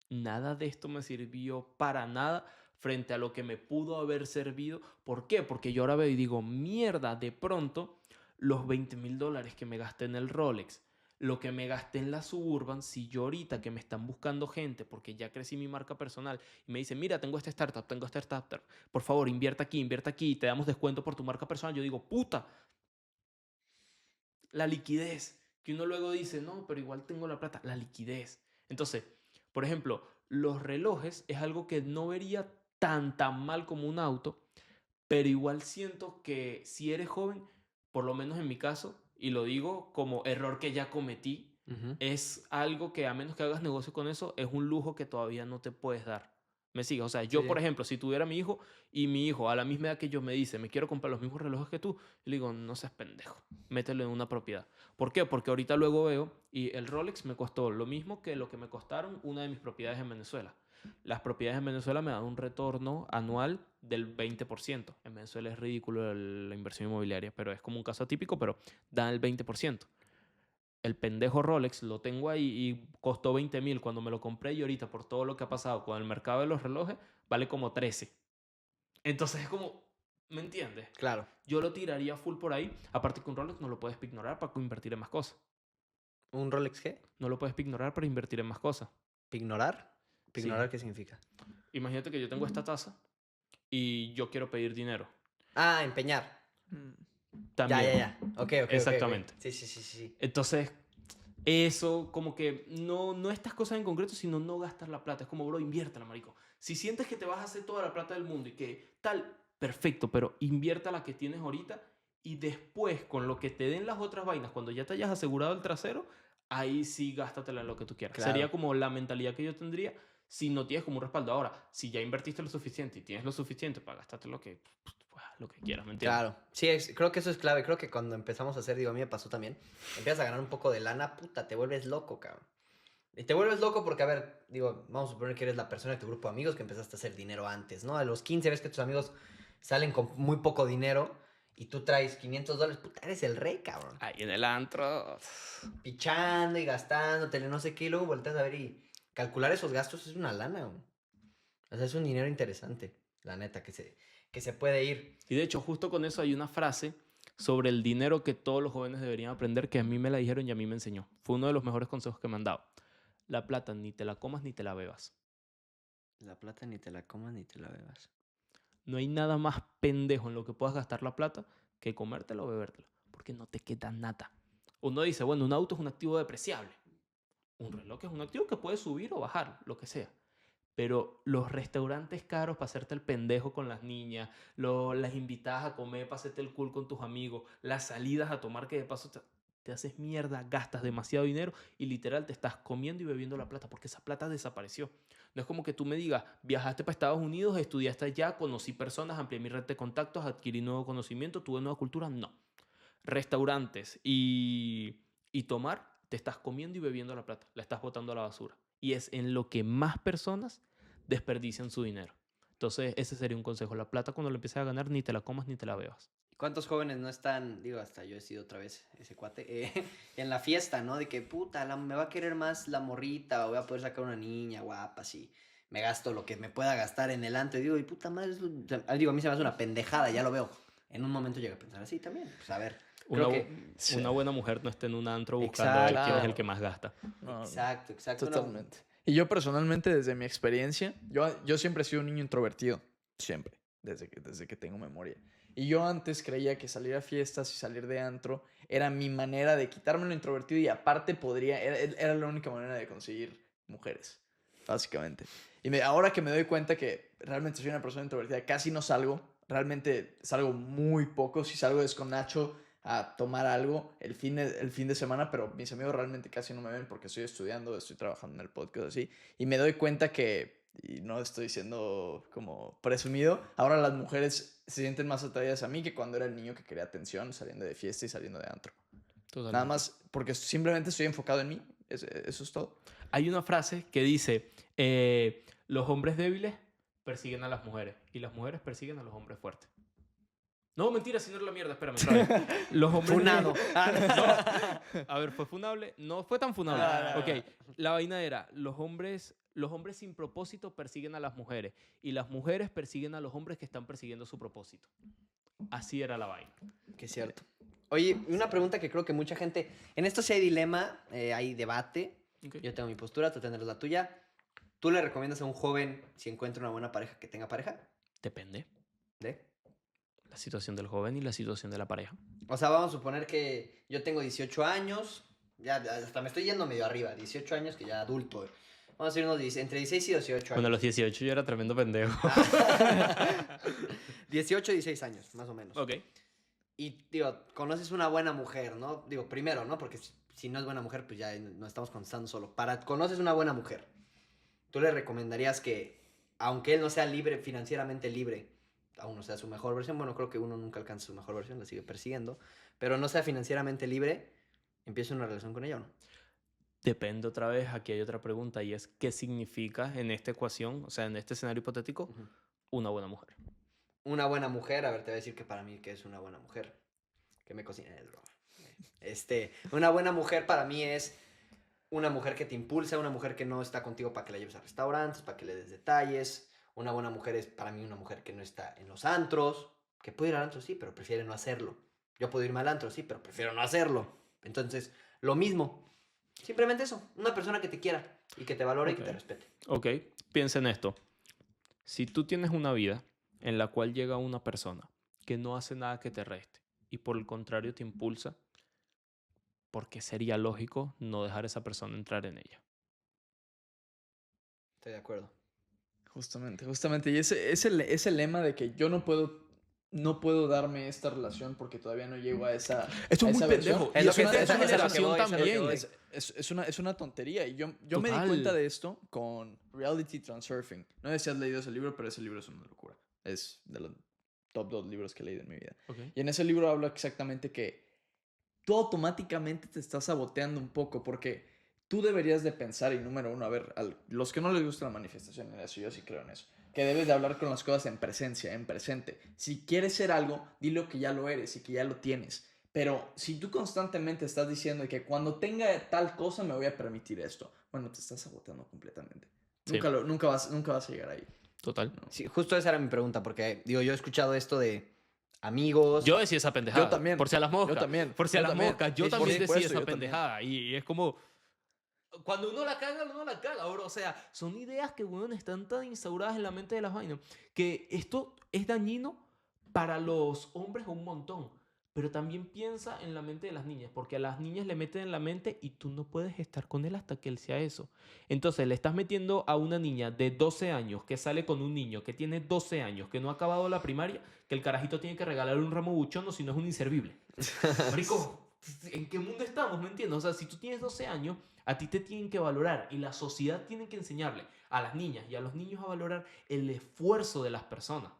Nada de esto me sirvió para nada frente a lo que me pudo haber servido. ¿Por qué? Porque yo ahora veo y digo, mierda, de pronto los $20,000 que me gasté en el Rolex, lo que me gasté en la Suburban, si yo ahorita que me están buscando gente, porque ya crecí mi marca personal, y me dicen, mira, tengo esta startup, por favor, invierta aquí, te damos descuento por tu marca personal, yo digo, puta, la liquidez, que uno luego dice, no, pero igual tengo la plata, la liquidez. Entonces, por ejemplo, los relojes es algo que no vería tan mal como un auto, pero igual siento que si eres joven, por lo menos en mi caso, y lo digo como error que ya cometí, Ujú. es algo que a menos que hagas negocio con eso, es un lujo que todavía no te puedes dar. ¿Me sigues? O sea, Sí, yo, por sí. ejemplo, si tuviera mi hijo y mi hijo a la misma edad que yo me dice, me quiero comprar los mismos relojes que tú, le digo, no seas pendejo, mételo en una propiedad. ¿Por qué? Porque ahorita luego veo y el Rolex me costó lo mismo que lo que me costaron una de mis propiedades en Venezuela. Las propiedades en Venezuela me dan un retorno anual del 20%. En Venezuela es ridículo la inversión inmobiliaria, pero es como un caso atípico, pero dan el 20%. El pendejo Rolex lo tengo ahí y costó 20,000 cuando me lo compré y ahorita por todo lo que ha pasado con el mercado de los relojes vale como 13. Entonces es como, ¿me entiendes? Claro. Yo lo tiraría full por ahí. Aparte que un Rolex no lo puedes ignorar para invertir en más cosas. ¿Un Rolex qué? No lo puedes ignorar para invertir en más cosas. ¿Pignorar? Sí. ¿Pignorar qué significa? Imagínate que yo tengo esta taza y yo quiero pedir dinero. Ah, empeñar. Mm. Ya, También. ya, ya. Ok, ok, ok, ok. Exactamente. Sí, sí, sí, sí, sí. Entonces, eso como que no estas cosas en concreto, sino no gastar la plata. Es como, bro, inviértela, marico. Si sientes que te vas a hacer toda la plata del mundo y que tal, perfecto, pero invierta la que tienes ahorita y después con lo que te den las otras vainas, cuando ya te hayas asegurado el trasero, ahí sí gástatela en lo que tú quieras. Claro. Sería como la mentalidad que yo tendría si no tienes como un respaldo. Ahora, si ya invertiste lo suficiente y tienes lo suficiente para gastarte lo que quieras, ¿me entiendes? Claro. Sí, creo que eso es clave. Creo que cuando empezamos a hacer, digo, a mí me pasó también. Empiezas a ganar un poco de lana, puta, te vuelves loco, cabrón. Y te vuelves loco porque, a ver, digo, vamos a suponer que eres la persona de tu grupo de amigos que empezaste a hacer dinero antes, ¿no? A los 15 ves que tus amigos salen con muy poco dinero y tú traes $500, puta, eres el rey, cabrón. Ahí en el antro. Pichando y gastándotele, no sé qué, y luego volteas a ver y calcular esos gastos es una lana, güey. O sea, es un dinero interesante, la neta, que se puede ir. Y de hecho, justo con eso hay una frase sobre el dinero que todos los jóvenes deberían aprender, que a mí me la dijeron y a mí me enseñó. Fue uno de los mejores consejos que me han dado. La plata ni te la comas ni te la bebas. La plata ni te la comas ni te la bebas. No hay nada más pendejo en lo que puedas gastar la plata que comértela o bebértela, porque no te queda nada. Uno dice, bueno, un auto es un activo depreciable. Un reloj es un activo que puede subir o bajar, lo que sea. Pero los restaurantes caros para hacerte el pendejo con las niñas, las invitadas a comer para hacerte el cool con tus amigos, las salidas a tomar que de paso te haces mierda, gastas demasiado dinero y literal te estás comiendo y bebiendo la plata porque esa plata desapareció. No es como que tú me digas, viajaste para Estados Unidos, estudiaste allá, conocí personas, amplié mi red de contactos, adquirí nuevo conocimiento, tuve nueva cultura. No. Restaurantes y tomar, te estás comiendo y bebiendo la plata, la estás botando a la basura. Y es en lo que más personas desperdician su dinero. Entonces, ese sería un consejo. La plata cuando la empieces a ganar, ni te la comas ni te la bebas. ¿Cuántos jóvenes no están, digo, hasta yo he sido otra vez ese cuate, en la fiesta, ¿no? De que, puta, me va a querer más la morrita o voy a poder sacar una niña guapa, sí. Me gasto lo que me pueda gastar en el antro y digo, y puta madre, digo, a mí se me hace una pendejada, ya lo veo. En un momento llega a pensar así también, pues a ver, Una, creo que... Sí. una buena mujer no está en un antro buscando a ver quién es el Claro. que más gasta. No, no. Exacto, exacto. Totalmente. Y yo personalmente, desde mi experiencia, yo siempre he sido un niño introvertido. Siempre. Desde que tengo memoria. Y yo antes creía que salir a fiestas y salir de antro era mi manera de quitarme lo introvertido y aparte era la única manera de conseguir mujeres, básicamente. Ahora que me doy cuenta que realmente soy una persona introvertida, casi no salgo, realmente salgo muy poco, si salgo es con Nacho a tomar algo el fin de semana, pero mis amigos realmente casi no me ven porque estoy estudiando, estoy trabajando en el podcast así, y me doy cuenta que, y no estoy siendo como presumido, ahora las mujeres se sienten más atraídas a mí que cuando era el niño que quería atención saliendo de fiesta y saliendo de antro. Totalmente. Nada más porque simplemente estoy enfocado en mí, eso es todo. Hay una frase que dice, los hombres débiles persiguen a las mujeres y las mujeres persiguen a los hombres fuertes. No, mentira, si no era la mierda, espérame. Otra vez. Los hombres Funado. No. A ver, ¿fue funable? No fue tan funable. No. Ok, la vaina era, los hombres sin propósito persiguen a las mujeres y las mujeres persiguen a los hombres que están persiguiendo su propósito. Así era la vaina. Que es cierto. Oye, una pregunta que creo que mucha gente... En esto sí hay dilema, hay debate. Okay. Yo tengo mi postura, tú tendrás la tuya. ¿Tú le recomiendas a un joven, si encuentra una buena pareja, que tenga pareja? Depende. ¿De? La situación del joven y la situación de la pareja. O sea, vamos a suponer que yo tengo 18 años, ya hasta me estoy yendo medio arriba, 18 años que ya adulto. Vamos a decir entre 16 y 18 años. Bueno, a los 18 yo era tremendo pendejo. 18 y 16 años, más o menos. Ok. Y, digo, conoces una buena mujer, ¿no? Digo, primero, ¿no? Porque si no es buena mujer, pues ya no estamos contestando solo. Conoces una buena mujer, ¿tú le recomendarías que, aunque él no sea libre, financieramente libre, aún no sea su mejor versión, bueno, creo que uno nunca alcanza su mejor versión, la sigue persiguiendo, pero no sea financieramente libre, empiece una relación con ella o no? Depende otra vez, aquí hay otra pregunta y es ¿qué significa en esta ecuación, o sea, en este escenario hipotético, una buena mujer? Una buena mujer, a ver, te voy a decir que para mí que es una buena mujer. Que me cocine el broma. Una buena mujer para mí es una mujer que te impulsa, una mujer que no está contigo para que la lleves a restaurantes, para que le des detalles. Una buena mujer es para mí una mujer que no está en los antros, que puede ir al antro, sí, pero prefiere no hacerlo. Yo puedo irme al antro, sí, pero prefiero no hacerlo. Entonces, lo mismo. Simplemente eso, una persona que te quiera y que te valore y que te respete. Ok, piensa en esto. Si tú tienes una vida en la cual llega una persona que no hace nada que te reste y por el contrario te impulsa, ¿por qué sería lógico no dejar a esa persona entrar en ella? Estoy de acuerdo. Justamente. Y ese lema de que yo no puedo darme esta relación porque todavía no llego a esa. Esto a es muy esa versión. pendejo. Es Y lo es que una te- es a lo que generación voy, es a lo que también. voy. Es una tontería. Y yo me di Total. cuenta de esto con Reality Transurfing. No sé si has leído ese libro, pero ese libro es una locura. Es de los top 2 libros que he leído en mi vida. Okay. Y en ese libro habla exactamente que tú automáticamente te estás saboteando un poco porque tú deberías de pensar, y número uno, a ver, los que no les gusta la manifestación, eso yo sí creo en eso, que debes de hablar con las cosas en presencia, en presente. Si quieres ser algo, dilo que ya lo eres y que ya lo tienes. Pero si tú constantemente estás diciendo que cuando tenga tal cosa me voy a permitir esto, bueno, te estás saboteando completamente. Sí. Nunca vas a llegar ahí. Total. ¿No? Sí, justo esa era mi pregunta, porque, digo, yo he escuchado esto de amigos. Yo decía esa pendejada. Yo también. Por si a las moscas. Yo también. Por si a Yo las también. moscas. Yo Sí, por también decía supuesto, esa yo también. pendejada. Y es como... Cuando uno la caga, bro. O sea, son ideas que, weón, están tan instauradas en la mente de las vainas que esto es dañino para los hombres un montón. Pero también piensa en la mente de las niñas, porque a las niñas le meten en la mente y tú no puedes estar con él hasta que él sea eso. Entonces le estás metiendo a una niña de 12 años que sale con un niño que tiene 12 años, que no ha acabado la primaria, que el carajito tiene que regalarle un ramo buchón o si no es un inservible. Marico, ¿en qué mundo estamos? ¿Me entiendes? O sea, si tú tienes 12 años, a ti te tienen que valorar y la sociedad tiene que enseñarle a las niñas y a los niños a valorar el esfuerzo de las personas.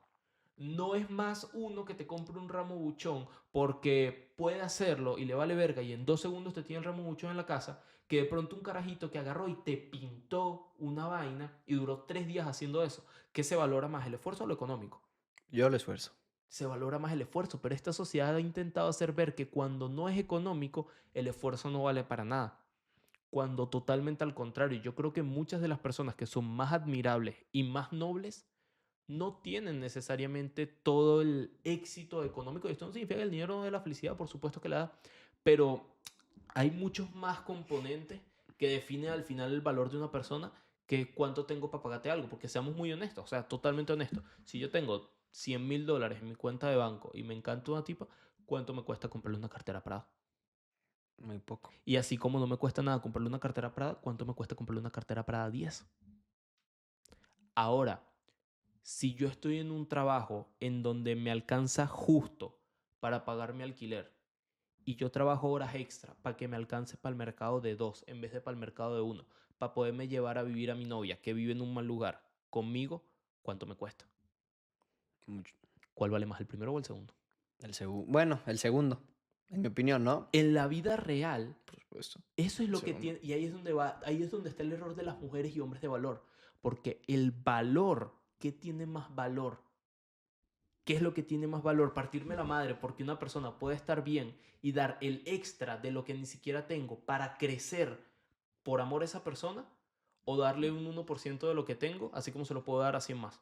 No es más uno que te compre un ramo buchón porque puede hacerlo y le vale verga y en 2 segundos te tiene el ramo buchón en la casa, que de pronto un carajito que agarró y te pintó una vaina y duró 3 días haciendo eso. ¿Qué se valora más, el esfuerzo o lo económico? Yo lo esfuerzo. Se valora más el esfuerzo, pero esta sociedad ha intentado hacer ver que cuando no es económico, el esfuerzo no vale para nada. Cuando totalmente al contrario, yo creo que muchas de las personas que son más admirables y más nobles no tienen necesariamente todo el éxito económico. Y esto no significa que el dinero no dé la felicidad, por supuesto que la da, pero hay muchos más componentes que definen al final el valor de una persona que cuánto tengo para pagarte algo, porque seamos muy honestos, o sea, totalmente honestos. Si yo tengo $100,000 en mi cuenta de banco y me encanta una tipa, ¿cuánto me cuesta comprarle una cartera Prada? Muy poco. Y así como no me cuesta nada comprarle una cartera Prada, ¿cuánto me cuesta comprarle una cartera Prada 10? Ahora, si yo estoy en un trabajo en donde me alcanza justo para pagar mi alquiler y yo trabajo horas extra para que me alcance para el mercado de 2 en vez de para el mercado de 1, para poderme llevar a vivir a mi novia que vive en un mal lugar conmigo, ¿cuánto me cuesta? Mucho. ¿Cuál vale más, el primero o el segundo? Bueno, el segundo, en mi opinión, ¿no? En la vida real, Por supuesto. eso es lo que Segundo. tiene, y ahí es donde está el error de las mujeres y hombres de valor, porque el valor, ¿qué tiene más valor? ¿Qué es lo que tiene más valor? Partirme la madre porque una persona puede estar bien y dar el extra de lo que ni siquiera tengo para crecer por amor a esa persona, o darle un 1% de lo que tengo, así como se lo puedo dar a 100 más.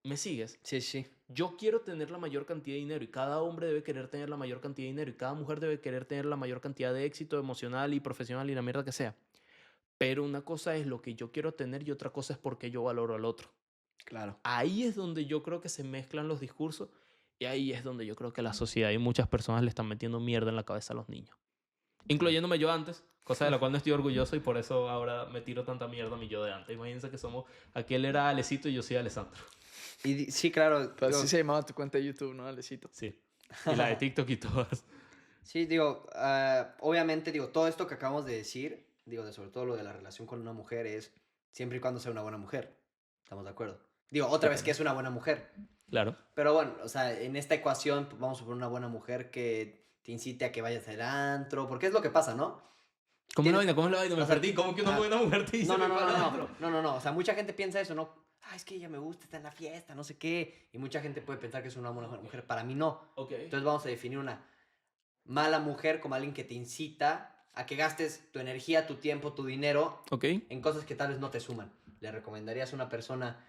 ¿Me sigues? Sí, sí. Yo quiero tener la mayor cantidad de dinero y cada hombre debe querer tener la mayor cantidad de dinero y cada mujer debe querer tener la mayor cantidad de éxito emocional y profesional y la mierda que sea. Pero una cosa es lo que yo quiero tener y otra cosa es porque yo valoro al otro. Claro. Ahí es donde yo creo que se mezclan los discursos y ahí es donde yo creo que la sociedad y muchas personas le están metiendo mierda en la cabeza a los niños. Incluyéndome yo antes, cosa de la cual no estoy orgulloso y por eso ahora me tiro tanta mierda a mi yo de antes. Imagínense que aquel era Alecito y yo soy Alessandro. Y sí, claro. Pero digo, así se llamaba tu cuenta de YouTube, ¿no, Alecito? Sí. Y la de TikTok y todas. sí, digo, obviamente, digo, todo esto que acabamos de decir, digo, de sobre todo lo de la relación con una mujer es siempre y cuando sea una buena mujer. ¿Estamos de acuerdo? Digo, otra vez que es una buena mujer. Claro. Pero bueno, o sea, en esta ecuación pues, vamos a poner una buena mujer que te incite a que vayas al antro, porque es lo que pasa, ¿no? ¿Cómo es la Tienes- vaina? ¿Cómo es la vaina? Me o sea, perdí. ¿Cómo que una buena mujer te dice No, no, que no, para no, adentro? no, o sea, mucha gente piensa eso, ¿no? Ah, es que ella me gusta, está en la fiesta, no sé qué. Y mucha gente puede pensar que es una buena mujer. Para mí no. Ok. Entonces vamos a definir una mala mujer como alguien que te incita a que gastes tu energía, tu tiempo, tu dinero Ok. en cosas que tal vez no te suman. ¿Le recomendarías a una persona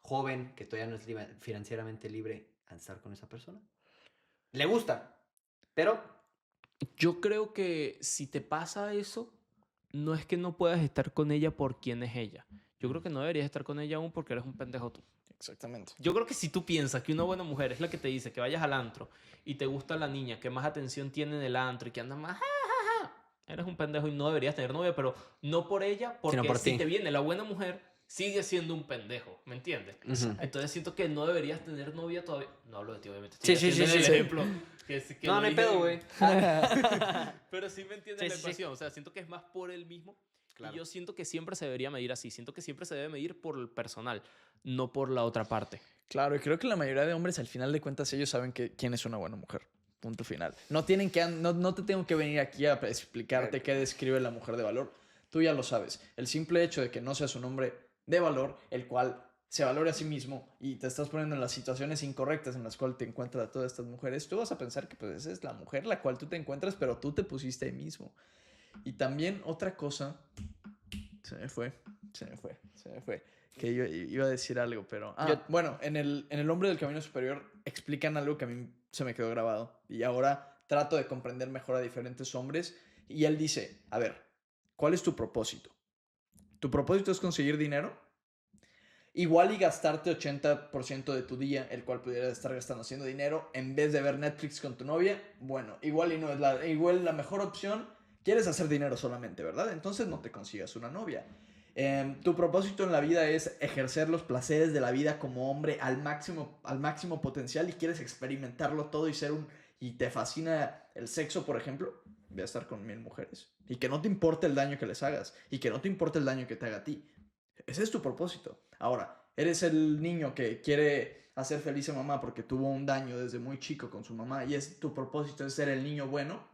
joven que todavía no es financieramente libre a estar con esa persona? Le gusta, pero Yo creo que si te pasa eso, no es que no puedas estar con ella por quién es ella. Yo creo que no deberías estar con ella aún porque eres un pendejo tú. Exactamente. Yo creo que si tú piensas que una buena mujer es la que te dice que vayas al antro y te gusta la niña que más atención tiene en el antro y que anda más, eres un pendejo y no deberías tener novia, pero no por ella, porque por si ti. te viene la buena mujer, sigue siendo un pendejo, ¿me entiendes? Ujú. Entonces siento que no deberías tener novia todavía. No hablo de ti, obviamente. Sí, Estoy sí, haciendo sí, el sí. ejemplo. Que no, lo no hay dije pedo, en- güey. Pero sí me entiendes Sí, la sí, sí. ecuación. O sea, siento que es más por él mismo. Claro. Y yo siento que siempre se debería medir así. Siento que siempre se debe medir por el personal, no por la otra parte. Claro, y creo que la mayoría de hombres, al final de cuentas, ellos saben quién es una buena mujer. Punto final. No te tengo que venir aquí a explicarte qué describe la mujer de valor. Tú ya lo sabes. El simple hecho de que no seas un hombre de valor, el cual se valore a sí mismo y te estás poniendo en las situaciones incorrectas en las cuales te encuentras a todas estas mujeres, tú vas a pensar que pues esa es la mujer la cual tú te encuentras, pero tú te pusiste ahí mismo. Y también otra cosa, se me fue. Que yo iba a decir algo, pero... bueno, en el Hombre del Camino Superior explican algo que a mí se me quedó grabado. Y ahora trato de comprender mejor a diferentes hombres. Y él dice, a ver, ¿cuál es tu propósito? ¿Tu propósito es conseguir dinero? Igual y gastarte 80% de tu día, el cual pudieras estar gastando haciendo dinero, en vez de ver Netflix con tu novia. Bueno, igual y no es igual la mejor opción. Quieres hacer dinero solamente, ¿verdad? Entonces no te consigas una novia. Tu propósito en la vida es ejercer los placeres de la vida como hombre al máximo potencial y quieres experimentarlo todo y te fascina el sexo, por ejemplo. Voy a estar con 1000 mujeres. Y que no te importe el daño que les hagas. Y que no te importe el daño que te haga a ti. Ese es tu propósito. Ahora, eres el niño que quiere hacer feliz a mamá porque tuvo un daño desde muy chico con su mamá y tu propósito es ser el niño bueno.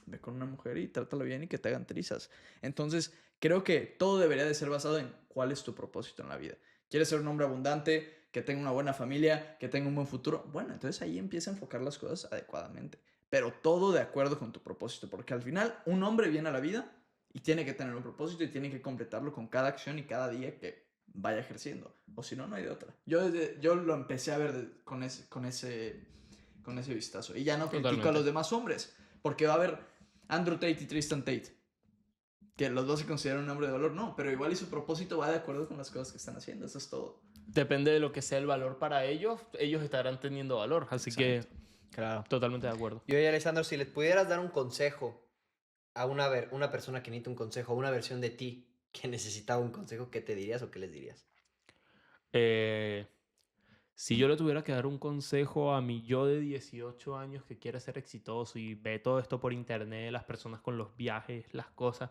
Ve con una mujer y trátalo bien y que te hagan trizas. Entonces, creo que todo debería de ser basado en cuál es tu propósito en la vida. ¿Quieres ser un hombre abundante, que tenga una buena familia, que tenga un buen futuro? Bueno, entonces ahí empieza a enfocar las cosas adecuadamente. Pero todo de acuerdo con tu propósito, porque al final un hombre viene a la vida y tiene que tener un propósito y tiene que completarlo con cada acción y cada día que vaya ejerciendo. O si no, no hay de otra. Yo lo empecé a ver con ese vistazo. Y ya no critico Totalmente. a los demás hombres, porque va a haber Andrew Tate y Tristan Tate, que los dos se consideran un hombre de valor. No, pero igual y su propósito va de acuerdo con las cosas que están haciendo. Eso es todo. depende de lo que sea el valor para ellos, ellos estarán teniendo valor. Así que Claro. totalmente de acuerdo. Y oye, Alessandro, si le pudieras dar un consejo a una persona que necesita un consejo, a una versión de ti que necesitaba un consejo, ¿qué te dirías o qué les dirías? Eh, si yo le tuviera que dar un consejo a mi yo de 18 años que quiere ser exitoso y ve todo esto por internet, las personas con los viajes, las cosas,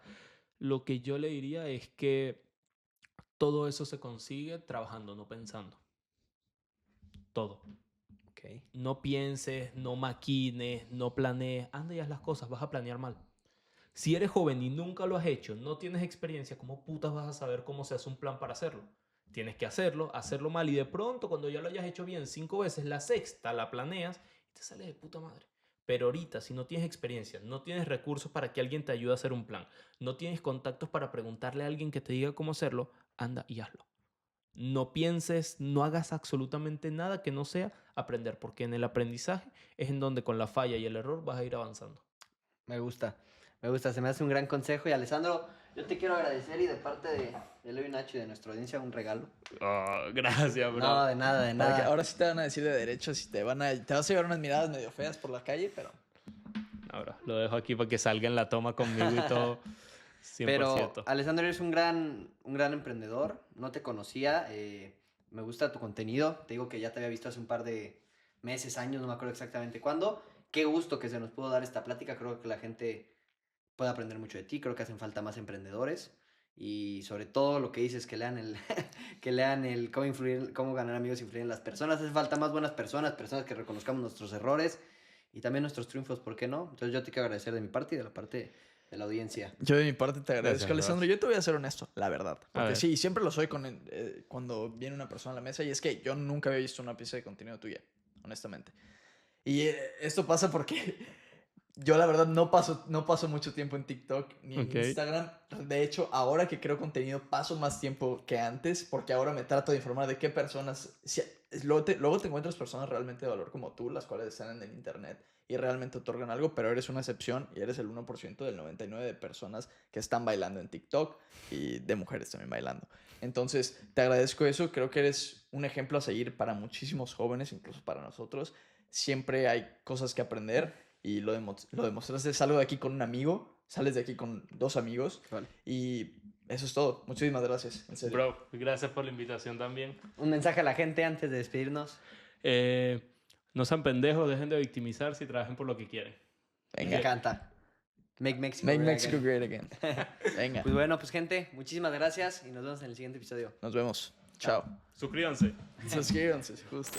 lo que yo le diría es que todo eso se consigue trabajando, no pensando. Todo. Ok. No pienses, no maquines, no planees. Anda y haz las cosas, vas a planear mal. Si eres joven y nunca lo has hecho, no tienes experiencia, ¿cómo putas vas a saber cómo se hace un plan para hacerlo? Tienes que hacerlo mal y de pronto cuando ya lo hayas hecho bien 5 veces, la sexta la planeas y te sale de puta madre. Pero ahorita, si no tienes experiencia, no tienes recursos para que alguien te ayude a hacer un plan, no tienes contactos para preguntarle a alguien que te diga cómo hacerlo, anda y hazlo. No pienses, no hagas absolutamente nada que no sea aprender, porque en el aprendizaje es en donde con la falla y el error vas a ir avanzando. Me gusta, se me hace un gran consejo. Y Alessandro, yo te quiero agradecer y de parte de Leo y Nacho y de nuestra audiencia un regalo. Oh, gracias, bro. No, de nada, de Para que nada. ahora sí te van a decir de derechos y te vas a llevar unas miradas medio feas por la calle, pero Ahora, lo dejo aquí para que salga en la toma conmigo y todo. 100%. Pero, Alessandro, eres un gran emprendedor. No te conocía. Me gusta tu contenido. Te digo que ya te había visto hace un par de meses, años, no me acuerdo exactamente cuándo. Qué gusto que se nos pudo dar esta plática. Creo que la gente puede aprender mucho de ti. Creo que hacen falta más emprendedores. Y sobre todo lo que dices, que lean que lean el cómo ganar amigos e influir en las personas. Hace falta más buenas personas, personas que reconozcamos nuestros errores y también nuestros triunfos, ¿por qué no? Entonces yo te quiero agradecer de mi parte y de la parte de la audiencia. yo de mi parte te agradezco, Gracias, Alessandro. bro. Yo te voy a ser honesto, la verdad. A Porque ver. sí, siempre lo soy cuando viene una persona a la mesa y es que yo nunca había visto una pieza de contenido tuya, honestamente. Y esto pasa porque yo la verdad no paso mucho tiempo en TikTok ni en Ok. Instagram. De hecho, ahora que creo contenido paso más tiempo que antes porque ahora me trato de informar de qué personas... luego te encuentras personas realmente de valor como tú, las cuales están en el internet y realmente otorgan algo, pero eres una excepción y eres el 1% del 99% de personas que están bailando en TikTok y de mujeres también bailando. Entonces, te agradezco eso. Creo que eres un ejemplo a seguir para muchísimos jóvenes, incluso para nosotros. Siempre hay cosas que aprender y lo demostraste. Salgo de aquí con un amigo, sales de aquí con 2 amigos Vale. y eso es todo. Muchísimas gracias, en serio. Bro, gracias por la invitación también. Un mensaje a la gente antes de despedirnos. No sean pendejos, dejen de victimizarse y trabajen por lo que quieren. Me Venga. encanta. Make Mexico Make great Mexico again. great again. Venga, Pues bueno, pues gente, muchísimas gracias y nos vemos en el siguiente episodio. nos vemos. Chao. Suscríbanse. Suscríbanse, justo.